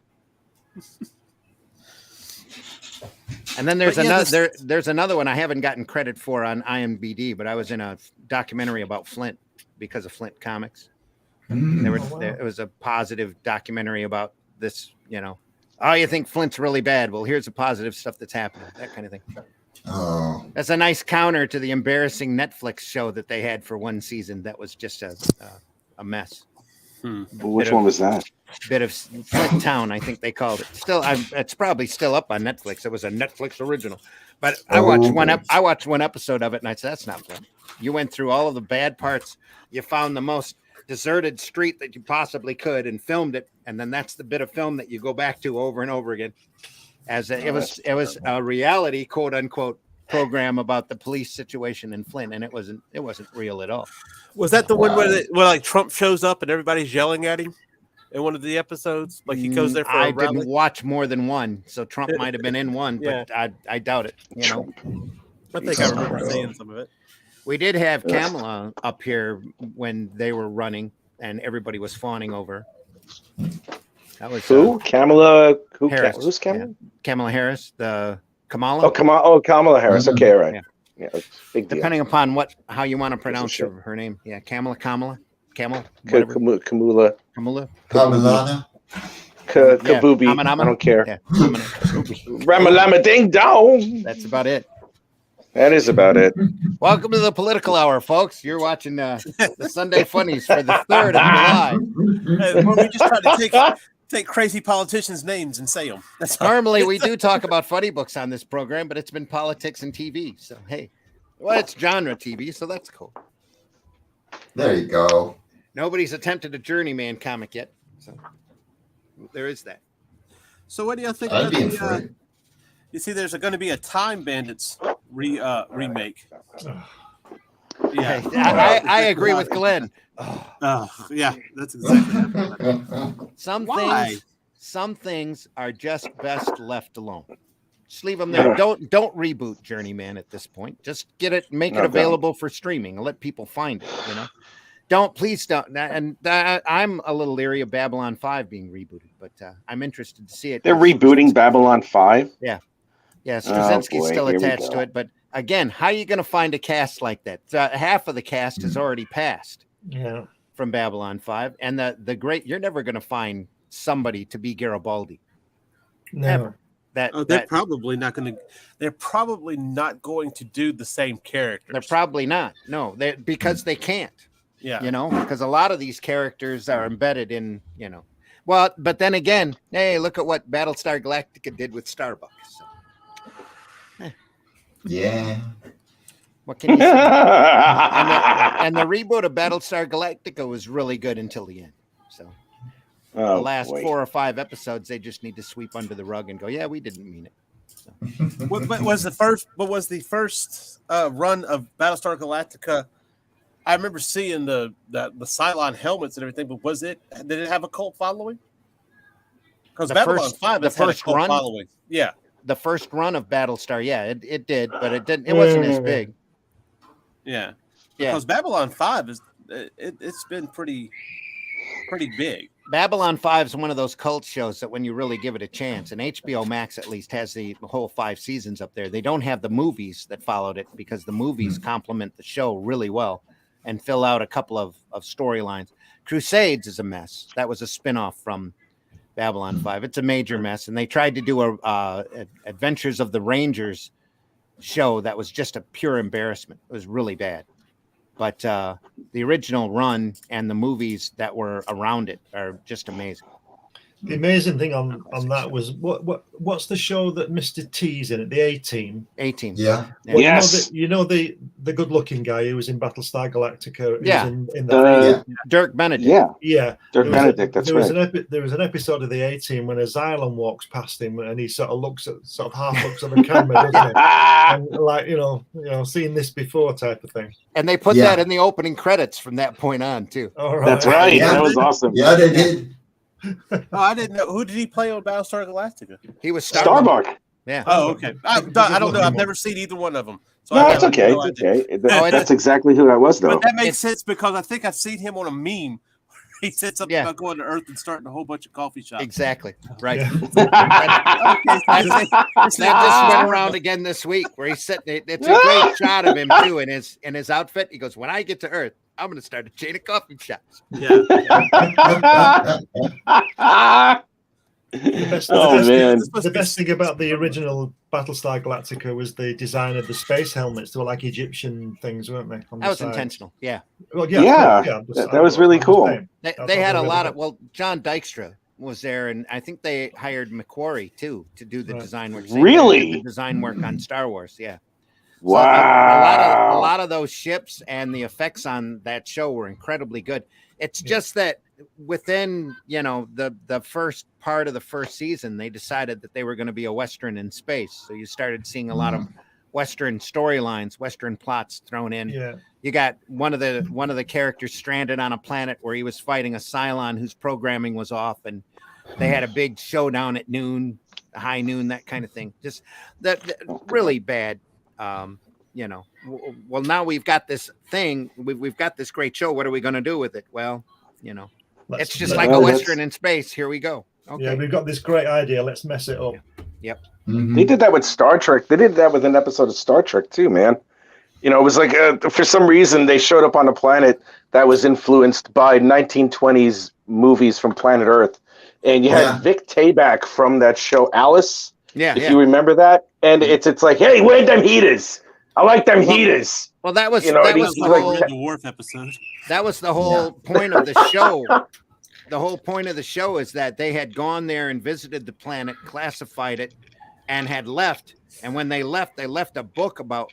A: And then there's
B: But yeah,
A: another there's another one I haven't gotten credit for on IMDb, but I was in a documentary about Flint because of Flint Comics. It was a positive documentary about this, oh, you think Flint's really bad? Well, here's the positive stuff that's happening, that kind of thing.
D: Oh,
A: That's a nice counter to the embarrassing Netflix show that they had for one season that was just a mess.
E: Which one was that?
A: Bit of Flint Town, I think they called it. Still, it's probably still up on Netflix. It was a Netflix original, but I watched one episode of it, and I said, "That's not Flint." You went through all of the bad parts. You found the most deserted street that you possibly could, and filmed it. And then that's the bit of film that you go back to over and over again. It was a reality, quote unquote, program about the police situation in Flint, and it wasn't real at all.
B: Was that the one where like Trump shows up and everybody's yelling at him in one of the episodes? Like he goes there for
A: I
B: a rally?
A: didn't watch more than one, so Trump might have been in one, but I doubt it.
B: I think I remember seeing some of it.
A: We did have Kamala up here when they were running, and everybody was fawning over her. That was
E: Who? Kamala?
A: Harris.
E: Who's Kamala?
A: Yeah. Kamala Harris, the Kamala.
E: Kamala Harris. Okay, right. Yeah, big deal.
A: Depending upon how you want to pronounce her name. Yeah, Kamala.
E: Kamala.
A: Kamala.
D: Kamalana.
E: Kabubi. I don't care. Yeah. Ramalama ding dong.
A: That's about it.
E: That is about it.
A: Welcome to the Political Hour, folks. You're watching the Sunday Funnies for the 3rd of July.
B: Well, we just try to take crazy politicians' names and say them. That's
A: Normally, we do talk about funny books on this program, but it's been politics and TV. So, hey, well, it's genre TV, so that's cool.
D: There you go.
A: Nobody's attempted a Journeyman comic yet, so there is that.
B: So, what do you think
D: I'd
B: about
D: be in for it.
B: You see, there's going to be a Time Bandits remake.
A: Yeah, I agree with Glenn.
B: Yeah, that's exactly.
A: Some things are just best left alone. Just leave them there. Don't reboot Journeyman at this point. Just make it available for streaming and let people find it. Please don't. And I'm a little leery of Babylon 5 being rebooted, but I'm interested to see it.
E: They're rebooting Babylon 5?
A: Yeah. Yeah, Straczynski's still
E: Here we
A: attached
E: go.
A: to it, but again, how are you going to find a cast like that? Half of the cast has already passed from Babylon 5, and the great, you're never going to find somebody to be Garibaldi.
C: No.
A: Never.
B: They're probably not going to. They're probably not going to do the same characters.
A: They're probably not. No, because they can't.
B: Yeah,
A: because a lot of these characters are embedded in. Well, but then again, hey, look at what Battlestar Galactica did with Starbucks. So.
D: Yeah.
A: What can you say? and the reboot of Battlestar Galactica was really good until the end. So the last 4 or 5 episodes, they just need to sweep under the rug and go, yeah, we didn't mean it. So.
B: But was the first run of Battlestar Galactica? I remember seeing the Cylon helmets and everything, but did it have a cult following? Because Babylon 5 has had a cult following. Yeah.
A: The first run of Battlestar, yeah, it did, but it wasn't as big.
B: Yeah. Because Babylon 5 it's been pretty big.
A: Babylon 5 is one of those cult shows that when you really give it a chance, and HBO Max at least has the whole 5 seasons up there. They don't have the movies that followed it because the movies complement the show really well and fill out a couple of storylines. Crusades is a mess. That was a spinoff from Babylon 5. It's a major mess, and they tried to do a Adventures of the Rangers show that was just a pure embarrassment. It was really bad. But the original run and the movies that were around it are just amazing.
C: The amazing thing on that was what's the show that Mr. T's in it? The A-Team.
A: A-Team.
D: Yeah.
C: Well,
E: Yes.
C: You know the good-looking guy who was in Battlestar Galactica.
A: Yeah.
C: In the
A: Dirk Benedict.
E: Yeah. Dirk Benedict. That's right.
C: There was an episode of the A-Team when a Xylem walks past him and he sort of half looks at the camera, doesn't he? And like you know, seen this before type of thing.
A: And they put that in the opening credits from that point on too.
C: All right.
E: That's right.
D: Yeah.
E: That was awesome.
D: Yeah, they did.
B: Oh, I didn't know. Who did he play on Battlestar Galactica?
A: He was
E: Starbuck.
A: Yeah.
B: Oh, okay. I don't know. I've never seen either one of them. So
E: No, it's okay. It's okay. That's exactly who that was, though.
B: But that makes sense because I think I've seen him on a meme. He said something about going to Earth and starting a whole bunch of coffee shops.
A: Exactly. Right.
C: Yeah.
A: That just went around again this week where he's sitting. It's a great shot of him too in his outfit. He goes, "When I get to Earth, I'm going to start a chain of coffee shops."
B: Yeah.
C: The best thing about the original Battlestar Galactica was the design of the space helmets. They were like Egyptian things, weren't they?
A: That was intentional. Yeah.
C: Well,
E: that was really cool.
A: They had a lot of. Well, John Dykstra was there, and I think they hired McQuarrie too to do the design work.
E: Really?
A: The design work on Star Wars. Yeah.
E: Wow.
A: So a lot of those ships and the effects on that show were incredibly good. It's just that within, the first part of the first season, they decided that they were going to be a Western in space. So you started seeing a lot of Western storylines, Western plots thrown in.
C: Yeah.
A: You got one of the characters stranded on a planet where he was fighting a Cylon whose programming was off, and they had a big showdown at noon, high noon, that kind of thing. Just that really bad. Well, now we've got this thing. We've got this great show. What are we going to do with it? Well, it's just like a Western in space. Here we go. Okay.
C: Yeah, we've got this great idea. Let's mess it up.
A: Yep.
D: Mm-hmm.
E: They did that with Star Trek. They did that with an episode of Star Trek too, man. It was like for some reason they showed up on a planet that was influenced by 1920s movies from planet Earth, and you had Vic Tayback from that show Alice.
A: Yeah,
E: if you remember that, and it's like, hey, where them heaters? I like them heaters.
A: Well, that was the
B: Wharf episode.
A: That was the whole point of the show. The whole point of the show is that they had gone there and visited the planet, classified it, and had left. And when they left a book about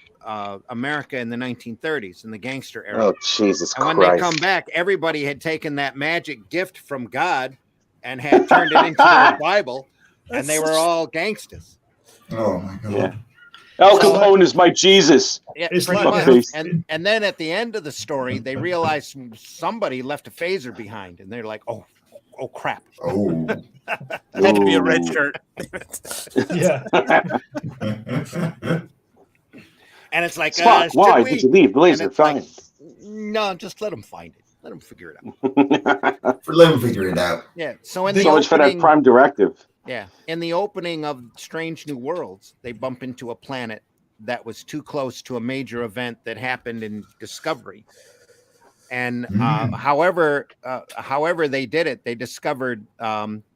A: America in the 1930s in the gangster era.
E: Oh, Jesus Christ.
A: And when they come back, everybody had taken that magic gift from God and had turned it into their Bible, and they were all gangsters.
D: Oh, my God.
E: Yeah. Al Capone is my Jesus.
A: Yeah,
C: It's
A: pretty
C: like-
A: much. And then at the end of the story, they realized somebody left a phaser behind, and they're like, oh crap.
D: Oh.
B: Had to be a red shirt.
C: Yeah.
A: And it's like,
E: Spock, why did you leave? Blazer, fine.
A: No, just let them find it. Let them figure it out.
D: Let them figure it out.
A: Yeah. So in the
E: So much for that
A: opening,
E: Prime Directive.
A: yeah, in the opening of Strange New Worlds, they bump into a planet that was too close to a major event that happened in Discovery. And however they did it, they discovered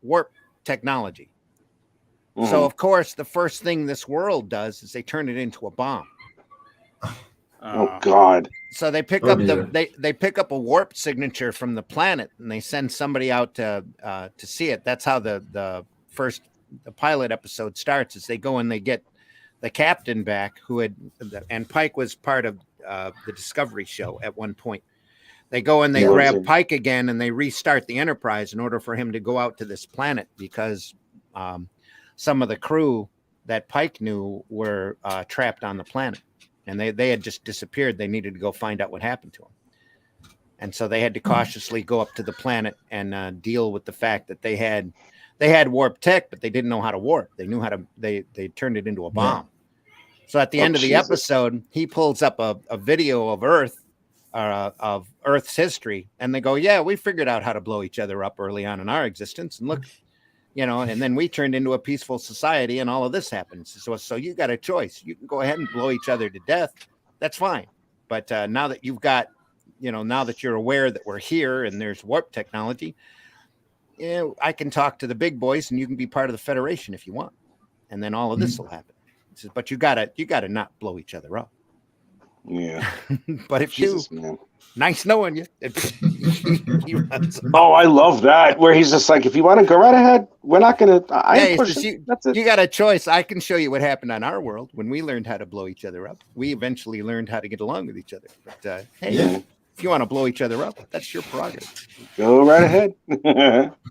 A: warp technology.
E: Mm-hmm.
A: So of course, the first thing this world does is they turn it into a bomb.
E: Oh God!
A: So they pick up they pick up a warp signature from the planet, and they send somebody out to see it. That's how the pilot episode starts. Is they go and they get the captain back, and Pike was part of the Discovery show at one point. They go and they
D: Yeah.
A: grab Pike again, and they restart the Enterprise in order for him to go out to this planet because some of the crew that Pike knew were trapped on the planet, and they had just disappeared. They needed to go find out what happened to them, and so they had to cautiously go up to the planet and deal with the fact that they had warp tech, but they didn't know how to warp. They knew how to. They turned it into a bomb. So at the end of the episode, he pulls up a video of Earth. Of Earth's history, and they go, yeah, we figured out how to blow each other up early on in our existence, and look, and then we turned into a peaceful society, and all of this happens. So you got a choice. You can go ahead and blow each other to death. That's fine. But now that you've got, now that you're aware that we're here and there's warp technology, I can talk to the big boys, and you can be part of the Federation if you want, and then all of this will happen. Says, but you gotta not blow each other up.
E: Yeah.
A: But if Jesus, man. Nice knowing you.
E: Oh, I love that. Where he's just like, if you want to go right ahead, we're not going to. That's it.
A: You got a choice. I can show you what happened on our world when we learned how to blow each other up. We eventually learned how to get along with each other. But hey, if you want to blow each other up, that's your prerogative.
E: Go right ahead.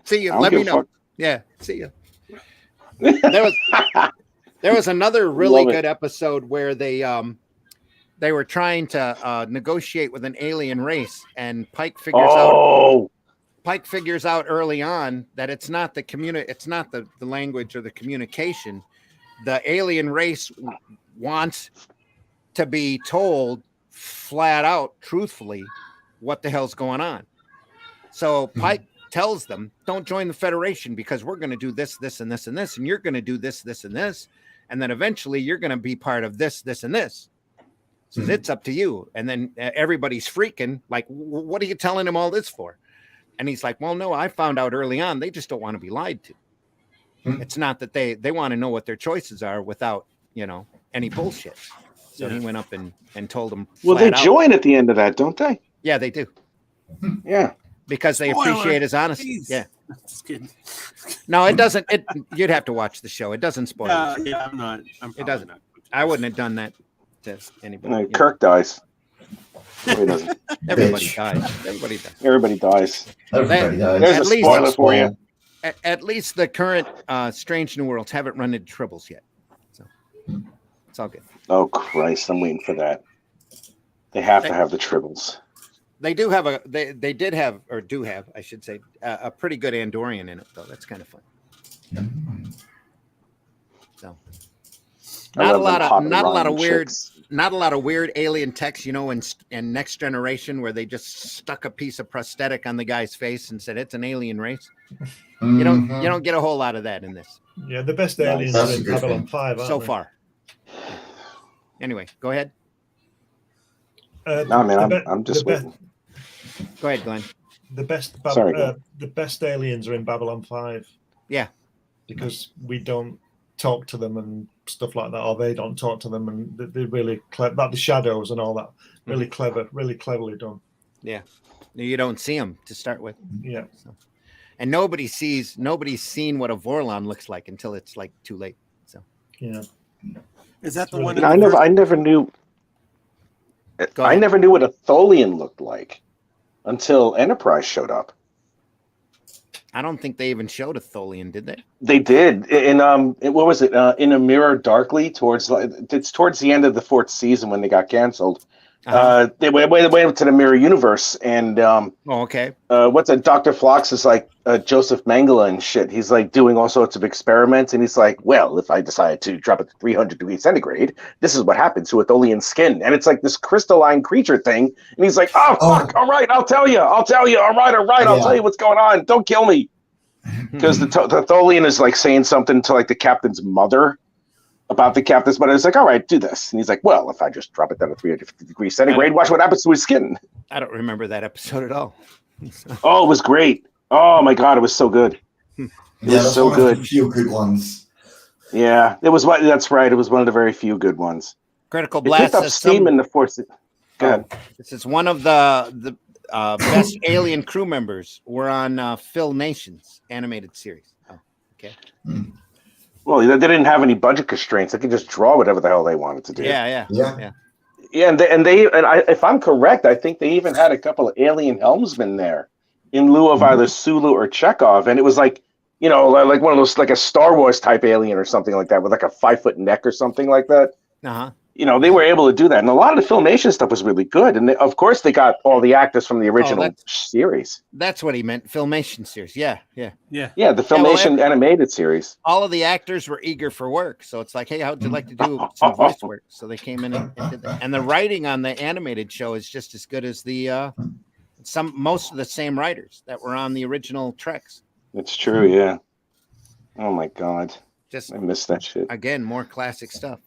A: See you. Let me know. Yeah. See you. There was another really good episode where they were trying to negotiate with an alien race, and Pike figures out early on that it's not the language or the communication. The alien race wants to be told flat out, truthfully, what the hell's going on. So Pike tells them, don't join the Federation because we're going to do this, this, and this, and this, and you're going to do this, this, and this, and then eventually you're going to be part of this, this, and this. Says it's up to you. And then everybody's freaking like, what are you telling him all this for? And he's like, well, no, I found out early on. They just don't want to be lied to. It's not that they want to know what their choices are without, any bullshit. So he went up and told them.
E: Well, they join at the end of that, don't they?
A: Yeah, they do.
E: Yeah.
A: Because they appreciate his honesty.
B: Jeez.
A: Yeah.
B: Just kidding.
A: No, it doesn't. You'd have to watch the show. It doesn't spoil it.
B: Yeah, I'm not.
A: It doesn't. I wouldn't have done that. Anybody.
E: Kirk dies. He doesn't.
A: Everybody dies. Everybody dies.
E: Everybody dies.
D: Everybody dies.
E: There's a spoiler for you.
A: At least the current Strange New Worlds haven't run into tribbles yet, so it's all good.
E: Oh Christ, I'm waiting for that. They have to have the tribbles.
A: They do have they did have, or do have, I should say, a pretty good Andorian in it though. That's kind of fun. So. Not a lot of weird alien text, in Next Generation where they just stuck a piece of prosthetic on the guy's face and said it's an alien race. You don't get a whole lot of that in this.
C: Yeah, the best aliens are in Babylon 5
A: so far. Anyway, go ahead.
E: No, man, I'm just waiting.
A: Go ahead, Glenn.
C: The best aliens are in Babylon 5.
A: Yeah,
C: because we don't talk to them and stuff like that, or they don't talk to them, and they're really clever. Like the shadows and all that, really clever, really cleverly done.
A: Yeah, you don't see them to start with.
C: Yeah,
A: and nobody's seen what a Vorlon looks like until it's like too late. So
C: yeah,
B: is that the one?
E: I never knew. I never knew what a Tholian looked like until Enterprise showed up.
A: I don't think they even showed a Tholian, did they?
E: They did. In what was it? In a Mirror Darkly, towards the end of the 4th season when they got canceled. They went to the Mirror Universe, and
A: okay.
E: What's it? Dr. Phlox is like Joseph Mengele and shit. He's like doing all sorts of experiments, and he's like, well, if I decide to drop it to 300 degrees centigrade, this is what happens to a Tholian skin, and it's like this crystalline creature thing. And he's like, oh fuck, all right, I'll tell you, all right, I'll tell you what's going on. Don't kill me, because the Tholian is like saying something to like the captain's mother. About the captain's mother. It's like, all right, do this. And he's like, well, if I just drop it down to 350 degrees centigrade, watch what happens to his skin.
A: I don't remember that episode at all.
E: Oh, it was great. Oh my God, it was so good. It was so good.
D: A few good ones.
E: Yeah, it was. That's right. It was one of the very few good ones.
A: Critical Blast.
E: It picked up steam in the 4th. Go ahead.
A: This is one of the best alien crew members. We're on Phil Nation's animated series. Oh, okay.
E: Well, they didn't have any budget constraints. They could just draw whatever the hell they wanted to do.
A: Yeah.
E: Yeah, and if I'm correct, I think they even had a couple of alien helmsmen there, in lieu of either Sulu or Chekhov, and it was like, you know, like one of those, like a Star Wars type alien or something like that, with like a 5-foot neck or something like that. You know, they were able to do that, and a lot of the Filmation stuff was really good. And of course, they got all the actors from the original series.
A: That's what he meant, Filmation series. Yeah.
E: The Filmation animated series.
A: All of the actors were eager for work, so it's like, hey, how'd you like to do some voice work? So they came in and did that. And the writing on the animated show is just as good as the most of the same writers that were on the original Treks.
E: It's true, yeah. Oh my God,
A: I
E: missed that shit.
A: Again, more classic stuff.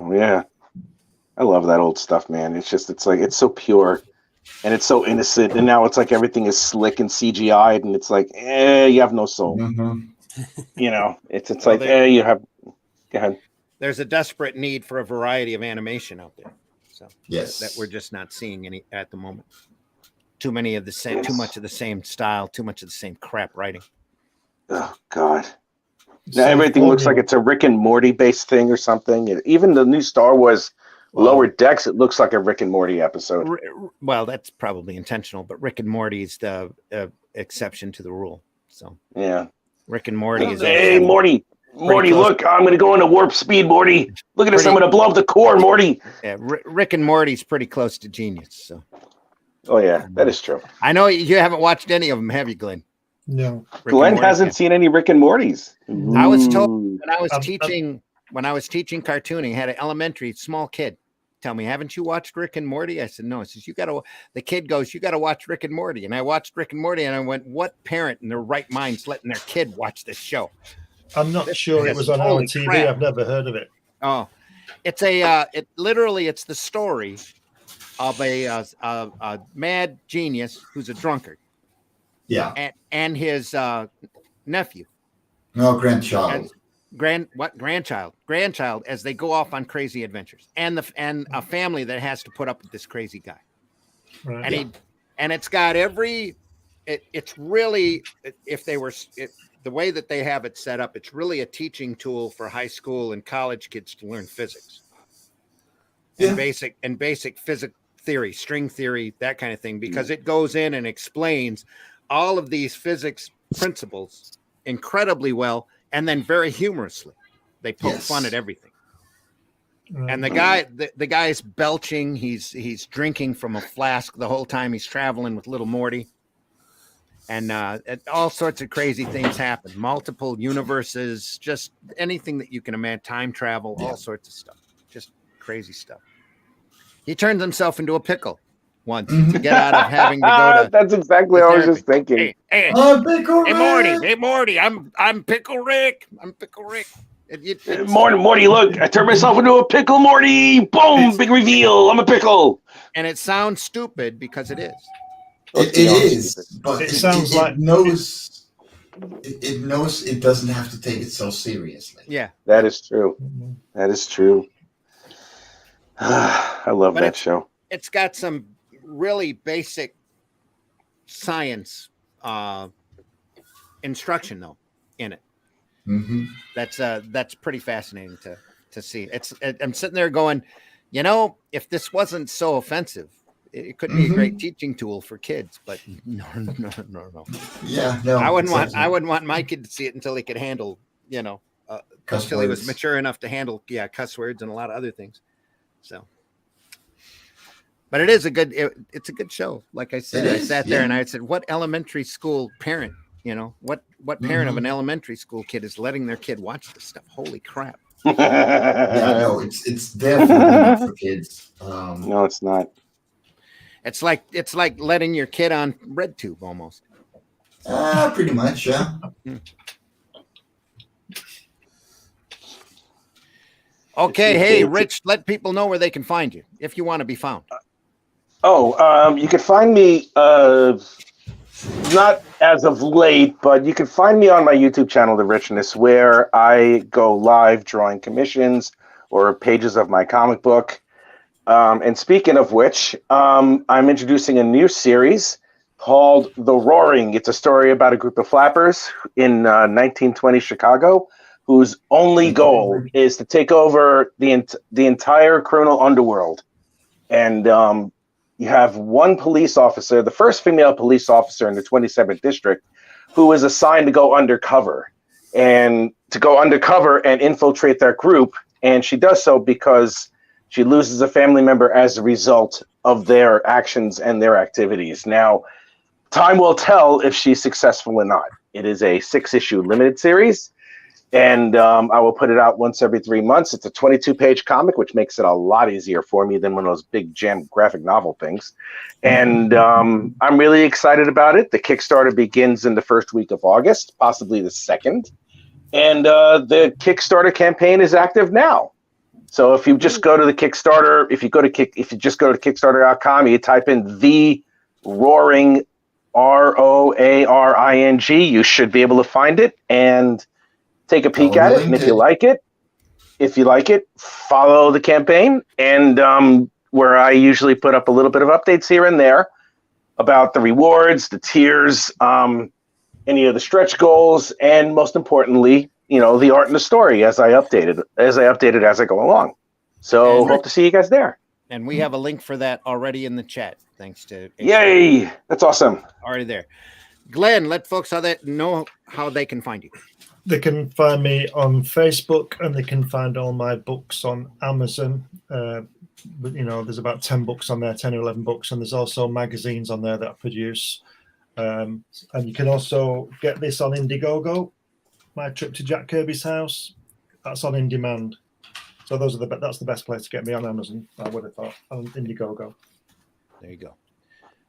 E: Oh yeah, I love that old stuff, man. It's like it's so pure, and it's so innocent. And now it's like everything is slick and CGI'd, and it's like, you have no soul. You know, it's like, you have. Go ahead.
A: There's a desperate need for a variety of animation out there, so that we're just not seeing any at the moment. Too many of the same, too much of the same style, too much of the same crap writing.
E: Oh God. Now everything looks like it's a Rick and Morty based thing or something. Even the new Star Wars Lower Decks, it looks like a Rick and Morty episode.
A: Well, that's probably intentional, but Rick and Morty is the exception to the rule. So
E: yeah,
A: Rick and Morty is.
E: Hey, Morty, look! I'm going to go into warp speed, Morty. Look at this! I'm going to blow up the core, Morty.
A: Yeah, Rick and Morty's pretty close to genius. So.
E: Oh yeah, that is true.
A: I know you haven't watched any of them, have you, Glenn?
C: No,
E: Glenn hasn't seen any Rick and Mortys.
A: I was told when I was teaching cartooning, I had an elementary small kid tell me, "Haven't you watched Rick and Morty?" I said, "No." He says, the kid goes, "You got to watch Rick and Morty." And I watched Rick and Morty, and I went, "What parent in their right mind's letting their kid watch this show?"
C: I'm not sure it was on our TV. Crap. I've never heard of it.
A: Oh, it's it's the story of a mad genius who's a drunkard.
D: Yeah.
A: And his nephew.
D: No, grandchild.
A: Grandchild as they go off on crazy adventures. And a family that has to put up with this crazy guy. Right. And it's got it's really, the way that they have it set up, it's really a teaching tool for high school and college kids to learn physics. Yeah. And basic physics theory, string theory, that kind of thing, because it goes in and explains all of these physics principles incredibly well, and then very humorously. They poke fun at everything. And the guy's belching. He's drinking from a flask the whole time he's traveling with little Morty. And all sorts of crazy things happen. Multiple universes, just anything that you can imagine, time travel, all sorts of stuff. Just crazy stuff. He turns himself into a pickle once to get out of having to go to.
E: That's exactly what I was just thinking.
A: Hey, Morty, I'm Pickle Rick.
E: Morty, look! I turned myself into a pickle, Morty. Boom! Big reveal. I'm a pickle.
A: And it sounds stupid because it is.
D: It is, but
C: it sounds like
D: it knows. It knows it doesn't have to take it so seriously.
A: Yeah,
E: that is true. That is true. I love that show.
A: It's got some really basic science instruction though in it.
D: Mm-hmm.
A: That's pretty fascinating to see. I'm sitting there going, if this wasn't so offensive, it could be a great teaching tool for kids. But no.
D: Yeah, no.
A: I wouldn't want my kid to see it until he could handle, until he was mature enough to handle cuss words and a lot of other things. So, but it is it's a good show. Like I said, I sat there and I said, what elementary school parent, what parent of an elementary school kid is letting their kid watch this stuff? Holy crap.
D: No, it's definitely not for kids.
E: No, it's not.
A: It's like letting your kid on RedTube almost.
D: Pretty much, yeah.
A: Okay, hey, Rich, let people know where they can find you if you want to be found.
E: You can find me, not as of late, but you can find me on my YouTube channel, The Richness, where I go live drawing commissions or pages of my comic book. And speaking of which, I'm introducing a new series called The Roaring. It's a story about a group of flappers in 1920 Chicago whose only goal is to take over the entire criminal underworld. And you have one police officer, the first female police officer in the 27th district, who is assigned to go undercover and infiltrate that group. And she does so because she loses a family member as a result of their actions and their activities. Now, time will tell if she's successful or not. It is a 6-issue limited series, and I will put it out once every 3 months. It's a 22-page comic, which makes it a lot easier for me than one of those big jam graphic novel things. And I'm really excited about it. The Kickstarter begins in the first week of August, possibly the 2nd. And the Kickstarter campaign is active now. So if you just go to the Kickstarter, if you just go to Kickstarter.com, you type in The Roaring, ROARING, you should be able to find it and take a peek at it. And if you like it, follow the campaign. And where I usually put up a little bit of updates here and there about the rewards, the tiers, any of the stretch goals, and most importantly, the art and the story as I update it as I go along. So hope to see you guys there.
A: And we have a link for that already in the chat. Thanks to
E: Yay! That's awesome.
A: Already there. Glenn, let folks know how they can find you.
C: They can find me on Facebook, and they can find all my books on Amazon. But there's about 10 books on there, 10 or 11 books, and there's also magazines on there that I produce. And you can also get this on Indiegogo. My trip to Jack Kirby's house, that's on In Demand. So that's the best place to get me on Amazon, I would have thought, on Indiegogo.
A: There you go.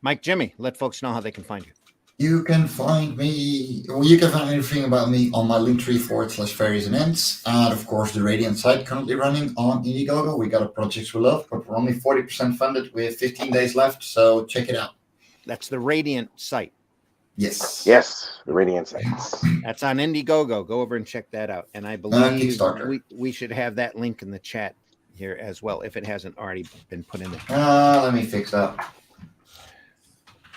A: Mike, Jimmy, let folks know how they can find you.
D: You can find everything about me on my Linktree /fairies and ends. And of course, the Radiant site currently running on Indiegogo. We got a project we love, but we're only 40% funded with 15 days left. So check it out.
A: That's the Radiant site.
D: Yes,
E: the Radiant site.
A: That's on Indiegogo. Go over and check that out. And I believe we should have that link in the chat here as well, if it hasn't already been put in there.
D: Let me fix that.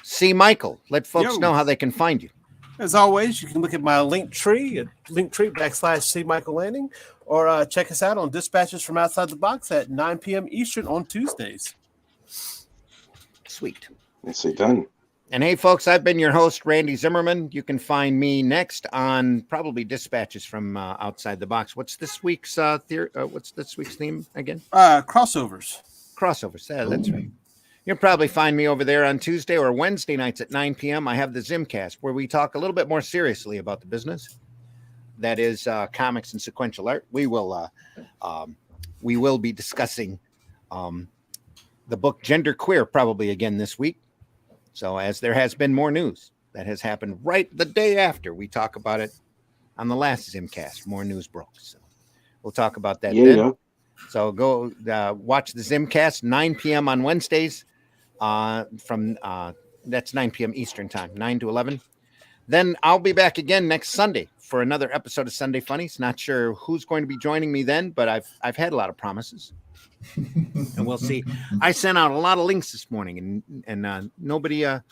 A: See, Michael, let folks know how they can find you.
B: As always, you can look at my Linktree at Linktree / Michael Lanning, or check us out on Dispatches from Outside the Box at 9 p.m. Eastern on Tuesdays.
A: Sweet.
E: Nicely done.
A: And hey, folks, I've been your host, Randy Zimmerman. You can find me next on probably Dispatches from Outside the Box. What's this week's theme again?
B: Crossovers.
A: That's right. You'll probably find me over there on Tuesday or Wednesday nights at 9 p.m. I have the Zimcast, where we talk a little bit more seriously about the business. That is comics and sequential art. We will be discussing the book Gender Queer probably again this week. So as there has been more news that has happened right the day after we talk about it on the last Zimcast, more news broke. So we'll talk about that then. So go watch the Zimcast 9 p.m. on Wednesdays that's 9 p.m. Eastern time, 9 to 11. Then I'll be back again next Sunday for another episode of Sunday Funnies. Not sure who's going to be joining me then, but I've had a lot of promises. And we'll see. I sent out a lot of links this morning, and nobody messaged.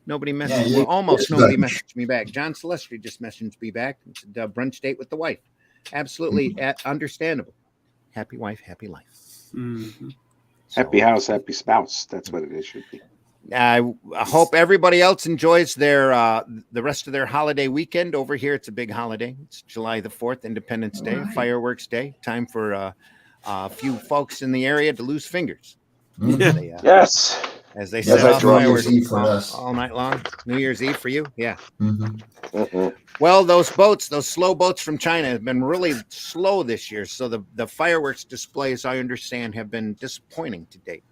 A: Nobody messaged me back. John Celestri just messaged me back. It's a brunch date with the wife. Absolutely understandable. Happy wife, happy life.
B: Mm-hmm.
E: Happy house, happy spouse. That's what it should be.
A: I hope everybody else enjoys their the rest of their holiday weekend. Over here, it's a big holiday. It's July the 4th, Independence Day, Fireworks Day. Time for a few folks in the area to lose fingers.
E: Yes.
A: As they set off fireworks
D: all
A: night long. New Year's Eve for you? Yeah.
D: Mm-hmm.
E: Mm-hmm.
A: Well, those slow boats from China have been really slow this year. So the fireworks displays, I understand, have been disappointing to date.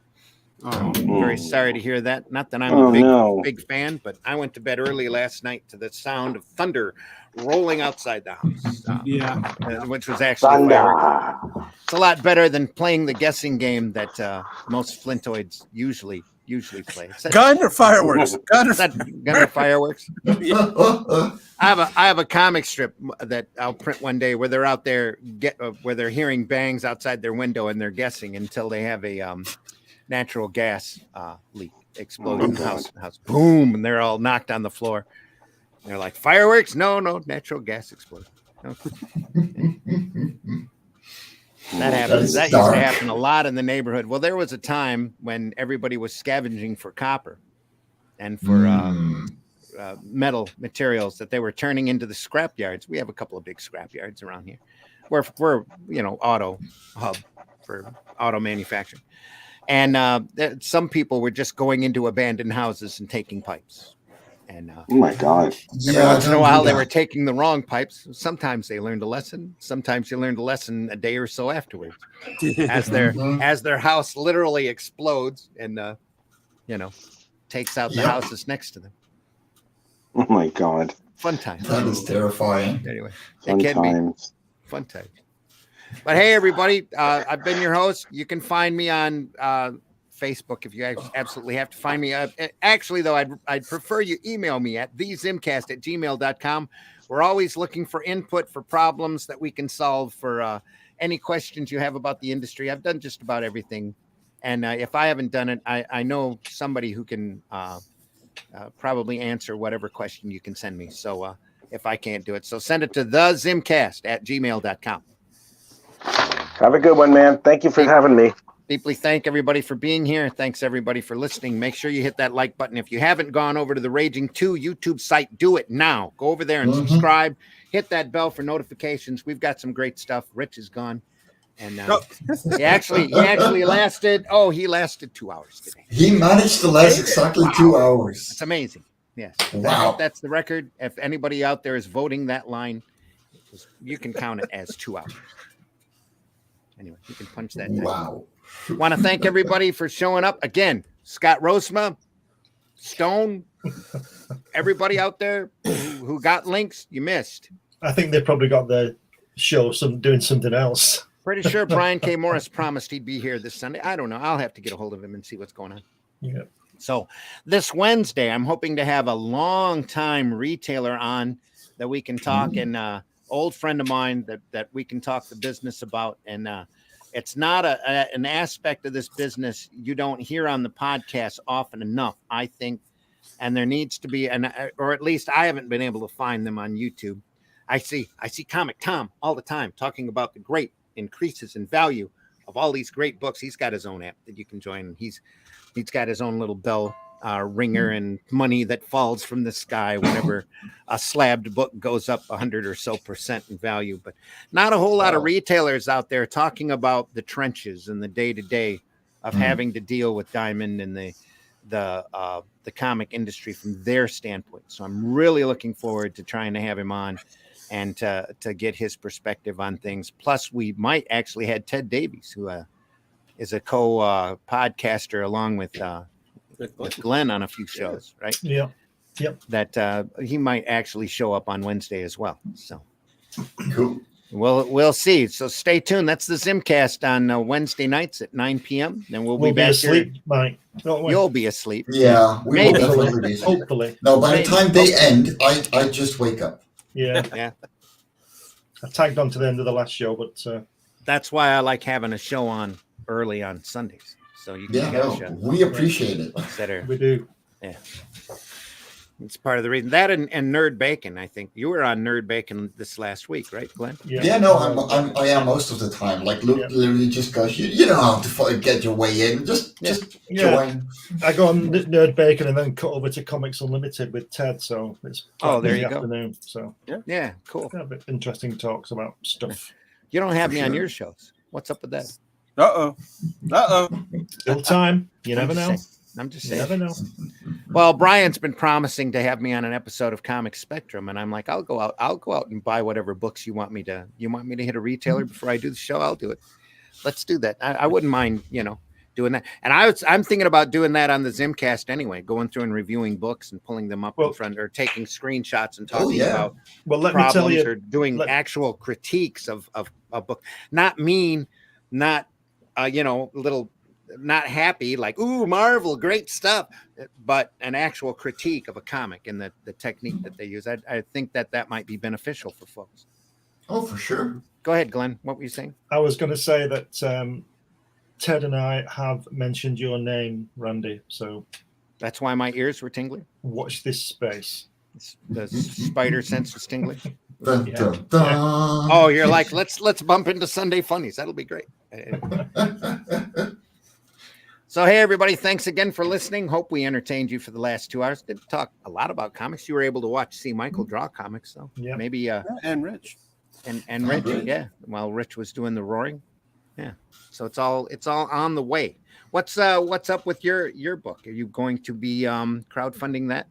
A: I'm very sorry to hear that. Not that I'm a big fan, but I went to bed early last night to the sound of thunder rolling outside the house. Which was actually fireworks. It's a lot better than playing the guessing game that most Flintoids usually play.
B: Gun or fireworks?
A: Gun or fireworks? I have a comic strip that I'll print one day where they're out there where they're hearing bangs outside their window and they're guessing until they have a natural gas leak exploding in the house. Boom, and they're all knocked on the floor. And they're like, fireworks? No, natural gas exploded. That happens. That used to happen a lot in the neighborhood. Well, there was a time when everybody was scavenging for copper and for metal materials that they were turning into the scrap yards. We have a couple of big scrap yards around here. We're auto hub for auto manufacturing. And some people were just going into abandoned houses and taking pipes. And
E: oh my God!
A: Every once in a while, they were taking the wrong pipes. Sometimes they learned a lesson. Sometimes you learned a lesson a day or so afterwards, as their house literally explodes and takes out the houses next to them.
E: Oh my God!
A: Fun time.
D: That is terrifying.
A: Anyway,
E: fun times.
A: Fun times. But hey, everybody, I've been your host. You can find me on Facebook if you absolutely have to find me. Actually, though, I'd prefer you email me at thezimcast@gmail.com. We're always looking for input for problems that we can solve for any questions you have about the industry. I've done just about everything. And if I haven't done it, I know somebody who can probably answer whatever question you can send me. So if I can't do it, so send it to thezimcast@gmail.com.
E: Have a good one, man. Thank you for having me.
A: Deeply thank everybody for being here. Thanks everybody for listening. Make sure you hit that like button. If you haven't gone over to the Raging 2 YouTube site, do it now. Go over there and subscribe. Hit that bell for notifications. We've got some great stuff. Rich is gone. And he actually lasted. Oh, he lasted 2 hours today.
D: He managed to last exactly 2 hours.
A: That's amazing. Yes.
D: Wow.
A: That's the record. If anybody out there is voting that line, you can count it as 2 hours. Anyway, you can punch that down.
D: Wow.
A: Want to thank everybody for showing up again. Scott Rosema, Stone, everybody out there who got links, you missed.
C: I think they probably got their show doing something else.
A: Pretty sure Brian K. Morris promised he'd be here this Sunday. I don't know. I'll have to get a hold of him and see what's going on.
C: Yeah.
A: So this Wednesday, I'm hoping to have a long-time retailer on that we can talk, and old friend of mine that we can talk the business about. And it's not an aspect of this business you don't hear on the podcast often enough, I think. And there needs to be, or at least I haven't been able to find them on YouTube. I see Comic Tom all the time talking about the great increases in value of all these great books. He's got his own app that you can join, and he's got his own little bell ringer and money that falls from the sky whenever a slabbed book goes up 100% or so in value. But not a whole lot of retailers out there talking about the trenches and the day-to-day of having to deal with Diamond and the comic industry from their standpoint. So I'm really looking forward to trying to have him on and to get his perspective on things. Plus, we might actually have Ted Davies, who is a co-podcaster along with Glenn on a few shows, right?
C: Yeah. Yep.
A: That he might actually show up on Wednesday as well. So
D: cool.
A: We'll see. So stay tuned. That's the Zimcast on Wednesday nights at 9 p.m. Then we'll be back
C: asleep,
A: here.
C: Mike.
A: You'll be asleep.
D: Yeah, we will definitely be asleep.
C: Hopefully.
D: No, by the time they end, I just wake up.
C: Yeah.
A: Yeah.
C: I tagged on to the end of the last show, but
A: that's why I like having a show on early on Sundays. So you can get a show.
D: We appreciate it.
C: We do.
A: Yeah. It's part of the reason. That and Nerd Bacon, I think. You were on Nerd Bacon this last week, right, Glenn?
D: Yeah, no, I am most of the time. Like Luke literally just goes, you don't have to get your way in. Just join.
C: I go on Nerd Bacon and then cut over to Comics Unlimited with Ted. So it's
A: there you
C: afternoon. So
A: yeah, cool.
C: A bit interesting talks about stuff.
A: You don't have me on your shows. What's up with that?
C: Still time. You never know.
A: I'm just
C: You
A: saying.
C: never know.
A: Well, Brian's been promising to have me on an episode of Comic Spectrum, and I'm like, I'll go out and buy whatever books you want me to. You want me to hit a retailer before I do the show? I'll do it. Let's do that. I wouldn't mind, doing that. And I'm thinking about doing that on the Zimcast anyway, going through and reviewing books and pulling them up in front, or taking screenshots and talking about
C: let
A: problems,
C: me tell you,
A: or doing actual critiques of a book. Not mean, not little. Not happy, like, ooh, Marvel, great stuff, but an actual critique of a comic and the technique that they use. I think that might be beneficial for folks.
D: Oh, for sure.
A: Go ahead, Glenn. What were you saying?
C: I was going to say that Ted and I have mentioned your name, Randy. So
A: that's why my ears were tingling.
C: Watch this space.
A: The spider sense was tingling.
D: Dun,
C: Yeah.
D: dun, dun.
A: Oh, you're like, let's bump into Sunday Funnies. That'll be great. So, hey, everybody, thanks again for listening. Hope we entertained you for the last 2 hours. Didn't talk a lot about comics. You were able to see Michael draw comics, so
C: Yeah.
A: maybe
B: and Rich.
A: And Rich, yeah. While Rich was doing the roaring. Yeah. So it's all on the way. What's up with your book? Are you going to be crowdfunding that?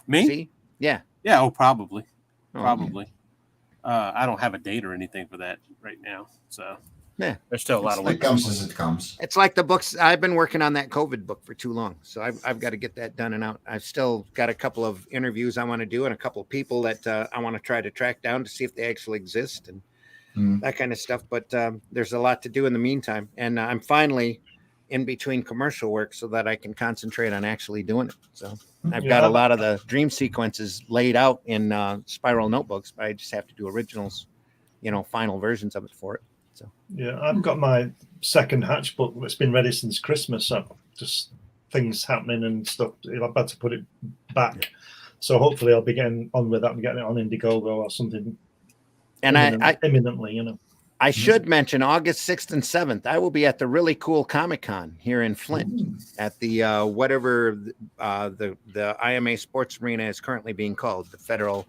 B: Me?
A: See? Yeah.
B: Yeah, probably.
A: Oh,
B: Probably. I don't have a date or anything for that right now. So
A: yeah,
B: there's still a lot of work.
D: It comes as it comes.
A: It's like the books. I've been working on that COVID book for too long, so I've got to get that done and out. I've still got a couple of interviews I want to do and a couple of people that I want to try to track down to see if they actually exist and that kind of stuff. But there's a lot to do in the meantime, and I'm finally in between commercial work so that I can concentrate on actually doing it. So I've got a lot of the dream sequences laid out in spiral notebooks, but I just have to do originals, final versions of it for it. So
C: yeah, I've got my second Hatch book that's been ready since Christmas. So just things happening and stuff. I've had to put it back. So hopefully I'll be getting on with that and getting it on Indiegogo or something.
A: And
C: imminently,
A: I should mention August 6th and 7th, I will be at the really cool Comic-Con here in Flint at the whatever the IMA Sports Arena is currently being called, the Federal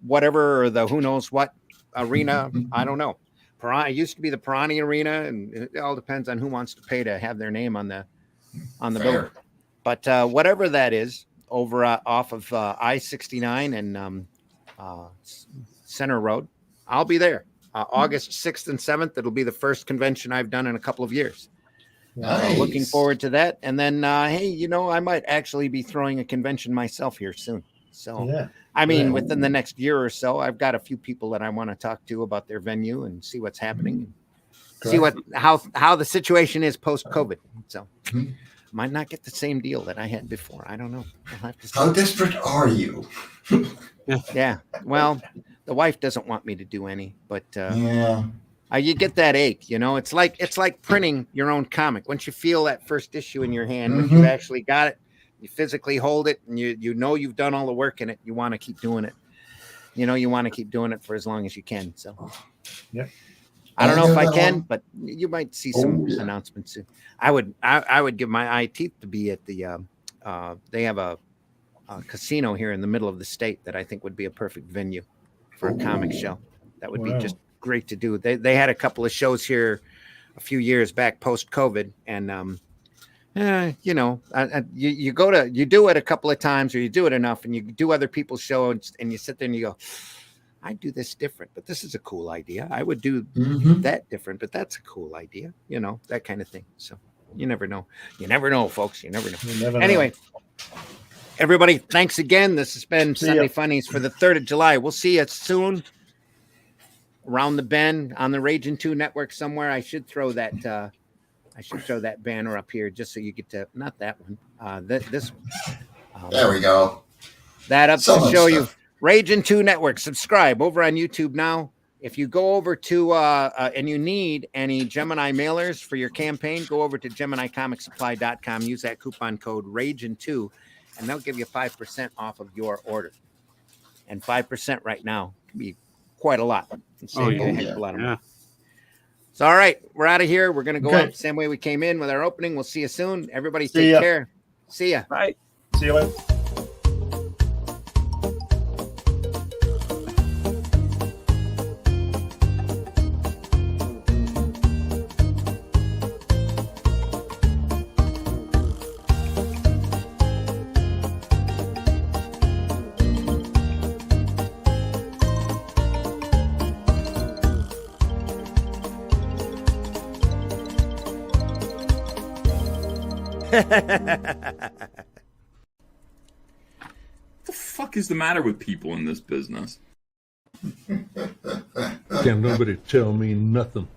A: whatever, or the who knows what arena. I don't know. It used to be the Piranha Arena, and it all depends on who wants to pay to have their name on the building. But whatever that is, over off of I-69 and Center Road, I'll be there. August 6th and 7th. It'll be the first convention I've done in a couple of years.
D: Nice.
A: Looking forward to that. And then, hey, I might actually be throwing a convention myself here soon. So,
C: yeah.
A: I mean, within the next year or so, I've got a few people that I want to talk to about their venue and see what's happening. See how the situation is post-COVID. So, might not get the same deal that I had before. I don't know. I'll have to see.
D: How desperate are you?
A: Yeah. Well, the wife doesn't want me to do any, but
D: Yeah.
A: you get that ache, It's like printing your own comic. Once you feel that first issue in your hand, when you actually got it, you physically hold it, and you know you've done all the work in it. You want to keep doing it. You want to keep doing it for as long as you can. So,
C: yeah.
A: I don't know if I can, but you might see some announcements soon. I would give my eye teeth to be at the. They have a casino here in the middle of the state that I think would be a perfect venue for a comic show. That would be just great to do. They had a couple of shows here a few years back post COVID, and you do it a couple of times, or you do it enough, and you do other people's shows, and you sit there and you go, I do this different, but this is a cool idea. I would do that different, but that's a cool idea. That kind of thing. So you never know. You never know, folks. You never know. Anyway. Everybody, thanks again. This has been Sunday Funnies for the 3rd of July. We'll see you soon around the bend on the Ragin 2 network somewhere. I should throw that banner up here just so you get to, not that one, this one.
D: There we go.
A: That up to show you. Ragin 2 network. Subscribe over on YouTube now. If you go over to and you need any Gemini mailers for your campaign, go over to GeminiComicSupply.com. Use that coupon code Ragin2. And they'll give you 5% off of your order. And 5% right now can be quite a lot. A heck of a lot of money. So, all right, we're out of here. We're going to go up the same way we came in with our opening. We'll see you soon. Everybody take care. See ya.
B: Bye.
C: See you later.
J: What the fuck is the matter with people in this business?
K: Can't nobody tell me nothing.